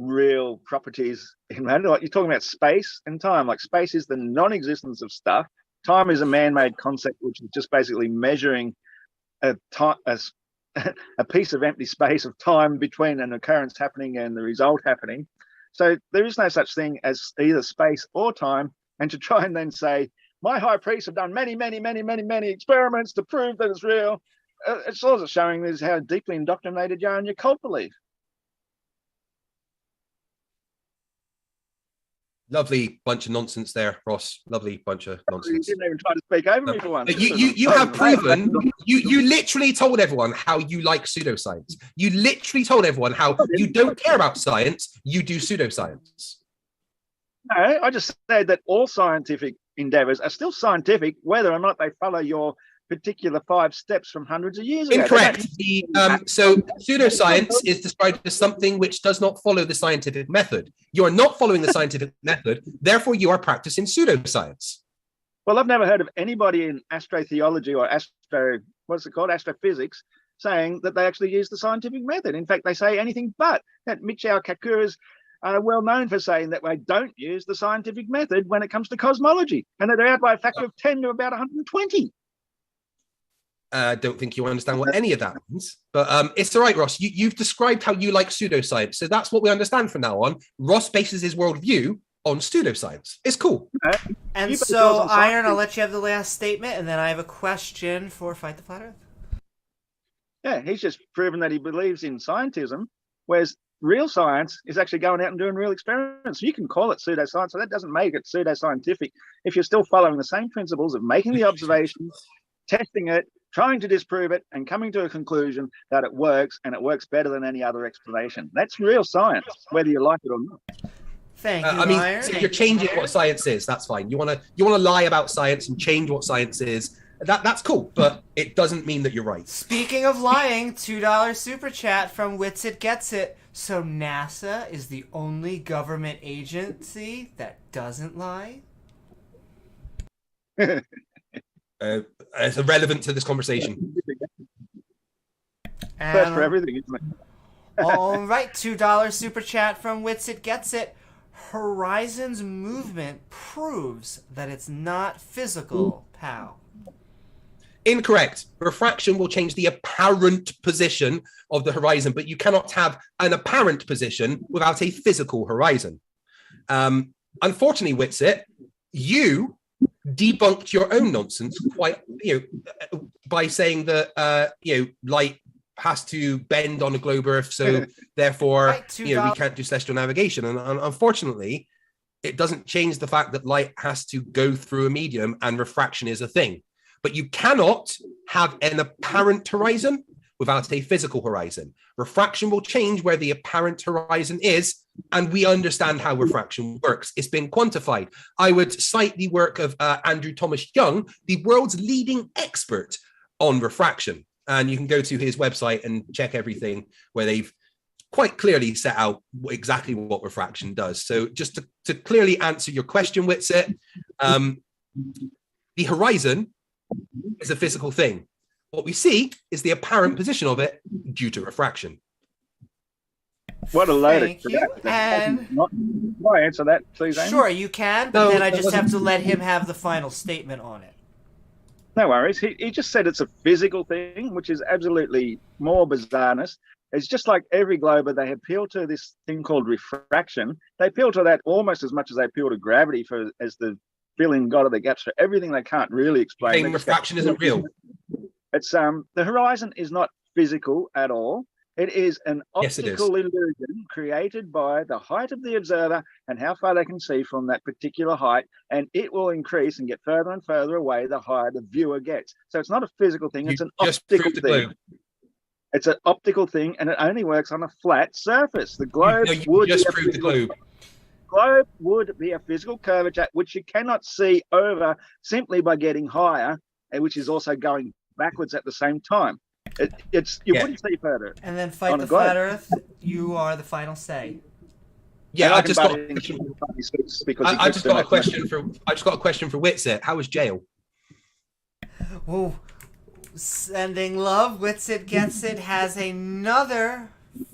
real properties in matter. Like you're talking about space and time. Like space is the non-existence of stuff. Time is a man-made concept, which is just basically measuring a piece of empty space of time between an occurrence happening and the result happening. So there is no such thing as either space or time. And to try and then say, my high priests have done many, many, many, many, many experiments to prove that it's real, it's also showing is how deeply indoctrinated you are in your cult belief. Lovely bunch of nonsense there, Ross. Lovely bunch of nonsense. You didn't even try to speak over me for once. You have proven, you literally told everyone how you like pseudoscience. You literally told everyone how you don't care about science, you do pseudoscience. No, I just said that all scientific endeavors are still scientific, whether or not they follow your particular 5 steps from hundreds of years ago. Incorrect. So pseudoscience is described as something which does not follow the scientific method. You are not following the scientific method, therefore you are practicing pseudoscience. Well, I've never heard of anybody in astrotheology or astrophysics, saying that they actually use the scientific method. In fact, they say anything but. That Michio Kaku's are well known for saying that they don't use the scientific method when it comes to cosmology, and that they're out by a factor of 10 to about 120. I don't think you understand what any of that means, but it's all right, Ross. You've described how you like pseudoscience, so that's what we understand from now on. Ross bases his worldview on pseudoscience. It's cool. And so, Iron, I'll let you have the last statement, and then I have a question for Fight the Flat Earth. Yeah, he's just proven that he believes in scientism, whereas real science is actually going out and doing real experiments. You can call it pseudoscience, so that doesn't make it pseudoscientific if you're still following the same principles of making the observations, testing it, trying to disprove it, and coming to a conclusion that it works, and it works better than any other explanation. That's real science, whether you like it or not. Thank you, Iron. So you're changing what science is. That's fine. You wanna lie about science and change what science is. That's cool, but it doesn't mean that you're right. Speaking of lying, $2 super chat from Wits It Gets It. So NASA is the only government agency that doesn't lie? It's irrelevant to this conversation. First for everything, isn't it? All right, $2 super chat from Wits It Gets It. Horizon's movement proves that it's not physical, pal. Incorrect. Refraction will change the apparent position of the horizon, but you cannot have an apparent position without a physical horizon. Unfortunately, Witsit, you debunked your own nonsense quite, by saying that light has to bend on a globe Earth, so therefore, right, we can't do celestial navigation. And unfortunately, it doesn't change the fact that light has to go through a medium and refraction is a thing. But you cannot have an apparent horizon without a physical horizon. Refraction will change where the apparent horizon is, and we understand how refraction works. It's been quantified. I would cite the work of Andrew Thomas Young, the world's leading expert on refraction. And you can go to his website and check everything where they've quite clearly set out exactly what refraction does. So just to clearly answer your question, Witsit, the horizon is a physical thing. What we see is the apparent position of it due to refraction. What a load Thank you. And can I answer that, please, Amy? sure, you can, but then I just have to let him have the final statement on it. No worries. He just said it's a physical thing, which is absolutely more bizarreness. It's just like every glober, they appeal to this thing called refraction. They appeal to that almost as much as they appeal to gravity as the filling God of the gaps for everything they can't really explain. Refraction isn't real. It's the horizon is not physical at all. It is an optical illusion created by the height of the observer and how far they can see from that particular height, and it will increase and get further and further away the higher the viewer gets. So it's not a physical thing, it's an optical thing. It's an optical thing, and it only works on a flat surface. The globe would just prove the globe. Globe would be a physical curvature which you cannot see over simply by getting higher, and which is also going backwards at the same time. You wouldn't see further. And then Fight the Flat Earth, you are the final say. Yeah, I just got a question for Witsit. How was jail? Oh, sending love. Witsit Gets It has another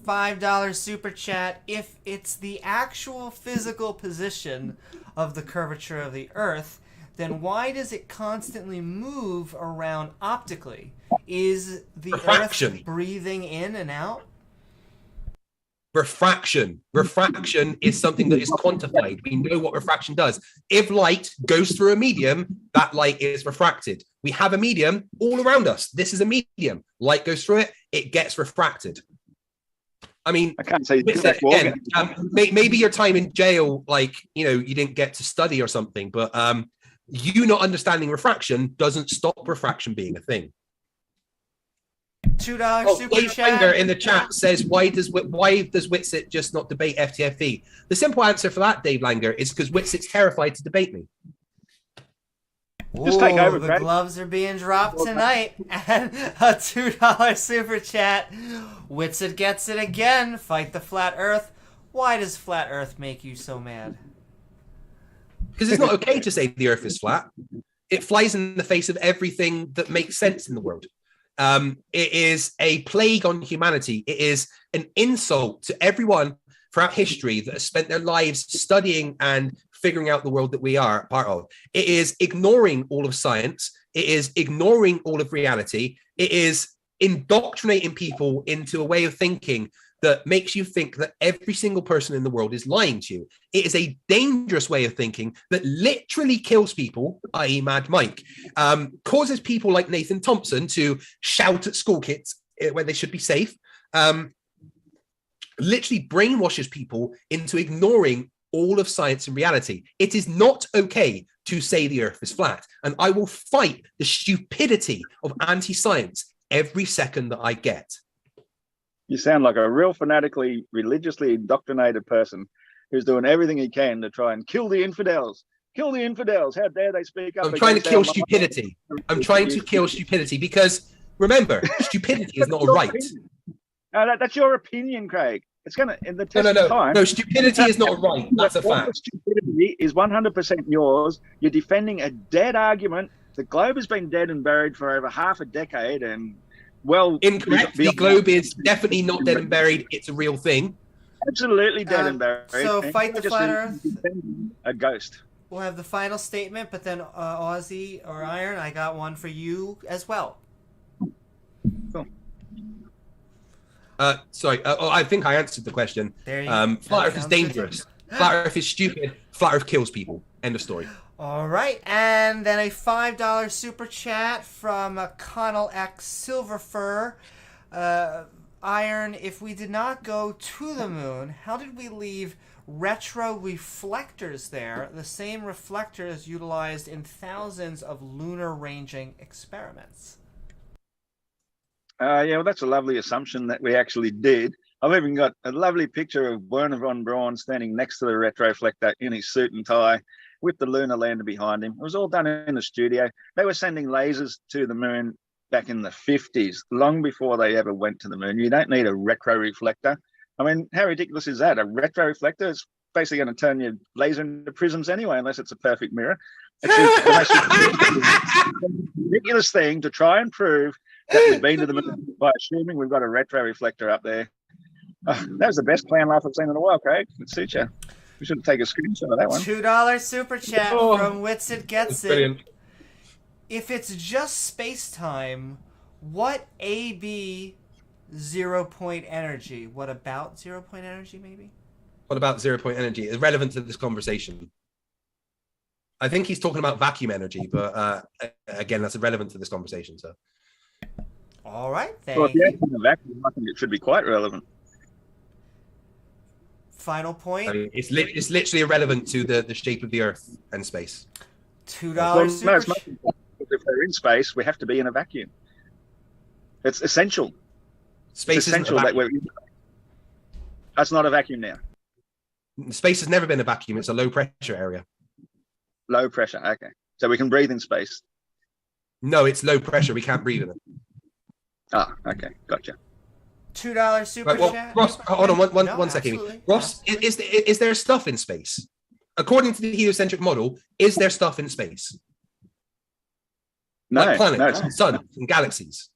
$5 super chat. If it's the actual physical position of the curvature of the Earth, then why does it constantly move around optically? Is the Refraction. Earth breathing in and out? Refraction. Refraction is something that is quantified. We know what refraction does. If light goes through a medium, that light is refracted. We have a medium all around us. This is a medium. Light goes through it, it gets refracted. I mean, I can't say again, maybe your time in jail, like, you know, you didn't get to study or something, but you not understanding refraction doesn't stop refraction being a thing. $2 super Dave chat. Langer in the chat says, why does Whitsitt just not debate FTFE? The simple answer for that, Dave Langer, is because Whitsitt's terrified to debate me. Just take over, the Craig. gloves are being dropped tonight. And a $2 super chat. Whitsitt gets it again. Fight the flat Earth. Why does flat Earth make you so mad? Because it's not okay to say the Earth is flat. It flies in the face of everything that makes sense in the world. It is a plague on humanity. It is an insult to everyone throughout history that has spent their lives studying and figuring out the world that we are part of. It is ignoring all of science. It is ignoring all of reality. It is indoctrinating people into a way of thinking that makes you think that every single person in the world is lying to you. It is a dangerous way of thinking that literally kills people, i.e. Mad Mike, causes people like Nathan Thompson to shout at school kids when they should be safe, literally brainwashes people into ignoring all of science and reality. It is not okay to say the Earth is flat, and I will fight the stupidity of anti-science every second that I get. You sound like a real fanatically, religiously indoctrinated person who's doing everything he can to try and kill the infidels. Kill the infidels. How dare they speak up? I'm trying to kill stupidity. I'm trying to kill stupidity because, remember, stupidity is not a right. No, that's your opinion, Craig. It's going to, in the test of time. No, stupidity is not a right. That's a fact. Stupidity is 100% yours. You're defending a dead argument. The globe has been dead and buried for over half a decade, and well, incorrect. The globe is definitely not dead and buried. It's a real thing. Absolutely dead and buried. So fight the flat Earth. A ghost. We'll have the final statement, but then Aussie or Iron, I got one for you as well. Cool. Sorry, I think I answered the question. There you go. Flat Earth is dangerous. Flat Earth is stupid. Flat Earth kills people. End of story. All right, and then a $5 super chat from Connell X Silverfur. Iron, if we did not go to the moon, how did we leave retro reflectors there, the same reflectors utilized in thousands of lunar ranging experiments? Yeah, well, that's a lovely assumption that we actually did. I've even got a lovely picture of Werner von Braun standing next to the retroflector in his suit and tie with the lunar lander behind him. It was all done in the studio. They were sending lasers to the moon back in the 50s, long before they ever went to the moon. You don't need a retro reflector. I mean, how ridiculous is that? A retro reflector is basically going to turn your laser into prisms anyway, unless it's a perfect mirror. It's a ridiculous thing to try and prove that we've been to the moon by assuming we've got a retro reflector up there. That was the best clown laugh I've seen in a while, Craig. It suits you. We should take a screenshot of that one. $2 super chat from Whitsitt Gets It. Brilliant. If it's just space-time, what AB 0-point energy? What about 0-point energy, maybe? What about 0-point energy? It's relevant to this conversation. I think he's talking about vacuum energy, but again, that's irrelevant to this conversation. So, all right, well, if you're in a vacuum, I think it should be quite relevant. Final point. I mean, it's literally irrelevant to the shape of the Earth and space. $2 super chat. If they're in space, we have to be in a vacuum. It's essential. Space it's essential that we're in. That's not a vacuum now. Space has never been a vacuum. It's a low pressure area. Low pressure. Okay. So we can breathe in space. No, it's low pressure. We can't breathe in it. Ah, okay. Gotcha. $2 super chat. Ross, hold on one second. Absolutely. Ross, is there stuff in space? According to the heliocentric model, is there stuff in space? No, like planets, suns, and galaxies.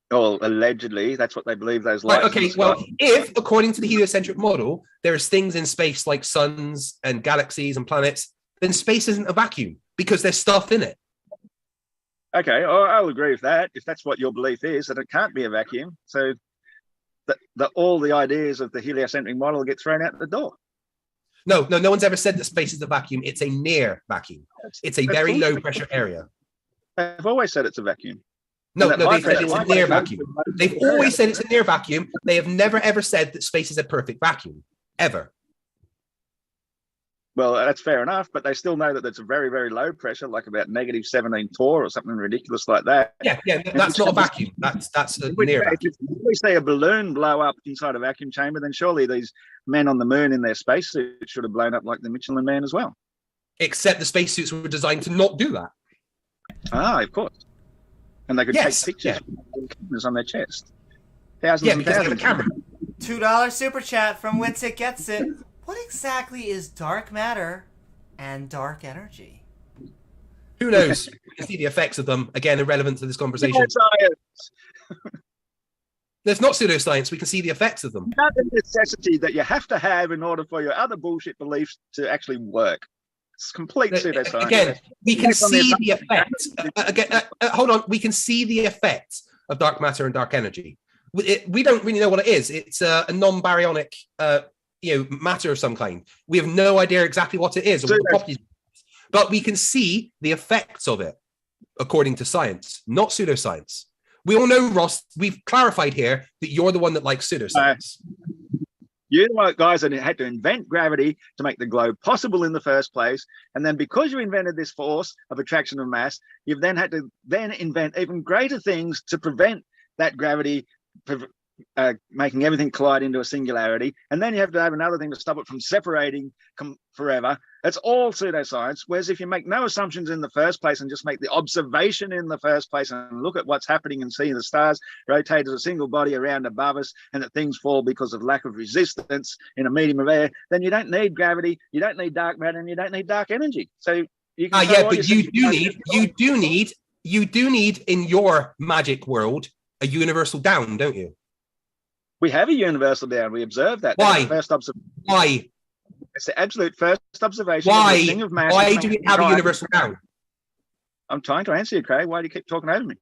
Or allegedly, that's what they believe those Right, lights. okay, well, if, according to the heliocentric model, there's things in space like suns and galaxies and planets, then space isn't a vacuum because there's stuff in it. Okay, I'll agree with that. If that's what your belief is, that it can't be a vacuum. So that all the ideas of the heliocentric model get thrown out the door. No one's ever said that space is a vacuum. It's a near vacuum. It's a very low pressure area. They've always said it's a vacuum. No, they've said it's a near vacuum. They've always said it's a near vacuum. They have never ever said that space is a perfect vacuum, ever. Well, that's fair enough, but they still know that it's a very, very low pressure, like about negative 17 torr or something ridiculous like that. Yeah, that's not a vacuum. That's a near vacuum. If we see a balloon blow up inside a vacuum chamber, then surely these men on the moon in their spacesuits should have blown up like the Michelin Man as well. Except the spacesuits were designed to not do that. Ah, of course. And they could take pictures with cameras on their chest. Thousands and thousands of cameras. $2 super chat from Winsett Gets It. What exactly is dark matter and dark energy? Who knows? We can see the effects of them. Again, irrelevant to this conversation. There's not pseudoscience. We can see the effects of them. Another necessity that you have to have in order for your other bullshit beliefs to actually work. It's complete pseudoscience. Again, we can see the effects. Hold on. We can see the effects of dark matter and dark energy. We don't really know what it is. It's a non-baryonic matter of some kind. We have no idea exactly what it is or what the properties, but we can see the effects of it according to science, not pseudoscience. We all know, Ross, we've clarified here that you're the one that likes pseudoscience. You're the guys that had to invent gravity to make the globe possible in the first place. And then because you invented this force of attraction of mass, you've then had to then invent even greater things to prevent that gravity making everything collide into a singularity. And then you have to have another thing to stop it from separating forever. It's all pseudoscience. Whereas if you make no assumptions in the first place and just make the observation in the first place and look at what's happening and see the stars rotate as a single body around above us and that things fall because of lack of resistance in a medium of air, then you don't need gravity, you don't need dark matter, and you don't need dark energy. So you can but you do need in your magic world a universal down, don't you? We have a universal down. We observe that. Why? Why? It's the absolute first observation. Why? Of thing of mass. Why do we have a universal down? I'm trying to answer you, Craig. Why do you keep talking over me?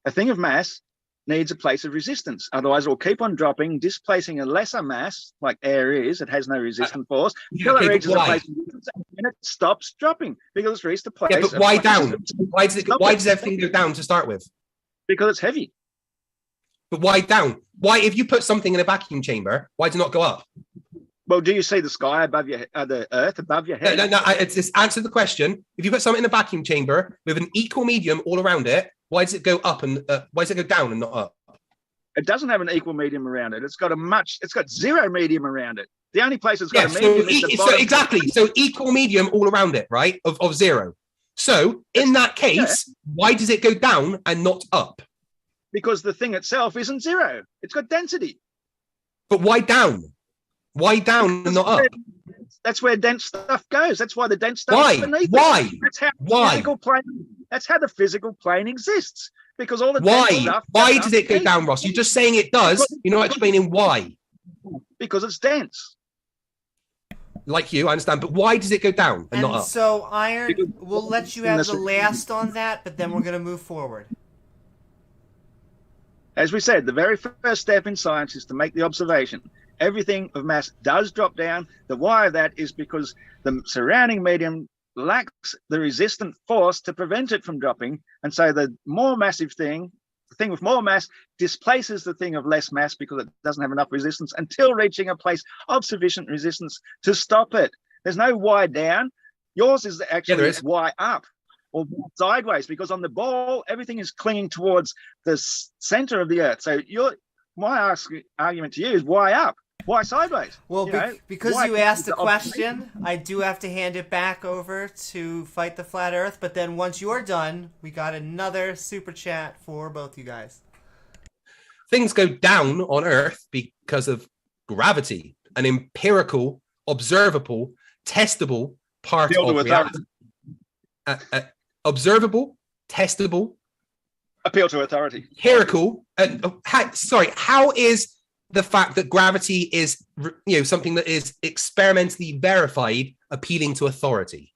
A thing of mass needs a place of resistance. Otherwise, it will keep on dropping, displacing a lesser mass, like air is. It has no resistant force. Until it reaches a place of resistance, and it stops dropping because it's reached a place. Yeah, but why down? Why does everything go down to start with? Because it's heavy. But why down? Why, if you put something in a vacuum chamber, why does it not go up? Well, do you see the sky above your, the earth above your head? No. It's just answer the question. If you put something in a vacuum chamber with an equal medium all around it, why does it go up and why does it go down and not up? It doesn't have an equal medium around it. It's got zero medium around it. The only place it's got a medium is the bottom. Exactly. So equal medium all around it, right? Of zero. So in that case, why does it go down and not up? Because the thing itself isn't zero. It's got density. But why down? Why down and not up? That's where dense stuff goes. That's why the dense stuff is beneath Why? That's how the physical plane exists. Because all the dense stuff. Why does it go down, Ross? You're just saying it does. You're not explaining why. Because it's dense. Like you, I understand. But why does it go down and not up? So, Iron, we'll let you have the last on that, but then we're going to move forward. As we said, the very first step in science is to make the observation. Everything of mass does drop down. The why of that is because the surrounding medium lacks the resistant force to prevent it from dropping. And so the more massive thing, the thing with more mass, displaces the thing of less mass because it doesn't have enough resistance until reaching a place of sufficient resistance to stop it. There's no why down. Yours is actually why up. Or sideways, because on the ball, everything is clinging towards the center of the earth. So my argument to you is why up? Why sideways? Well, because you asked the question, I do have to hand it back over to Fight the Flat Earth. But then once you're done, we got another super chat for both you guys. Things go down on Earth because of gravity, an empirical, observable, testable part of reality. Observable, testable, Appeal to authority. Empirical. How is the fact that gravity is, something that is experimentally verified appealing to authority?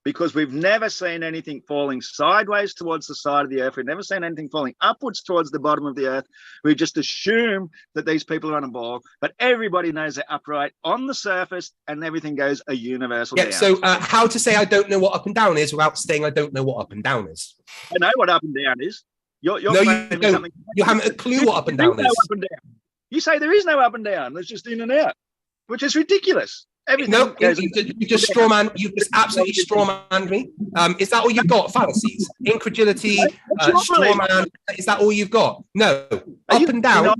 Because we've never seen anything falling sideways towards the side of the earth. We've never seen anything falling upwards towards the bottom of the earth. We just assume that these people are on a ball, but everybody knows they're upright on the surface and everything goes a universal down. So how to say I don't know what up and down is without saying I don't know what up and down is? I know what up and down is. No, you don't. You haven't a clue what up and down is. Up and down. You say there is no up and down. There's just in and out, which is ridiculous. Everything you just absolutely strawmanned me. Is that all you've got? Fallacies, incredulity, strawman. Is that all you've got? No. Up and down. Up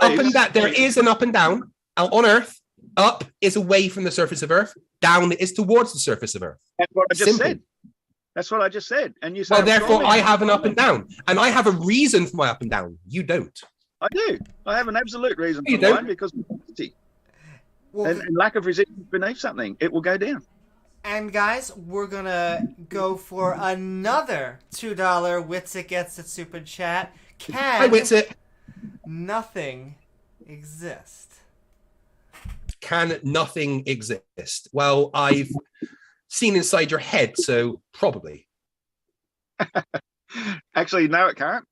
and down. There is an up and down on Earth. Up is away from the surface of Earth. Down is towards the surface of Earth. That's what I just said. That's what I just said. And you say, well, therefore, I have an up and down, and I have a reason for my up and down. You don't. I do. I have an absolute reason for mine because of gravity. Well, and lack of resistance beneath something, it will go down. And guys, we're gonna go for another $2 Witsit Gets It Super Chat. Hi, Witsit. Nothing exist? Can nothing exist? Well, I've seen inside your head, so probably. Actually, no, it can't.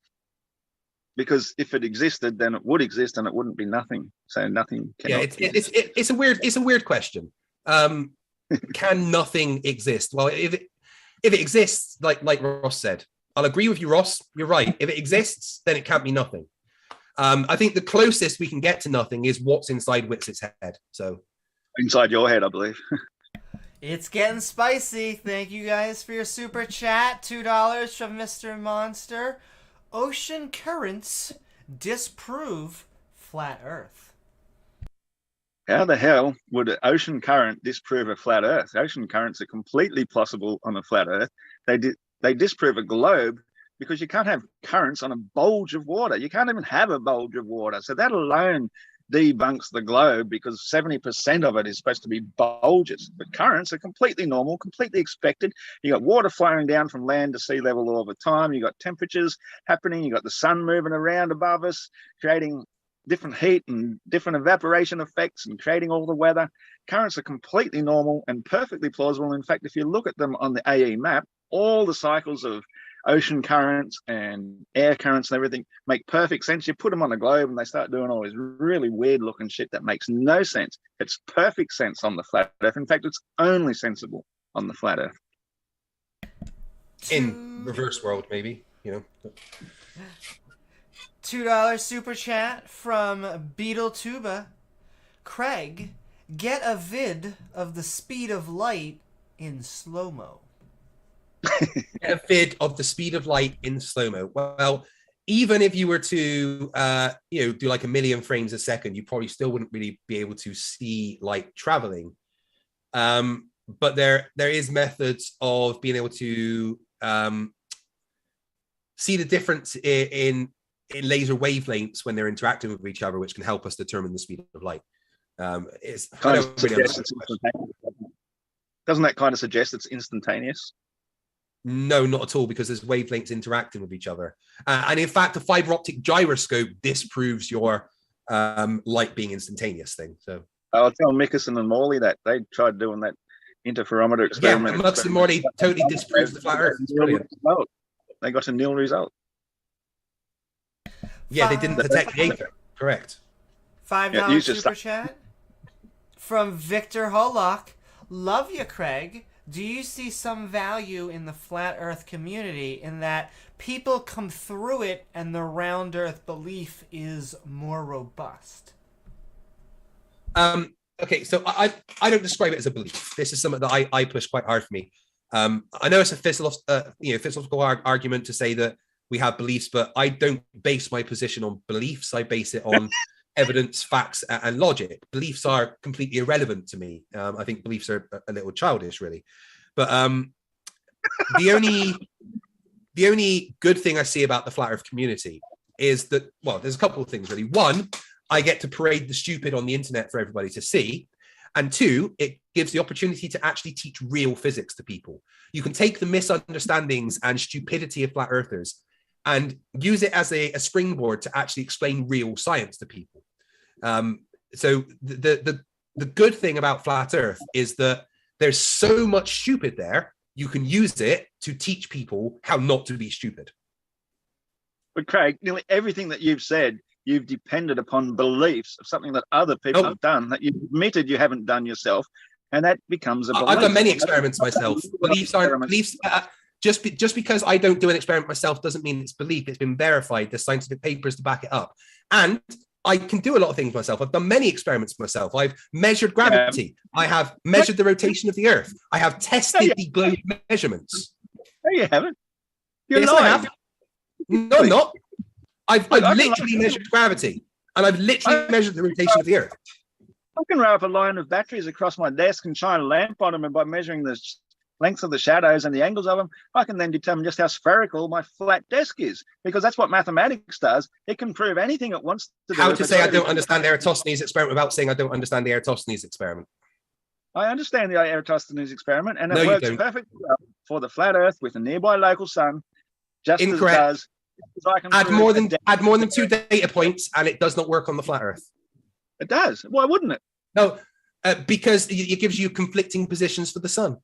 Because if it existed, then it would exist, and it wouldn't be nothing. So nothing. It's a weird question. Can nothing exist? Well, if it exists, like Ross said, I'll agree with you, Ross. You're right. If it exists, then it can't be nothing. I think the closest we can get to nothing is what's inside Witsit's head. So inside your head, I believe. It's getting spicy. Thank you guys for your super chat. $2 from Mr. Monster. Ocean currents disprove flat Earth. How the hell would an ocean current disprove a flat Earth? Ocean currents are completely possible on a flat Earth. They disprove a globe because you can't have currents on a bulge of water. You can't even have a bulge of water. So that alone debunks the globe because 70% of it is supposed to be bulges. But currents are completely normal, completely expected. You got water flowing down from land to sea level all the time. You got temperatures happening. You got the sun moving around above us, creating different heat and different evaporation effects and creating all the weather. Currents are completely normal and perfectly plausible. In fact, if you look at them on the AE map, all the cycles of ocean currents and air currents and everything make perfect sense. You put them on a globe and they start doing all this really weird looking shit that makes no sense. It's perfect sense on the flat Earth. In fact, it's only sensible on the flat Earth. In reverse world, maybe, $2 super chat from Beetle Tuba. Craig, get a vid of the speed of light in slow-mo. A vid of the speed of light in slow-mo. Well, even if you were to do like 1 million frames a second, you probably still wouldn't really be able to see light traveling. But there is methods of being able to see the difference in laser wavelengths when they're interacting with each other, which can help us determine the speed of light. Doesn't that kind of suggest it's instantaneous? No, not at all, because there's wavelengths interacting with each other. And in fact, the fiber optic gyroscope disproves your light being instantaneous thing. So I'll tell Mickelson and Morley that they tried doing that interferometer experiment. Yeah, Mickelson and Morley totally disproves the flat Earth. It's brilliant. They got a nil result. Yeah, they didn't detect the ether. Correct. $5 super chat from Victor Hollock. Love you, Craig. Do you see some value in the flat Earth community in that people come through it and the round Earth belief is more robust? Okay, so I don't describe it as a belief. This is something that I push quite hard for me. I know it's a philosophical argument to say that we have beliefs, but I don't base my position on beliefs. I base it on evidence, facts, and logic. Beliefs are completely irrelevant to me. I think beliefs are a little childish, really. But the only good thing I see about the flat Earth community is that, well, there's a couple of things, really. One, I get to parade the stupid on the internet for everybody to see. And two, it gives the opportunity to actually teach real physics to people. You can take the misunderstandings and stupidity of flat earthers and use it as a springboard to actually explain real science to people. So the good thing about flat Earth is that there's so much stupid there, you can use it to teach people how not to be stupid. But Craig, nearly everything that you've said, you've depended upon beliefs of something that other people have done that you've admitted you haven't done yourself, and that becomes a belief. I've done many experiments myself. Beliefs aren't beliefs. Just because I don't do an experiment myself doesn't mean it's belief. It's been verified. There's scientific papers to back it up. And I can do a lot of things myself. I've done many experiments myself. I've measured gravity. I have measured the rotation of the Earth. I have tested the globe measurements. No, you haven't. You're yes, lying. I have. No, I'm not. I've literally measured gravity, and I've literally measured the rotation of the Earth. I can wrap a line of batteries across my desk and shine a lamp on them, and by measuring the length of the shadows and the angles of them, I can then determine just how spherical my flat desk is, because that's what mathematics does. It can prove anything it wants to do. How to say I don't understand the Eratosthenes experiment without saying I don't understand the Eratosthenes experiment? I understand the Eratosthenes experiment, and it works perfectly well for the flat Earth with a nearby local sun, just Incorrect. as it does. I can add more than 2 data points, and it does not work on the flat Earth. It does. Why wouldn't it? No, because it gives you conflicting positions for the sun.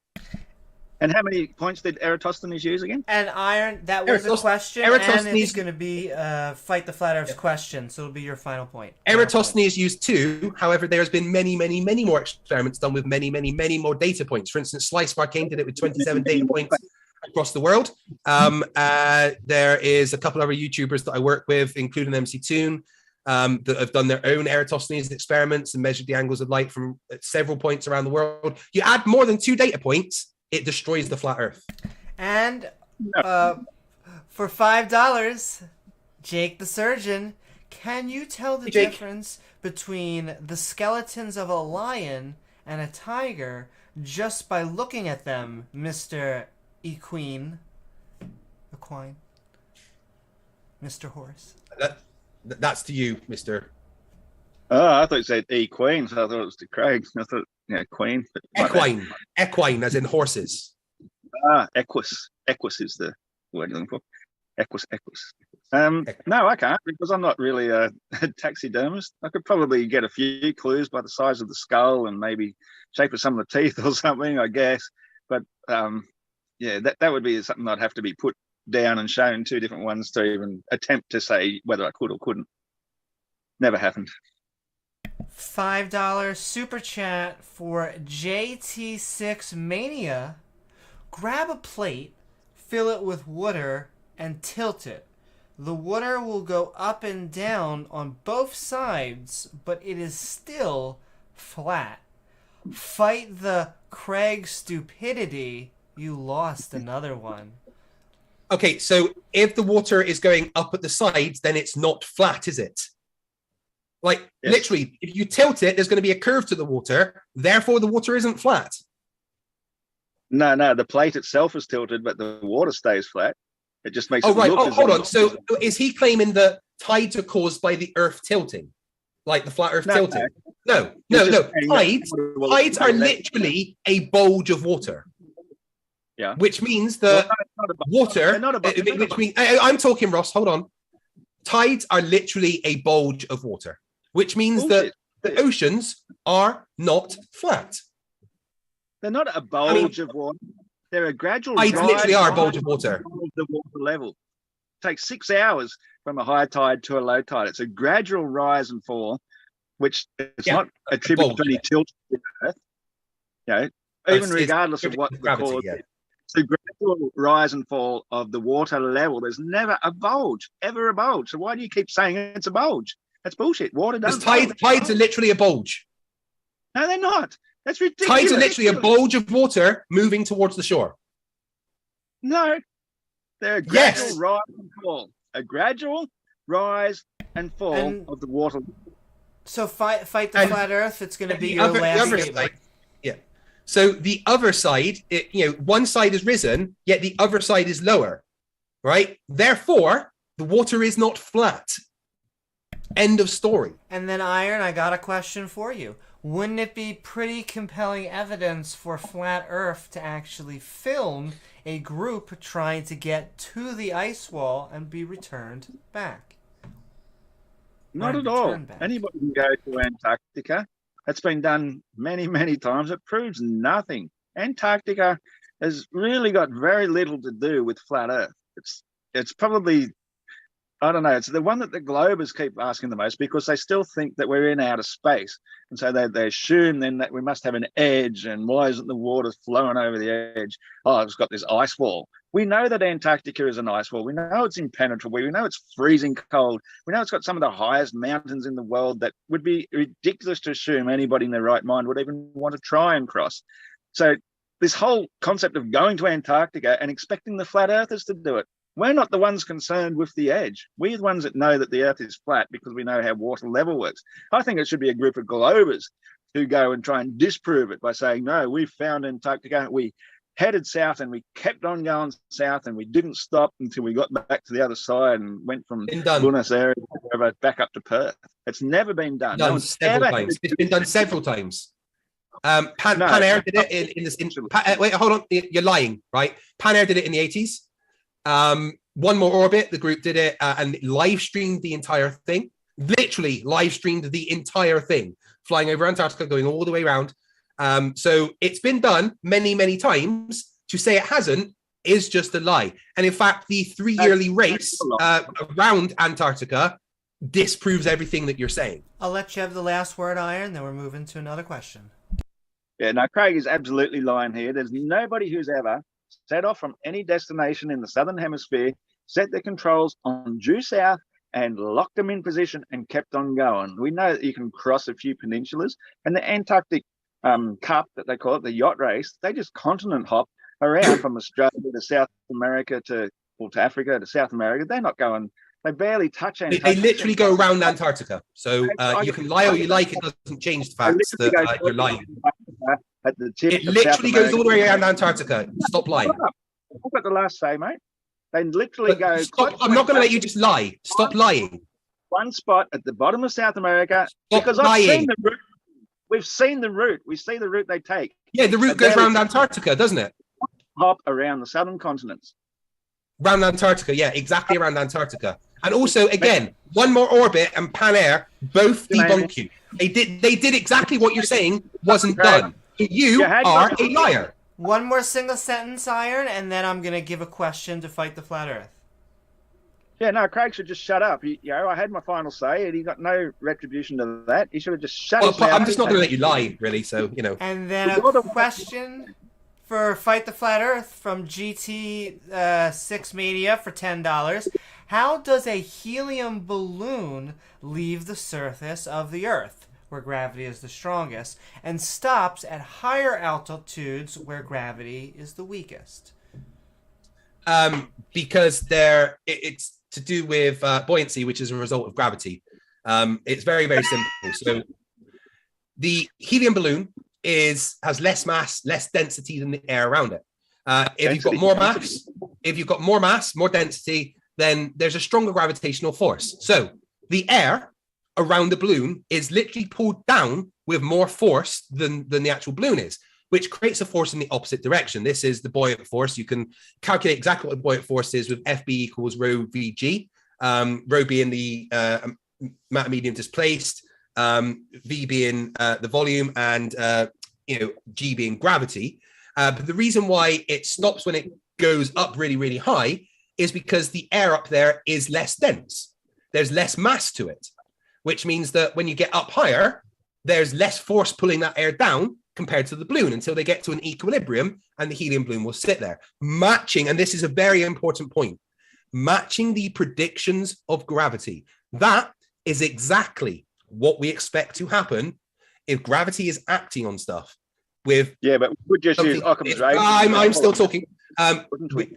And how many points did Eratosthenes use again? And Iron, that was a question, and it's going to be Fight the Flat Earth's question, so it'll be your final point. Eratosthenes used 2. However, there's been many, many, many more experiments done with many, many, many more data points. For instance, Slice Arcane did it with 27 data points across the world. There is a couple other YouTubers that I work with, including MC Toon, that have done their own Eratosthenes experiments and measured the angles of light from several points around the world. You add more than 2 data points, it destroys the flat Earth. And for $5, Jake the Surgeon, can you tell the difference between the skeletons of a lion and a tiger just by looking at them, Mr. Equine? Mr. Horse. That's to you, Mr. Oh, I thought you said Queen, so I thought it was to Craig. I thought, Queen. Equine. Equine, as in horses. Equus. Equus is the word you're looking for. Equus. No, I can't, because I'm not really a taxidermist. I could probably get a few clues by the size of the skull and maybe shape of some of the teeth or something, I guess. But that would be something I'd have to be put down and shown 2 different ones to even attempt to say whether I could or couldn't. Never happened. $5 super chat for JT6 Mania. Grab a plate, fill it with water, and tilt it. The water will go up and down on both sides, but it is still flat. Fight the Craig stupidity. You lost another one. Okay, so if the water is going up at the sides, then it's not flat, is it? Like, literally, if you tilt it, there's going to be a curve to the water. Therefore, the water isn't flat. No, the plate itself is tilted, but the water stays flat. It just makes it right. look Hold on. So is he claiming that tides are caused by the Earth tilting? Like the flat Earth tilting? No. Tides are literally a bulge of water. Yeah. Which means that water, which means, I'm talking, Ross, hold on. Tides are literally a bulge of water, which means that the oceans are not flat. They're not a bulge of water. They're a gradual tides literally are a bulge of water. The water level. It takes 6 hours from a high tide to a low tide. It's a gradual rise and fall, which is not attributed to any tilt to the Earth. Even regardless of what the cause is. It's the gradual rise and fall of the water level. There's never a bulge, ever a bulge. So why do you keep saying it's a bulge? That's bullshit. Water doesn't. Tides are literally a bulge. No, they're not. That's ridiculous. Tides are literally a bulge of water moving towards the shore. No, they're a gradual rise and fall. A gradual rise and fall of the water. So fight the flat Earth. It's going to be your last statement. So the other side, one side is risen, yet the other side is lower, right? Therefore, the water is not flat. End of story. And then, Iron, I got a question for you. Wouldn't it be pretty compelling evidence for Flat Earth to actually film a group trying to get to the ice wall and be returned back? Not at all. Anybody can go to Antarctica. It's been done many, many times. It proves nothing. Antarctica has really got very little to do with flat Earth. It's probably, I don't know, it's the one that the Globers keep asking the most, because they still think that we're in outer space. And so they assume then that we must have an edge, and why isn't the water flowing over the edge? Oh, it's got this ice wall. We know that Antarctica is an ice wall. We know it's impenetrable. We know it's freezing cold. We know it's got some of the highest mountains in the world that would be ridiculous to assume anybody in their right mind would even want to try and cross. So this whole concept of going to Antarctica and expecting the flat earthers to do it, we're not the ones concerned with the edge. We're the ones that know that the earth is flat because we know how water level works. I think it should be a group of Globers who go and try and disprove it by saying, no, we found Antarctica. We headed south and we kept on going south, and we didn't stop until we got back to the other side and went from Buenos Aires back up to Perth. It's never been done. It's been done several times. Pan Air did it wait, hold on. You're lying, right? Pan Air did it in the 80s. One More Orbit, the group did it and live streamed the entire thing. Literally live streamed the entire thing, flying over Antarctica, going all the way around. So it's been done many, many times. To say it hasn't is just a lie. And in fact, the 3-yearly race around Antarctica disproves everything that you're saying. I'll let you have the last word, Iron, then we're moving to another question. Yeah, no, Craig is absolutely lying here. There's nobody who's ever set off from any destination in the southern hemisphere, set their controls on due south, and locked them in position and kept on going. We know that you can cross a few peninsulas, and the Antarctic Cup, that they call it, the yacht race, they just continent hop around from Australia to South America to Africa to South America. They're not going, they barely touch Antarctica. They literally go around Antarctica. So you can lie all you like, it doesn't change the fact that you're lying. At the tip it literally goes all the way around Antarctica. Stop lying. I've got the last say, mate. They literally go. Stop, I'm not going to let you just lie. Stop lying. One spot at the bottom of South America. Stop because lying. I've seen the route. We've seen the route. We see the route they take. Yeah, the route goes around Antarctica, doesn't it? Hop around the southern continents. Round Antarctica, yeah, exactly around Antarctica. And also, again, One More Orbit and Pan Air both debunk you. They did exactly what you're saying wasn't done. You are a liar. One more single sentence, Iron, and then I'm going to give a question to fight the flat earth. Yeah, no, Craig should just shut up. I had my final say, and he got no retribution to that. He should have just shut up. I'm just not going to let you lie, really, so, you know. And then a question for Fight the Flat Earth from GT6 Media for $10. How does a helium balloon leave the surface of the Earth, where gravity is the strongest, and stops at higher altitudes where gravity is the weakest? Because it's to do with buoyancy, which is a result of gravity. It's very, very simple. So the helium balloon has less mass, less density than the air around it. If you've got more mass, more density, then there's a stronger gravitational force. So the air around the balloon is literally pulled down with more force than the actual balloon is, which creates a force in the opposite direction. This is the buoyant force. You can calculate exactly what the buoyant force is with FB equals rho VG, rho being the amount of medium displaced, V being the volume, and G being gravity. But the reason why it stops when it goes up really, really high is because the air up there is less dense. There's less mass to it, which means that when you get up higher, there's less force pulling that air down compared to the balloon until they get to an equilibrium, and the helium balloon will sit there. Matching, and this is a very important point, matching the predictions of gravity. That is exactly what we expect to happen if gravity is acting on stuff. But we would just use Occam's razor. I'm still talking.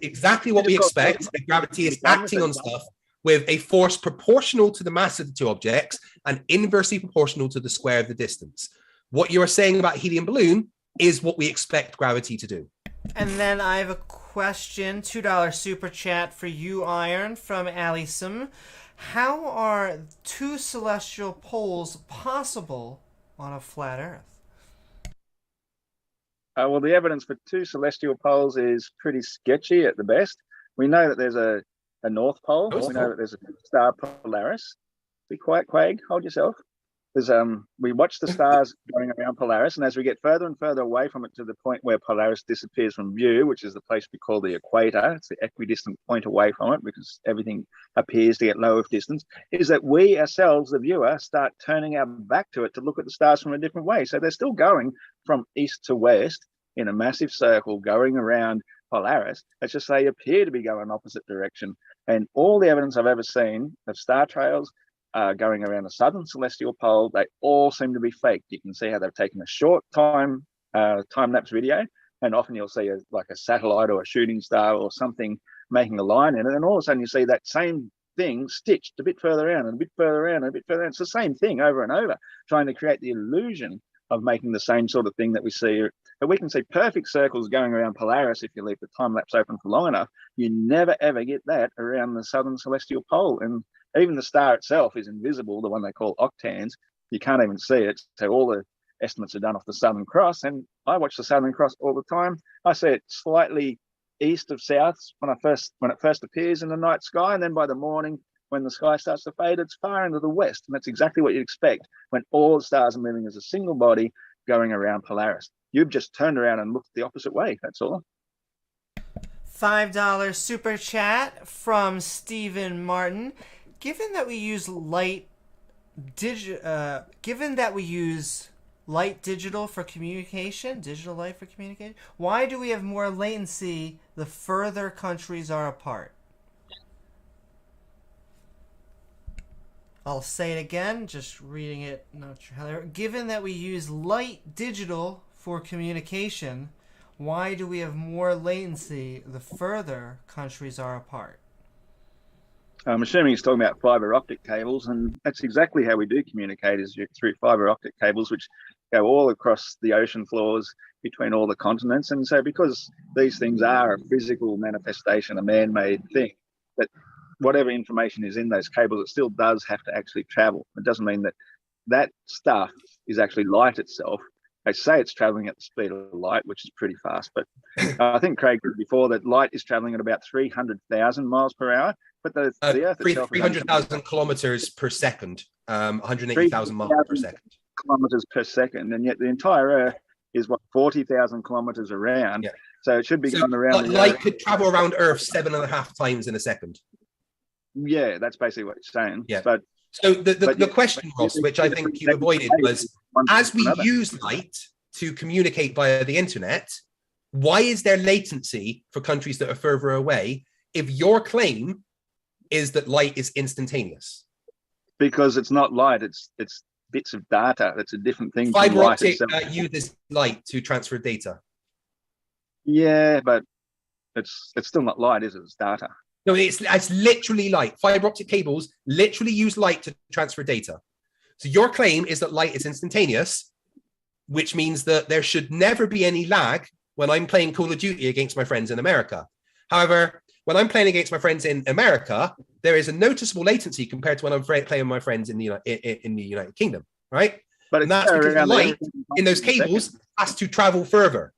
Exactly what we expect if gravity is acting on stuff with a force proportional to the mass of the two objects and inversely proportional to the square of the distance. What you are saying about helium balloon is what we expect gravity to do. And then I have a question, $2 super chat for you, Iron, from Alison. How are two celestial poles possible on a flat Earth? Well, the evidence for two celestial poles is pretty sketchy at the best. We know that there's a North Pole. We know that there's a star Polaris. Be quiet, Quag. Hold yourself. There's we watch the stars going around Polaris, and as we get further and further away from it to the point where Polaris disappears from view, which is the place we call the equator, it's the equidistant point away from it because everything appears to get low of distance, is that we ourselves, the viewer, start turning our back to it to look at the stars from a different way. So they're still going from east to west in a massive circle going around Polaris. It's just they appear to be going opposite direction. And all the evidence I've ever seen of star trails going around the southern celestial pole, they all seem to be faked. You can see how they've taken a short time lapse video, and often you'll see like a satellite or a shooting star or something making a line in it, and all of a sudden you see that same thing stitched a bit further around and a bit further around and a bit further around. It's the same thing over and over, trying to create the illusion of making the same sort of thing that we see. But we can see perfect circles going around Polaris if you leave the time lapse open for long enough. You never ever get that around the southern celestial pole, and even the star itself is invisible, the one they call octans. You can't even see it. So all the estimates are done off the Southern Cross, and I watch the Southern Cross all the time. I see it slightly east of south when it first appears in the night sky, and then by the morning when the sky starts to fade, it's far into the west, and that's exactly what you'd expect when all the stars are moving as a single body going around Polaris. You've just turned around and looked the opposite way. That's all. $5 super chat from Stephen Martin. Given that we use light digital for communication, digital light for communication, why do we have more latency the further countries are apart? I'll say it again, just reading it. Not sure how. Given that we use light digital for communication, why do we have more latency the further countries are apart? I'm assuming he's talking about fiber optic cables, and that's exactly how we do communicate, is through fiber optic cables, which go all across the ocean floors between all the continents. And so because these things are a physical manifestation, a man-made thing, that whatever information is in those cables, it still does have to actually travel. It doesn't mean that that stuff is actually light itself. They say it's traveling at the speed of light, which is pretty fast, but I think Craig said before that light is traveling at about 300,000 miles per hour. But the Earth itself, 300,000 kilometers per second, 180,000 miles per second. Kilometers per second, and yet the entire Earth is 40,000 kilometers around. Yeah. So it should be going around. Light could travel around Earth 7.5 times in a second. Yeah, that's basically what it's saying. Yeah. But so the question, Ross, which I think you avoided, was as we use light to communicate via the internet, why is there latency for countries that are further away if your claim is that light is instantaneous? Because it's not light, it's bits of data. That's a different thing. Fiber optic uses light to transfer data. Yeah, but it's still not light, is it? It's data. No, it's literally light. Fiber optic cables literally use light to transfer data. So your claim is that light is instantaneous, which means that there should never be any lag when I'm playing Call of Duty against my friends in America. However, when I'm playing against my friends in America, there is a noticeable latency compared to when I'm playing with my friends in the United Kingdom, right? But and that's because the light in those cables has to travel further.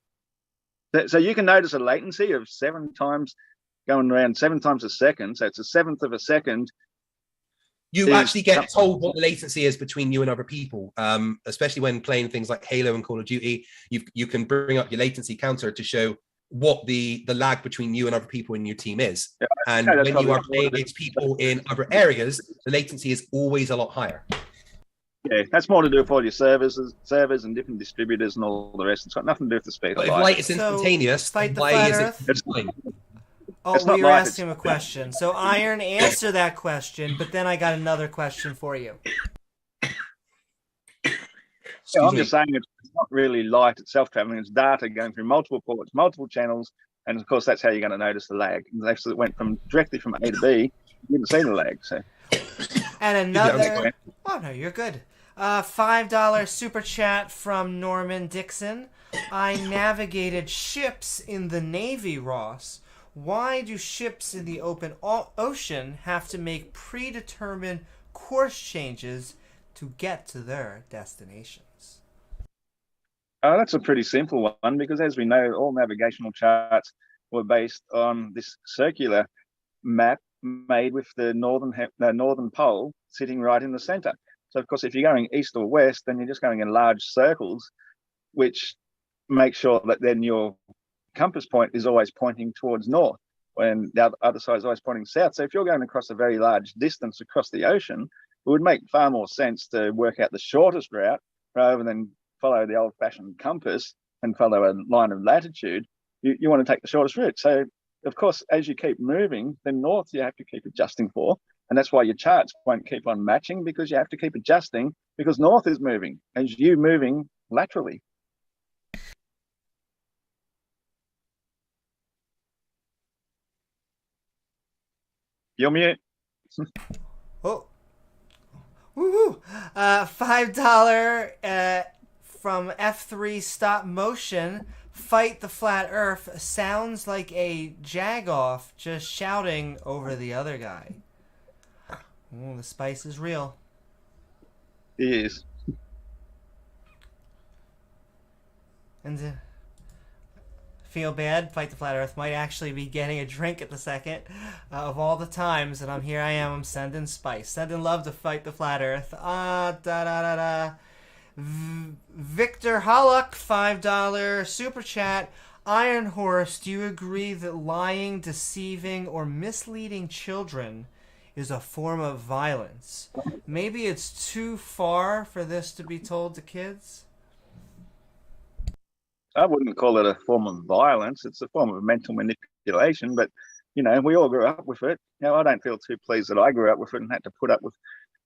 So you can notice a latency of 7 times, going around 7 times a second. So it's a seventh of a second. You actually get told what the latency is between you and other people, especially when playing things like Halo and Call of Duty. You can bring up your latency counter to show what the lag between you and other people in your team is. Yeah, and when you are playing against people in other areas, the latency is always a lot higher. Yeah, that's more to do with all your servers and different distributors and all the rest. It's got nothing to do with the speed of light. If light is instantaneous, so, why is it fine? Oh, well, you're asking him a question. So Iron, answer that question, but then I got another question for you. So I'm just saying it's not really light itself traveling. It's data going through multiple ports, multiple channels, and of course that's how you're going to notice the lag. And actually, it went directly from A to B. You didn't see the lag. So. And another. Oh no, you're good. $5 super chat from Norman Dixon. I navigated ships in the Navy, Ross. Why do ships in the open ocean have to make predetermined course changes to get to their destinations? That's a pretty simple one, because as we know, all navigational charts were based on this circular map made with the northern pole sitting right in the center. So of course, if you're going east or west, then you're just going in large circles, which make sure that then your compass point is always pointing towards north, when the other side is always pointing south. So if you're going across a very large distance across the ocean, it would make far more sense to work out the shortest route rather than follow the old-fashioned compass and follow a line of latitude. You want to take the shortest route. So, of course, as you keep moving, the north you have to keep adjusting for. And that's why your charts won't keep on matching, because you have to keep adjusting, because north is moving as you moving laterally. You're mute. Oh. Woohoo! $5 from F3 Stop Motion. Fight the Flat Earth sounds like a jagoff just shouting over the other guy. Ooh, the spice is real. It is. And feel bad. Fight the Flat Earth might actually be getting a drink at the second. Of all the times that I'm sending spice, sending love to Fight the Flat Earth. Victor Holluck, $5 super chat. Iron Horse, do you agree that lying, deceiving, or misleading children is a form of violence? Maybe it's too far for this to be told to kids? I wouldn't call it a form of violence. It's a form of mental manipulation, but, you know, we all grew up with it. You know, I don't feel too pleased that I grew up with it and had to put up with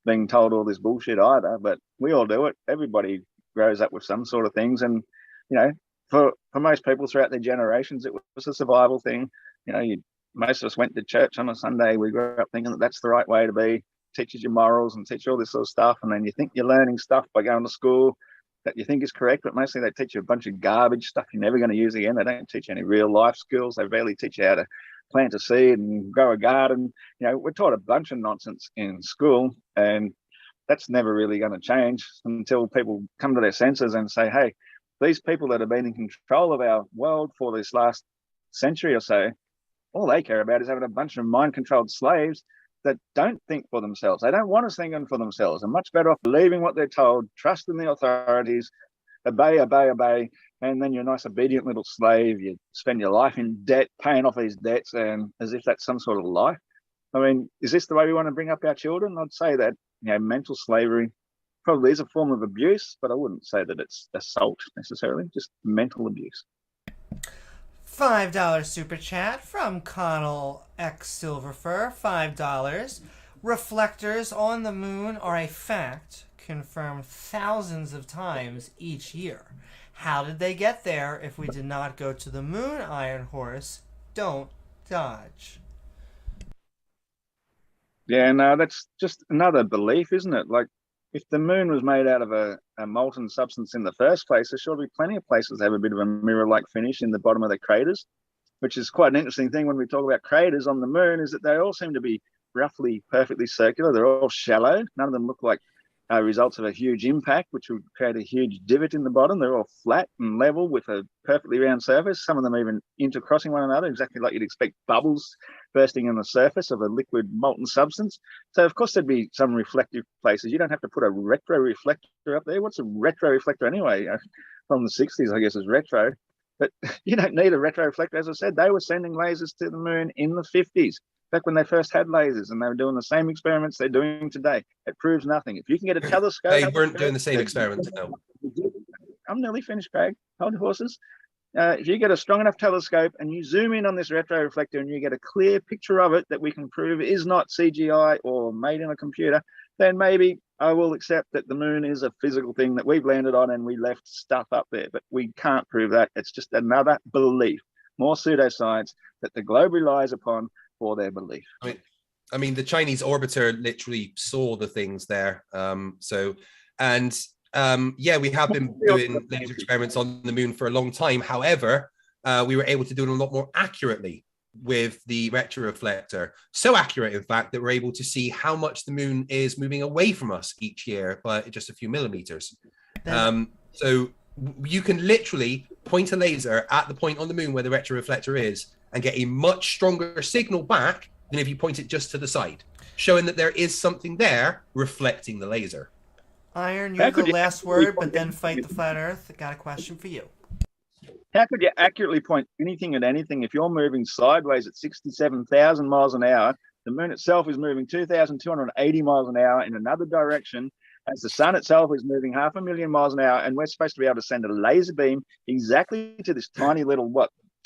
being told all this bullshit either, but we all do it. Everybody grows up with some sort of things. And, you know, for most people throughout their generations, it was a survival thing. You know, most of us went to church on a Sunday. We grew up thinking that that's the right way to be. Teaches you morals and teach you all this sort of stuff. And then you think you're learning stuff by going to school that you think is correct, but mostly they teach you a bunch of garbage stuff you're never going to use again. They don't teach you any real life skills. They barely teach you how to plant a seed and grow a garden. You know, we're taught a bunch of nonsense in school, and that's never really going to change until people come to their senses and say, hey, these people that have been in control of our world for this last century or so, all they care about is having a bunch of mind-controlled slaves that don't think for themselves. They don't want us thinking for themselves. They're much better off believing what they're told, trusting the authorities, obey, and then you're a nice obedient little slave. You spend your life in debt, paying off these debts, and as if that's some sort of life. I mean, is this the way we want to bring up our children? I'd say that, you know, mental slavery probably is a form of abuse, but I wouldn't say that it's assault necessarily, just mental abuse. $5 super chat from Connell X Silverfur. $5. Reflectors on the moon are a fact confirmed thousands of times each year. How did they get there if we did not go to the moon, Iron Horse? Don't dodge. Yeah, no, that's just another belief, isn't it? Like, if the moon was made out of a molten substance in the first place, there should be plenty of places that have a bit of a mirror-like finish in the bottom of the craters, which is quite an interesting thing when we talk about craters on the moon, is that they all seem to be roughly perfectly circular. They're all shallow. None of them look like results of a huge impact, which would create a huge divot in the bottom. They're all flat and level with a perfectly round surface. Some of them even intercrossing one another, exactly like you'd expect bubbles bursting on the surface of a liquid molten substance. So, of course, there'd be some reflective places. You don't have to put a retro reflector up there. What's a retro reflector anyway? From the 60s, I guess, is retro. But you don't need a retro reflector. As I said, they were sending lasers to the moon in the 50s. Back when they first had lasers, and they were doing the same experiments they're doing today. It proves nothing. If you can get a telescope... They weren't doing the same experiments, no. I'm nearly finished, Craig. Hold horses. If you get a strong enough telescope and you zoom in on this retroreflector and you get a clear picture of it that we can prove is not CGI or made in a computer, then maybe I will accept that the moon is a physical thing that we've landed on and we left stuff up there. But we can't prove that. It's just another belief, more pseudoscience that the globe relies upon for their belief. I mean, the Chinese orbiter literally saw the things there. Yeah, we have been doing laser experiments on the moon for a long time. However, we were able to do it a lot more accurately with the retroreflector. So accurate, in fact, that we're able to see how much the moon is moving away from us each year by just a few millimeters. So You can literally point a laser at the point on the moon where the retroreflector is and get a much stronger signal back than if you point it just to the side, showing that there is something there reflecting the laser. Iron, you're the last word, but then fight the flat Earth. Got a question for you. How could you accurately point anything at anything if you're moving sideways at 67,000 miles an hour? The moon itself is moving 2,280 miles an hour in another direction, as the sun itself is moving 500,000 miles an hour, and we're supposed to be able to send a laser beam exactly to this tiny little,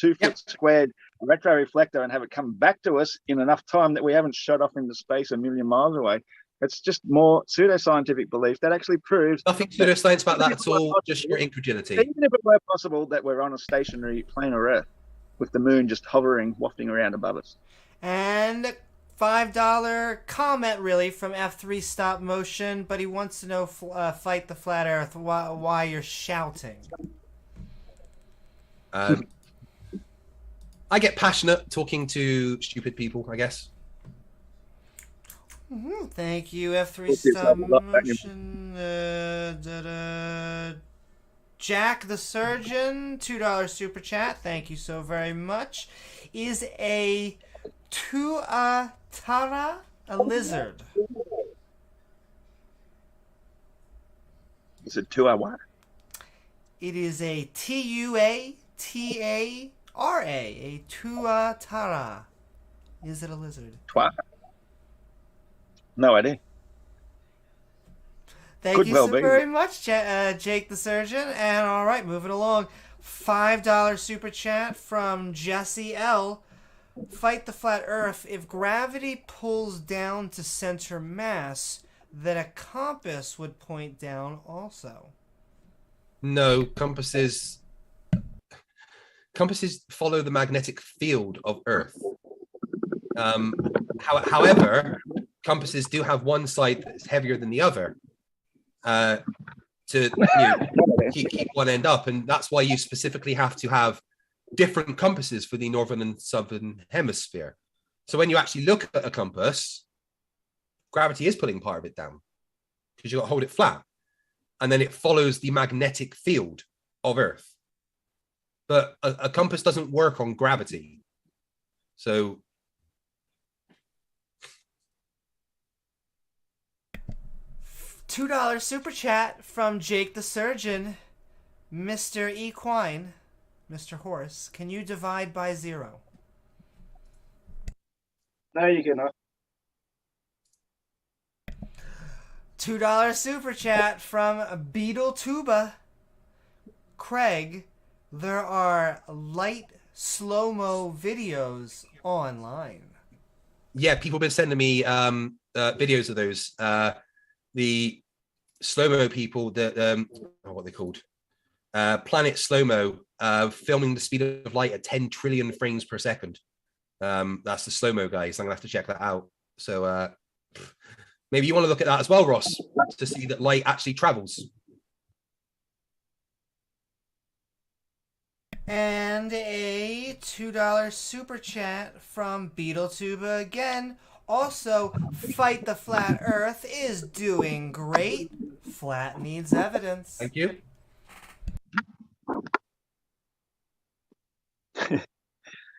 2-foot squared retroreflector and have it come back to us in enough time that we haven't shot off into space 1,000,000 miles away. It's just more pseudoscientific belief that actually proves nothing pseudoscience about that at all, just your incredulity. Even if it were possible that we're on a stationary planar Earth with the moon just hovering, wafting around above us. And $5 comment, really, from F3 Stop Motion, but he wants to know, fight the flat Earth, why you're shouting. I get passionate talking to stupid people, I guess. Thank you, F3 Stop Motion. Jack the Surgeon, $2 super chat. Thank you so very much. Is a tuatara a lizard? Is it tua what? It is a tuatara. A tuatara. Is it a lizard? Twa. No idea. Thank you so very much, Jake the Surgeon. And all right, moving along. $5 super chat from Jesse L. Fight the flat Earth. If gravity pulls down to center mass, then a compass would point down also. No, compasses follow the magnetic field of Earth. However, compasses do have one side that's heavier than the other to keep one end up, and that's why you specifically have to have different compasses for the northern and southern hemisphere. So when you actually look at a compass, gravity is pulling part of it down because you've got to hold it flat, and then it follows the magnetic field of Earth. But a compass doesn't work on gravity. So $2 super chat from Jake the Surgeon. Mr. Equine, Mr. Horse, can you divide by 0? No, you cannot. $2 super chat from Beetle Tuba. Craig, there are light slow-mo videos online. Yeah, people have been sending me videos of those. The slow-mo people that what are they called? Planet Slow-mo, filming the speed of light at 10 trillion frames per second. That's the slow-mo guys. I'm gonna have to check that out. So maybe you want to look at that as well, Ross, to see that light actually travels. And a $2 super chat from Beetletuba again. Also, Fight the Flat Earth is doing great. Flat needs evidence. Thank you.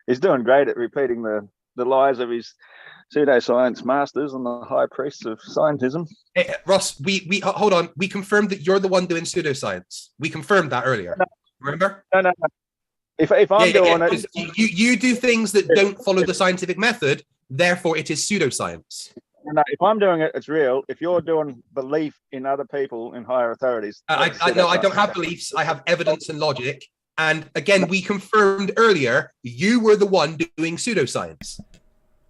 He's doing great at repeating the lies of his pseudoscience masters and the high priests of scientism. Hey, Ross, we hold on. We confirmed that you're the one doing pseudoscience. We confirmed that earlier. No. Remember? No. If I'm doing it, you do things that don't follow the scientific method. Therefore, it is pseudoscience. No, if I'm doing it, it's real. If you're doing belief in other people, in higher authorities, I don't have beliefs. I have evidence and logic. And again, we confirmed earlier you were the one doing pseudoscience.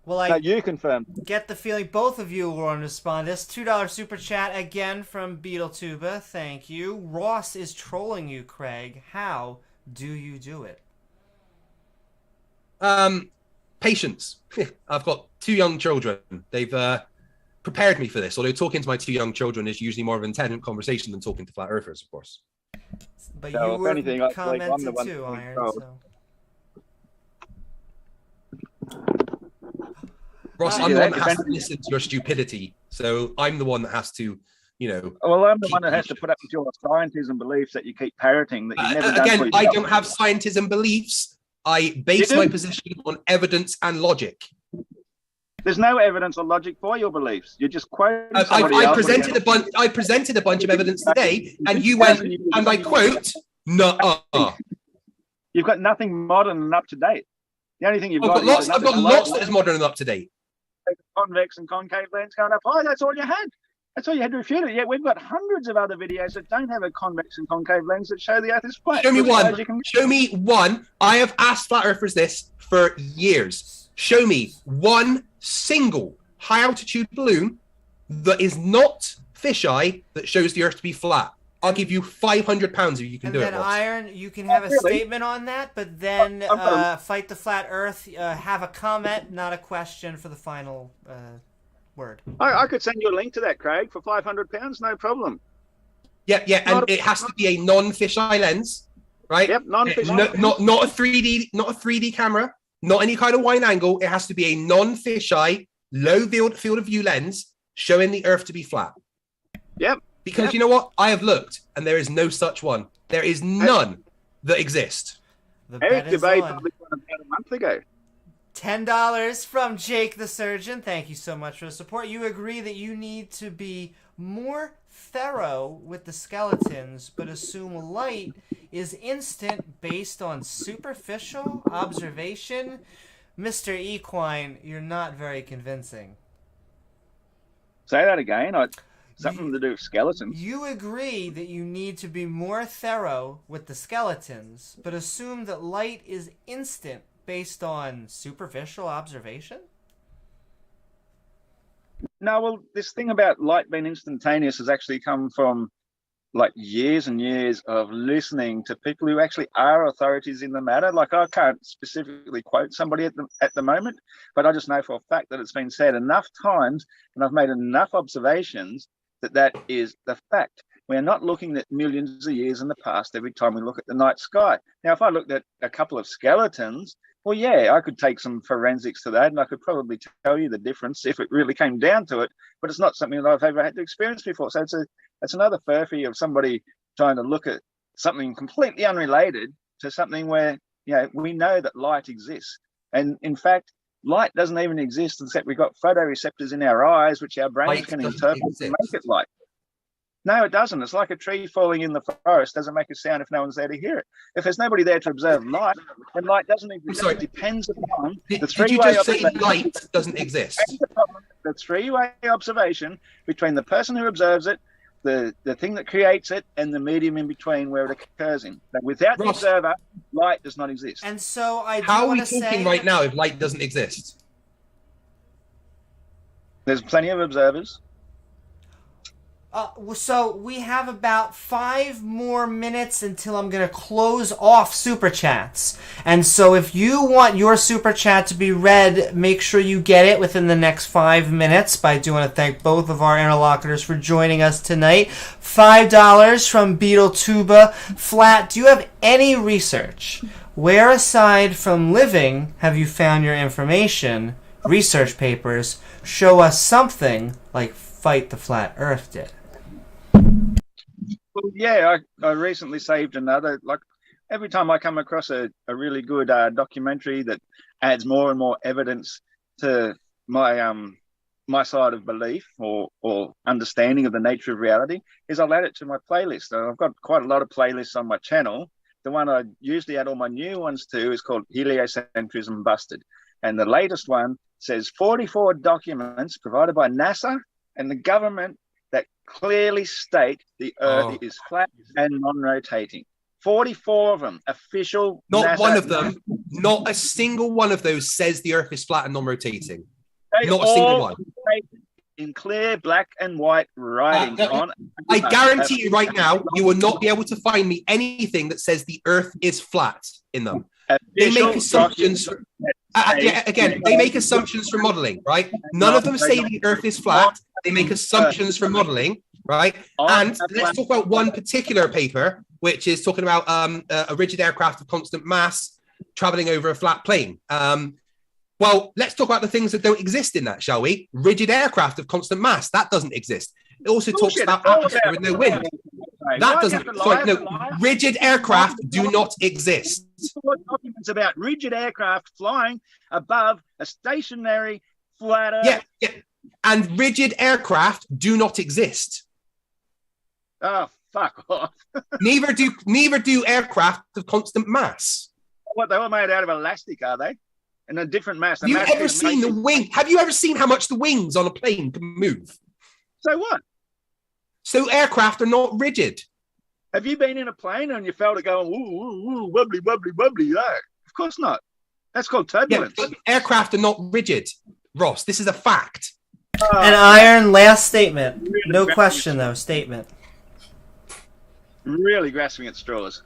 Well, you confirmed. Get the feeling both of you will respond. This $2 super chat again from Beetletuba. Thank you. Ross is trolling you, Craig. How do you do it? Patience. I've got 2 young children. They've prepared me for this. Although talking to my 2 young children is usually more of an intelligent conversation than talking to flat earthers, of course. But you were commented too, Iron. So. Ross, I'm the one that has to listen to your stupidity. So I'm the one that has to, you know. Well, I'm the one that has to put up with your scientism beliefs that you keep parroting that you've never done. Again, I don't have scientism beliefs. I base my position on evidence and logic. There's no evidence or logic for your beliefs. You're just quoting I presented a bunch of evidence today, and you went, and I quote, "Nuh-uh." You've got nothing modern and up to date. The only thing I've got lots that is modern and up to date. Convex and concave lens going up high. That's all you had. That's all you had to refute it. Yeah, we've got hundreds of other videos that don't have a convex and concave lens that show the Earth is flat. Show me one. Show me one. I have asked flat earthers this for years. Show me one single high altitude balloon that is not fisheye that shows the Earth to be flat. I'll give you £500 if you can do it. And then Iron, you can have a statement on that, but then Fight the Flat Earth, have a comment, not a question for the final word. I could send you a link to that, Craig, for £500, no problem. Yeah, and it has to be a non-fisheye lens, right? Yep, non-fisheye. Not a 3D camera, not any kind of wide angle. It has to be a non-fisheye, low field of view lens showing the Earth to be flat. Yep. Because you know what? I have looked, and there is no such one. There is none that exist. Eric Debate published one about a month ago. $10 from Jake the Surgeon. Thank you so much for the support. You agree that you need to be more thorough with the skeletons, but assume light is instant based on superficial observation? Mr. Equine, you're not very convincing. Say that again. Something to do with skeletons. You agree that you need to be more thorough with the skeletons, but assume that light is instant based on superficial observation? No, well, this thing about light being instantaneous has actually come from like years and years of listening to people who actually are authorities in the matter. Like, I can't specifically quote somebody at the moment, but I just know for a fact that it's been said enough times, and I've made enough observations that is the fact. We're not looking at millions of years in the past every time we look at the night sky. Now, if I looked at a couple of skeletons, well, yeah, I could take some forensics to that, and I could probably tell you the difference if it really came down to it, but it's not something that I've ever had to experience before. So it's another furphy of somebody trying to look at something completely unrelated to something where, you know, we know that light exists. And in fact, light doesn't even exist except we've got photoreceptors in our eyes, which our brains can interpret and make it light. No, it doesn't. It's like a tree falling in the forest doesn't make a sound if no one's there to hear it. If there's nobody there to observe light, then light doesn't exist. It depends upon the three-way Did you just say light doesn't exist? The three-way observation between the person who observes it, the thing that creates it, and the medium in between where it occurs in. That without the observer, light does not exist. And so how are we talking right now if light doesn't exist? There's plenty of observers. So we have about 5 more minutes until I'm going to close off Super Chats. And so if you want your Super Chat to be read, make sure you get it within the next 5 minutes. But I do want to thank both of our interlocutors for joining us tonight. $5 from Beetle Tuba. Flat, do you have any research? Where aside from living have you found your information? Research papers show us something like Fight the Flat Earth did. Well, yeah, I recently saved another. Like, every time I come across a really good documentary that adds more and more evidence to my side of belief or understanding of the nature of reality, is I'll add it to my playlist. So I've got quite a lot of playlists on my channel. The one I usually add all my new ones to is called Heliocentrism Busted. And the latest one says 44 documents provided by NASA and the government that clearly state the Earth is flat and non-rotating. 44 of them, official. Not NASA. One of them, not a single one of those says the Earth is flat and non-rotating. They Not a single one. In clear black and white writing I guarantee you right now, you will not be able to find me anything that says the Earth is flat in them. They make assumptions. They make assumptions for modeling, right? None of them say the Earth is flat. They make assumptions for modeling, right? And let's talk about one particular paper, which is talking about a rigid aircraft of constant mass traveling over a flat plane. Well, let's talk about the things that don't exist in that, shall we? Rigid aircraft of constant mass, that doesn't exist. It also talks Bullshit, about it's all atmosphere with no wind. Why That do you doesn't. have to Sorry, lie? no. Rigid aircraft do not exist. What documents about rigid aircraft flying above a stationary flat Earth? Yeah. And rigid aircraft do not exist. Oh, fuck off. Neither do aircraft of constant mass. What, they were made out of elastic, are they? And a different mass. Have you ever seen the wing? Have you ever seen how much the wings on a plane can move? So what? So aircraft are not rigid. Have you been in a plane and you felt it going, ooh, wobbly, wobbly, wobbly? No, of course not. That's called turbulence. Yeah, aircraft are not rigid, Ross. This is a fact. An iron last statement. No question, though. Statement. Really grasping at straws.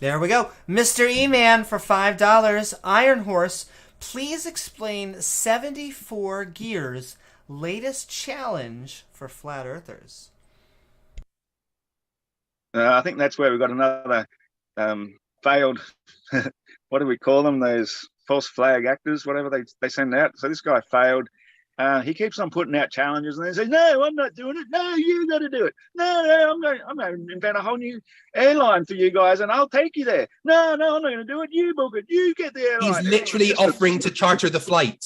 There we go. Mr. E-Man for $5. Iron Horse, please explain 74 Gears' latest challenge for flat earthers. I think that's where we've got another failed, what do we call them? Those false flag actors, whatever they send out. So this guy failed. He keeps on putting out challenges and they say, no, I'm not doing it. No, you got to do it. No, I'm going to invent a whole new airline for you guys and I'll take you there. No, I'm not going to do it. You book it. You get the airline. He's literally offering to charter the flight.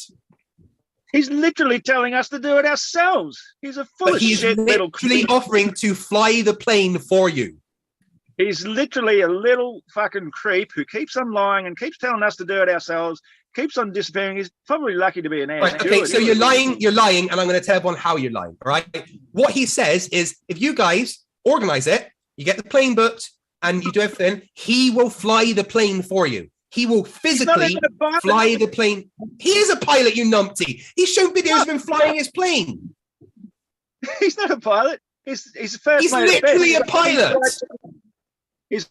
He's literally telling us to do it ourselves. He's a full of shit little creep. He's literally offering to fly the plane for you. He's literally a little fucking creep who keeps on lying and keeps telling us to do it ourselves, keeps on disappearing. He's probably lucky to be an air. Right, okay, so you're lying, and I'm going to tell everyone how you're lying, all right? What he says is, if you guys organize it, you get the plane booked, and you do everything, he will fly the plane for you. He will physically fly the plane. He is a pilot, you numpty. He's shown videos of him flying his plane. He's not a pilot. He's first. He's literally a pilot.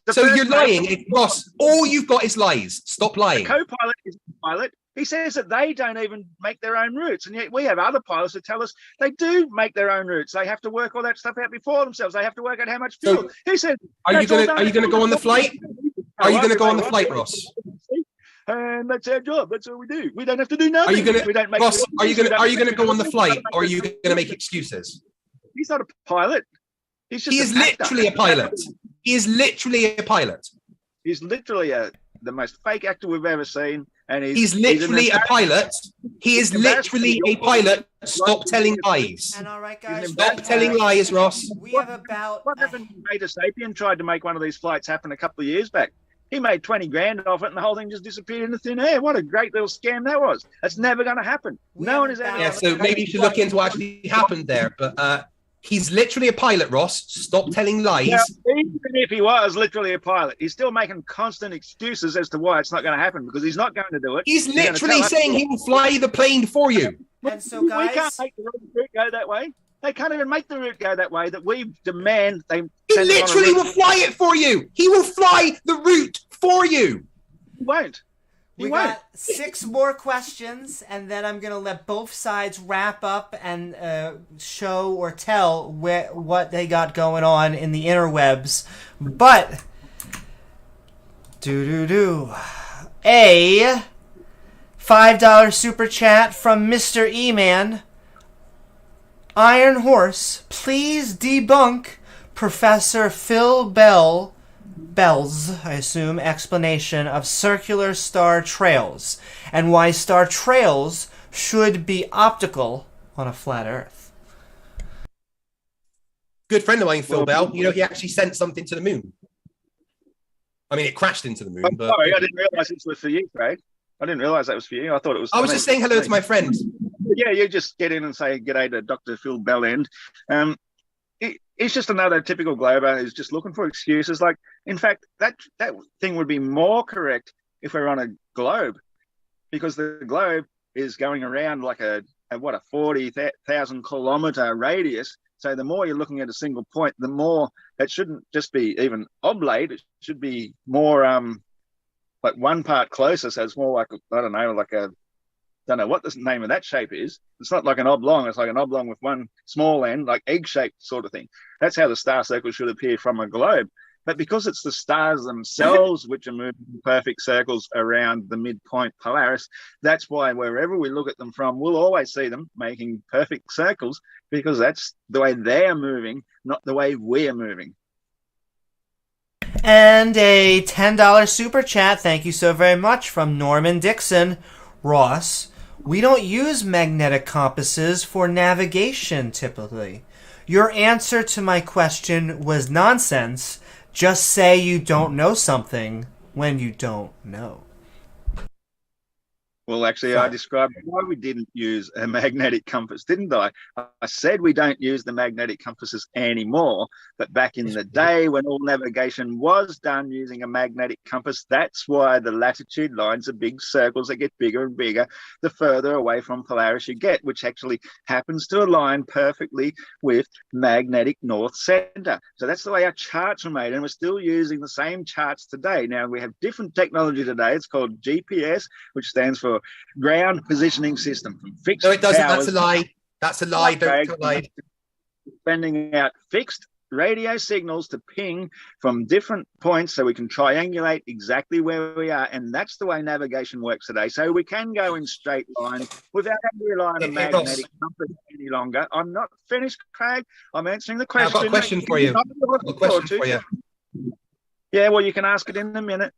So you're lying, Ross. All you've got is lies. Stop lying. The co-pilot is a pilot. He says that they don't even make their own routes, and yet we have other pilots that tell us they do make their own routes. They have to work all that stuff out before themselves. They have to work out how much fuel. He said, "Are you going to go on the flight? Are you going to go on the flight, Ross?" And that's our job. That's all we do. We don't have to do nothing. Are you going to, Ross? Are you going to go on the flight, or are you going to make excuses? He's not a pilot. He's just. He is literally a pilot. He is literally a pilot. He's literally the most fake actor we've ever seen, and he's literally a pilot. He is literally a pilot. Stop telling lies. And all right, guys, stop telling lies, Ross. We have about. What happened? Beta Sapien tried to make one of these flights happen a couple of years back. He made 20 grand off it, and the whole thing just disappeared into thin air. What a great little scam that was. That's never going to happen. No one is ever. Yeah, so maybe you should look into what actually happened there. But he's literally a pilot, Ross. Stop telling lies. Now, even if he was literally a pilot, he's still making constant excuses as to why it's not going to happen, because he's not going to do it. He's literally saying he will fly the plane for you. And so, guys, we can't make the route go that way. They can't even make the route go that way that we demand they. He literally will fly it for you. He will fly the route for you. He won't. We got 6 more questions, and then I'm going to let both sides wrap up and show or tell what they got going on in the interwebs. But, a $5 super chat from Mr. E-Man. Iron Horse, please debunk Professor Phil Bell's, I assume, explanation of circular star trails and why star trails should be optical on a flat Earth. Good friend of mine, Phil Bell. You know, he actually sent something to the moon. I mean, it crashed into the moon. I'm sorry, I didn't realize this was for you, Craig. I didn't realize that was for you. I thought it was. I was just saying hello to my friend. Yeah, you just get in and say g'day to Dr. Phil Bellend. It's just another typical glober who's just looking for excuses. Like, in fact, that thing would be more correct if we're on a globe, because the globe is going around like a 40,000 kilometer radius. So the more you're looking at a single point, the more it shouldn't just be even oblate. It should be more like one part closer. So it's more like, I don't know, like a, don't know what the name of that shape is. It's not like an oblong. It's like an oblong with one small end, like egg-shaped sort of thing. That's how the star circle should appear from a globe. But because it's the stars themselves which are moving in perfect circles around the midpoint Polaris, that's why wherever we look at them from, we'll always see them making perfect circles, because that's the way they're moving, not the way we're moving. And a $10 super chat, thank you so very much, from Norman Dixon. Ross, we don't use magnetic compasses for navigation typically. Your answer to my question was nonsense. Just say you don't know something when you don't know. Well, actually, I described why we didn't use a magnetic compass, didn't I? I said we don't use the magnetic compasses anymore, but back in the day when all navigation was done using a magnetic compass, that's why the latitude lines are big circles that get bigger and bigger the further away from Polaris you get, which actually happens to align perfectly with magnetic north center. So that's the way our charts are made, and we're still using the same charts today. Now, we have different technology today. It's called GPS, which stands for ground positioning system. From fixed No, it doesn't. towers, That's a lie. That's a lie. Don't lie. Sending out fixed radio signals to ping from different points so we can triangulate exactly where we are. And that's the way navigation works today. So we can go in straight line without having to rely on a magnetic compass any longer. I'm not finished, Craig. I'm answering the question. I've got a question for you. Yeah, well, you can ask it in a minute.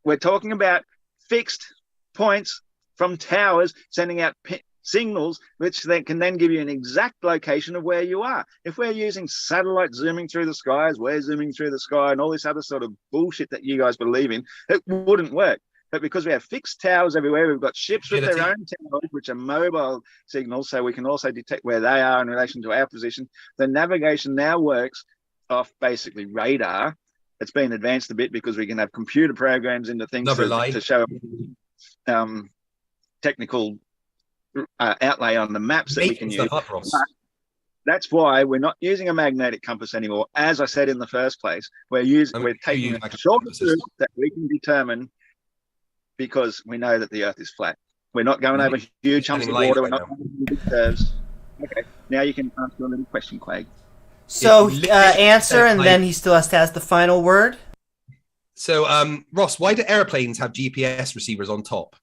We're talking about fixed points from towers sending out signals, which they can then give you an exact location of where you are. If we're using satellites zooming through the sky as we're zooming through the sky and all this other sort of bullshit that you guys believe in, it wouldn't work. But because we have fixed towers everywhere, we've got ships with their own towers, which are mobile signals, so we can also detect where they are in relation to our position. The navigation now works off basically radar. It's been advanced a bit because we can have computer programs into things to show technical outlay on the maps that we can use. That's why we're not using a magnetic compass anymore. As I said in the first place, we're taking a shortest route that we can determine because we know that the Earth is flat. We're not going over huge chunks of water. We're not going over big curves. Okay, now you can ask your little question, Craig. So answer, and then he still has to ask the final word. So, Ross, why do airplanes have GPS receivers on top?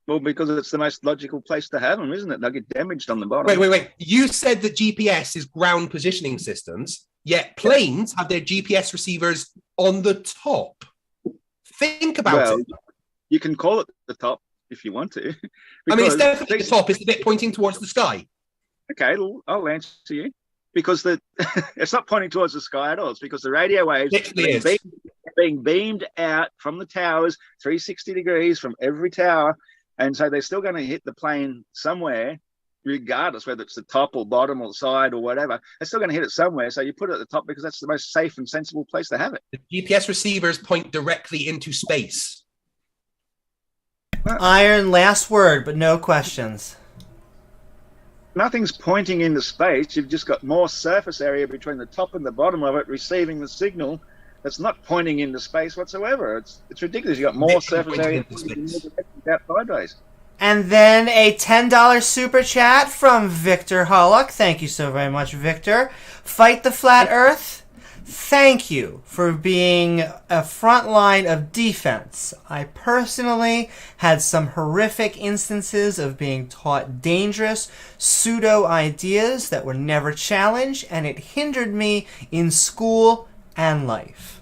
Well, because it's the most logical place to have them, isn't it? They'll get damaged on the bottom. Wait. You said that GPS is ground positioning systems, yet planes have their GPS receivers on the top. Think about it. You can call it the top if you want to. I mean, it's definitely the top. It's the bit pointing towards the sky. Okay, I'll answer you. Because it's not pointing towards the sky at all. It's because the radio waves are being beamed out from the towers 360 degrees from every tower. And so they're still going to hit the plane somewhere, regardless whether it's the top or bottom or side or whatever. They're still going to hit it somewhere. So you put it at the top because that's the most safe and sensible place to have it. The GPS receivers point directly into space. Iron, last word, but no questions. Nothing's pointing into space. You've just got more surface area between the top and the bottom of it receiving the signal. That's not pointing into space whatsoever. It's ridiculous. You've got more surface area sideways. And then a $10 super chat from Victor Hollock. Thank you so very much, Victor. Fight the Flat Earth. Thank you for being a front line of defense. I personally had some horrific instances of being taught dangerous pseudo ideas that were never challenged, and it hindered me in school and life.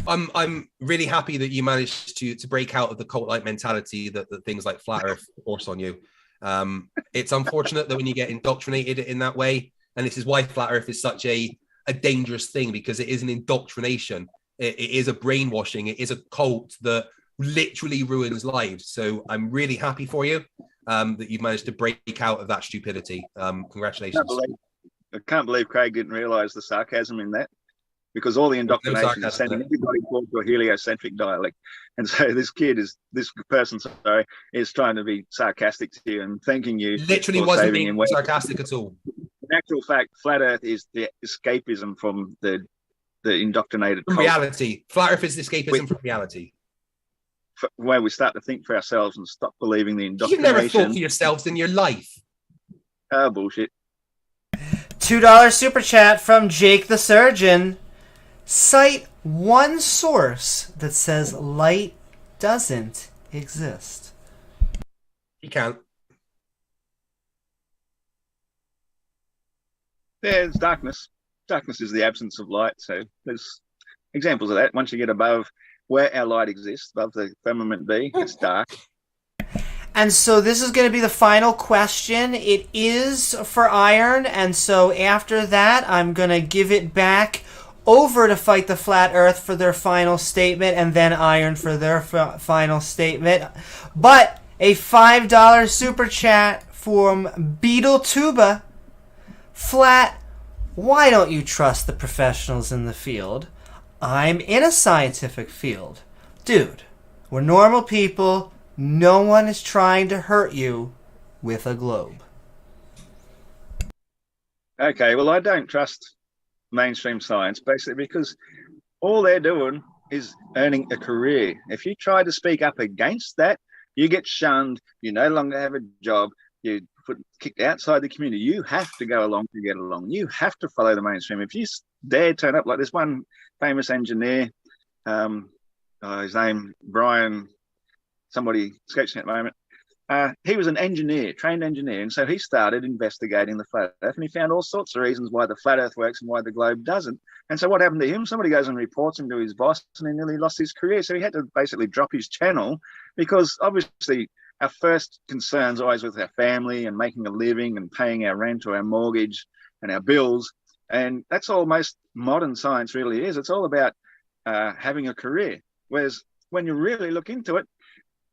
I'm really happy that you managed to break out of the cult-like mentality that things like Flat Earth force on you. It's unfortunate that when you get indoctrinated in that way, and this is why Flat Earth is such a dangerous thing, because it is an indoctrination. It is a brainwashing. It is a cult that literally ruins lives. So I'm really happy for you that you've managed to break out of that stupidity. Congratulations. I can't believe Craig didn't realise the sarcasm in that, because all the indoctrination is sending everybody to a heliocentric dialect. And so this person is trying to be sarcastic to you and thanking you. Literally wasn't being sarcastic at all. In actual fact, Flat Earth is the escapism from the indoctrinated from reality. Flat Earth is the escapism from reality. Where we start to think for ourselves and stop believing the indoctrination. You've never thought for yourselves in your life. Oh, bullshit. $2 super chat from Jake the Surgeon. Cite one source that says light doesn't exist. You can't. There's darkness. Darkness is the absence of light. So there's examples of that. Once you get above where our light exists, above the firmament B, it's dark. And so this is going to be the final question. It is for Iron, and so after that, I'm going to give it back over to Fight the Flat Earth for their final statement, and then Iron for their final statement. But a $5 super chat from Beetle Tuba. Flat, why don't you trust the professionals in the field? I'm in a scientific field. Dude, we're normal people. No one is trying to hurt you with a globe. Okay, well, I don't trust mainstream science, basically because all they're doing is earning a career. If you try to speak up against that, you get shunned, you no longer have a job, you kicked outside the community. You have to go along to get along. You have to follow the mainstream. If you dare turn up like this one famous engineer, his name, Brian, somebody sketching at the moment, he was an engineer, trained engineer, and so he started investigating the flat earth, and he found all sorts of reasons why the flat earth works and why the globe doesn't. And so what happened to him? Somebody goes and reports him to his boss, and he nearly lost his career. So he had to basically drop his channel, because obviously our first concern's always with our family and making a living and paying our rent or our mortgage and our bills. And that's all most modern science really is. It's all about having a career. Whereas when you really look into it,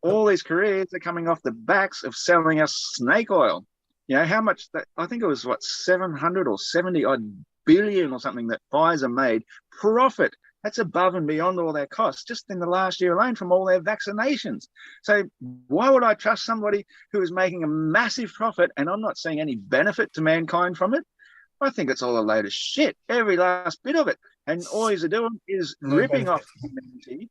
all these careers are coming off the backs of selling us snake oil. You know, how much that, I think it was 700 or 70 odd billion or something that Pfizer made profit. That's above and beyond all their costs just in the last year alone from all their vaccinations. So why would I trust somebody who is making a massive profit and I'm not seeing any benefit to mankind from it? I think it's all a load of shit, every last bit of it. And all you're doing is ripping off humanity.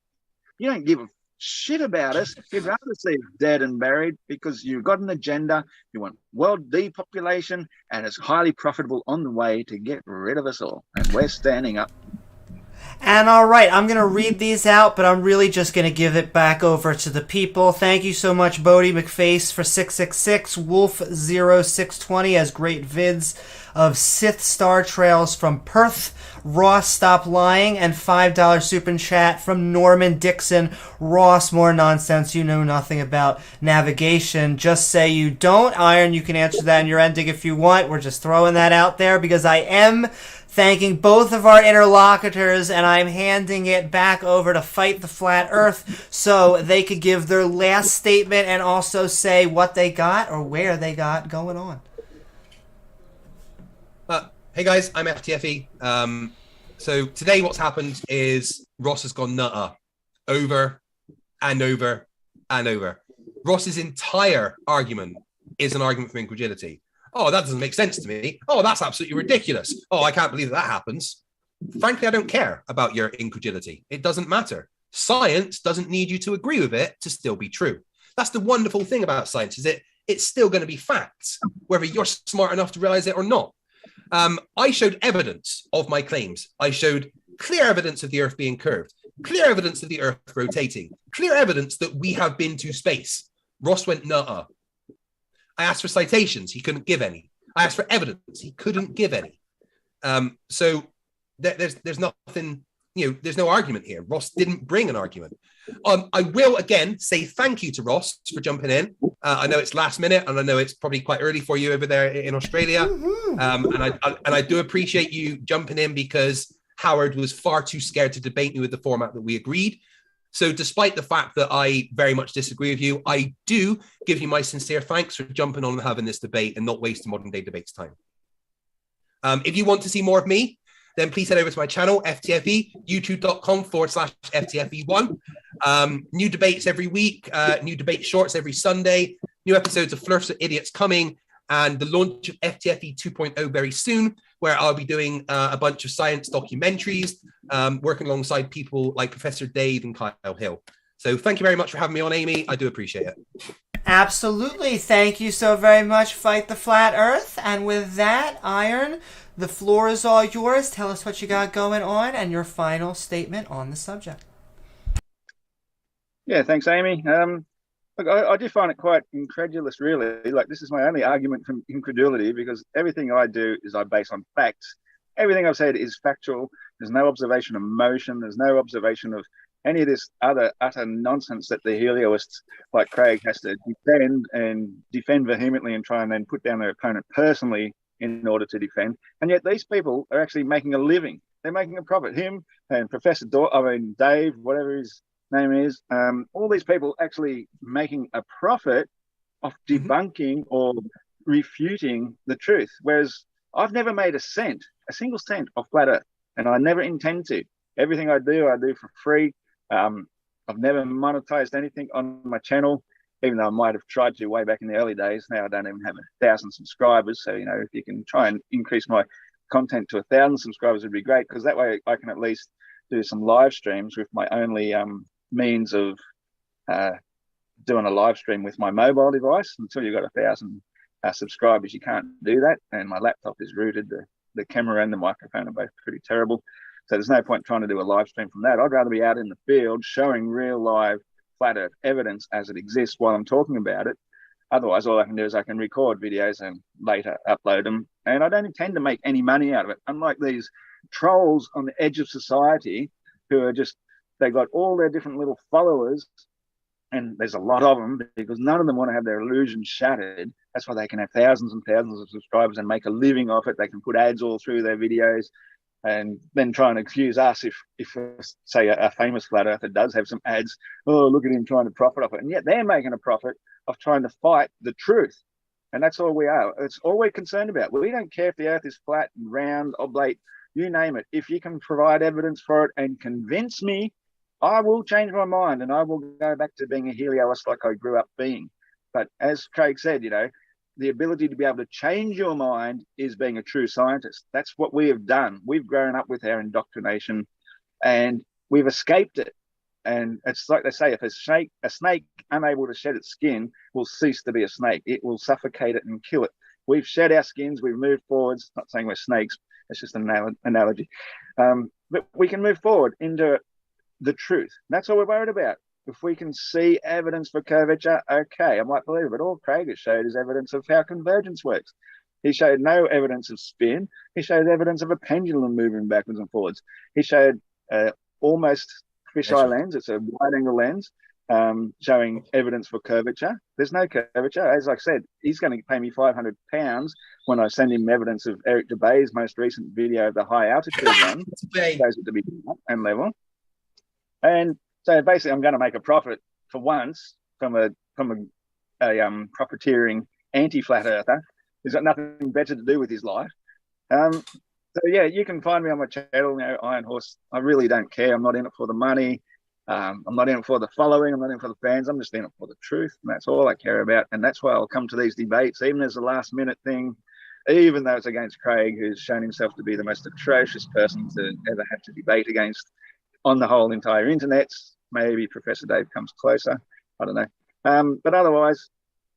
You don't give a shit about us. You'd rather see us dead and buried because you've got an agenda. You want world depopulation, and it's highly profitable on the way to get rid of us all. And we're standing up. And all right, I'm going to read these out, but I'm really just going to give it back over to the people. Thank you so much, Bodie McFace for 666, Wolf0620 has great vids of Sith Star Trails from Perth, Ross Stop Lying, and $5 super chat from Norman Dixon. Ross, more nonsense, you know nothing about navigation. Just say you don't. Iron, you can answer that in your ending if you want. We're just throwing that out there because I am thanking both of our interlocutors, and I'm handing it back over to Fight the Flat Earth so they could give their last statement and also say what they got or where they got going on. Hey guys, I'm FTFE. So today what's happened is Ross has gone nutter over and over and over. Ross's entire argument is an argument for incredulity. Oh, that doesn't make sense to me. Oh, that's absolutely ridiculous. Oh, I can't believe that happens. Frankly, I don't care about your incredulity. It doesn't matter. Science doesn't need you to agree with it to still be true. That's the wonderful thing about science, is it's still going to be facts, whether you're smart enough to realize it or not. I showed evidence of my claims. I showed clear evidence of the Earth being curved, clear evidence of the Earth rotating, clear evidence that we have been to space. Ross went nutter. I asked for citations. He couldn't give any. I asked for evidence. He couldn't give any. So there's nothing, there's no argument here. Ross didn't bring an argument. I will again say thank you to Ross for jumping in. I know it's last minute, and I know it's probably quite early for you over there in Australia. And I do appreciate you jumping in because Howard was far too scared to debate me with the format that we agreed. So despite the fact that I very much disagree with you, I do give you my sincere thanks for jumping on and having this debate and not wasting modern day debates time. If you want to see more of me, then please head over to my channel, FTFE, youtube.com/FTFE1. New debates every week, new debate shorts every Sunday, new episodes of Flirts with Idiots coming, and the launch of FTFE 2.0 very soon, where I'll be doing a bunch of science documentaries, working alongside people like Professor Dave and Kyle Hill. So thank you very much for having me on, Amy. I do appreciate it. Absolutely. Thank you so very much, Fight the Flat Earth. And with that, Iron, the floor is all yours. Tell us what you got going on and your final statement on the subject. Yeah, thanks, Amy. Look, I do find it quite incredulous, really. Like, this is my only argument from incredulity, because everything I do is I base on facts. Everything I've said is factual. There's no observation of motion. There's no observation of any of this other utter nonsense that the helioists like Craig has to defend vehemently and try and then put down their opponent personally in order to defend. And yet these people are actually making a living. They're making a profit. Him and Dave, whatever his name is, all these people actually making a profit of debunking or refuting the truth. Whereas I've never made a single cent off flat Earth, and I never intend to. Everything I do for free. I've never monetized anything on my channel, even though I might have tried to way back in the early days. Now I don't even have 1,000 subscribers. So, if you can try and increase my content to 1,000 subscribers would be great, because that way I can at least do some live streams with my only means of doing a live stream with my mobile device. Until you've got 1,000 subscribers, you can't do that. And my laptop is rooted. The camera and the microphone are both pretty terrible. So there's no point trying to do a live stream from that. I'd rather be out in the field showing real live flat Earth evidence as it exists while I'm talking about it. Otherwise, all I can do is I can record videos and later upload them. And I don't intend to make any money out of it. Unlike these trolls on the edge of society who are they got all their different little followers, and there's a lot of them, because none of them want to have their illusions shattered. That's why they can have thousands and thousands of subscribers and make a living off it. They can put ads all through their videos, and then try and accuse us if say, a famous flat earther does have some ads. Oh, look at him trying to profit off it. And yet they're making a profit of trying to fight the truth. And that's all we are. It's all we're concerned about. We don't care if the earth is flat and round, oblate, you name it. If you can provide evidence for it and convince me, I will change my mind and I will go back to being a helioist like I grew up being. But as Craig said, the ability to be able to change your mind is being a true scientist. That's what we have done. We've grown up with our indoctrination and we've escaped it. And it's like they say, if a snake unable to shed its skin will cease to be a snake. It will suffocate it and kill it. We've shed our skins. We've moved forwards. Not saying we're snakes. It's just an analogy. But we can move forward into the truth. That's all we're worried about. If we can see evidence for curvature, okay, I might believe it. But all Craig has showed is evidence of how convergence works. He showed no evidence of spin. He showed evidence of a pendulum moving backwards and forwards. He showed almost fisheye lens. It's a wide-angle lens showing evidence for curvature. There's no curvature. As I said, he's going to pay me £500 when I send him evidence of Eric DeBay's most recent video of the high-altitude one. Shows it to be flat and level. And so basically, I'm going to make a profit for once from a profiteering anti-flat earther who's got nothing better to do with his life. So yeah, you can find me on my channel, Iron Horse. I really don't care. I'm not in it for the money. I'm not in it for the following. I'm not in it for the fans. I'm just in it for the truth, and that's all I care about. And that's why I'll come to these debates, even as a last-minute thing, even though it's against Craig, who's shown himself to be the most atrocious person to ever have to debate against on the whole entire internet. Maybe Professor Dave comes closer. I don't know. But otherwise,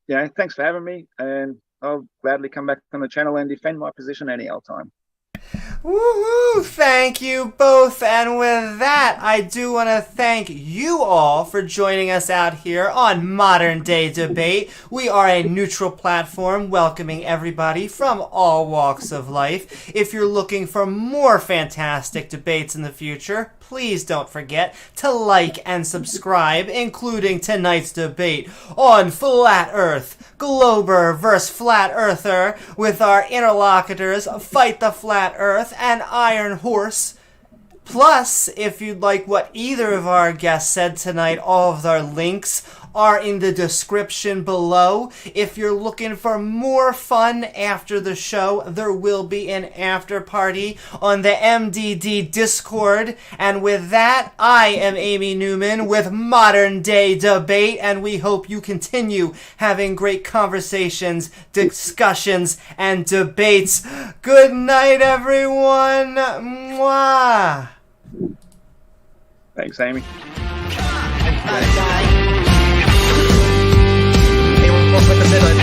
thanks for having me, and I'll gladly come back on the channel and defend my position any old time. Woohoo! Thank you both. And with that, I do want to thank you all for joining us out here on Modern Day Debate. We are a neutral platform welcoming everybody from all walks of life. If you're looking for more fantastic debates in the future, please don't forget to like and subscribe, including tonight's debate on Flat Earth, Glober vs. Flat Earther, with our interlocutors Fight the Flat Earth and Iron Horse. Plus, if you'd like what either of our guests said tonight, all of our links are in the description below. If you're looking for more fun after the show, there will be an after party on the MDD Discord. And with that, I am Amy Newman with Modern Day Debate, and we hope you continue having great conversations, discussions, and debates. Good night, everyone. Mwah. Thanks, Amy. Bye. with the middle.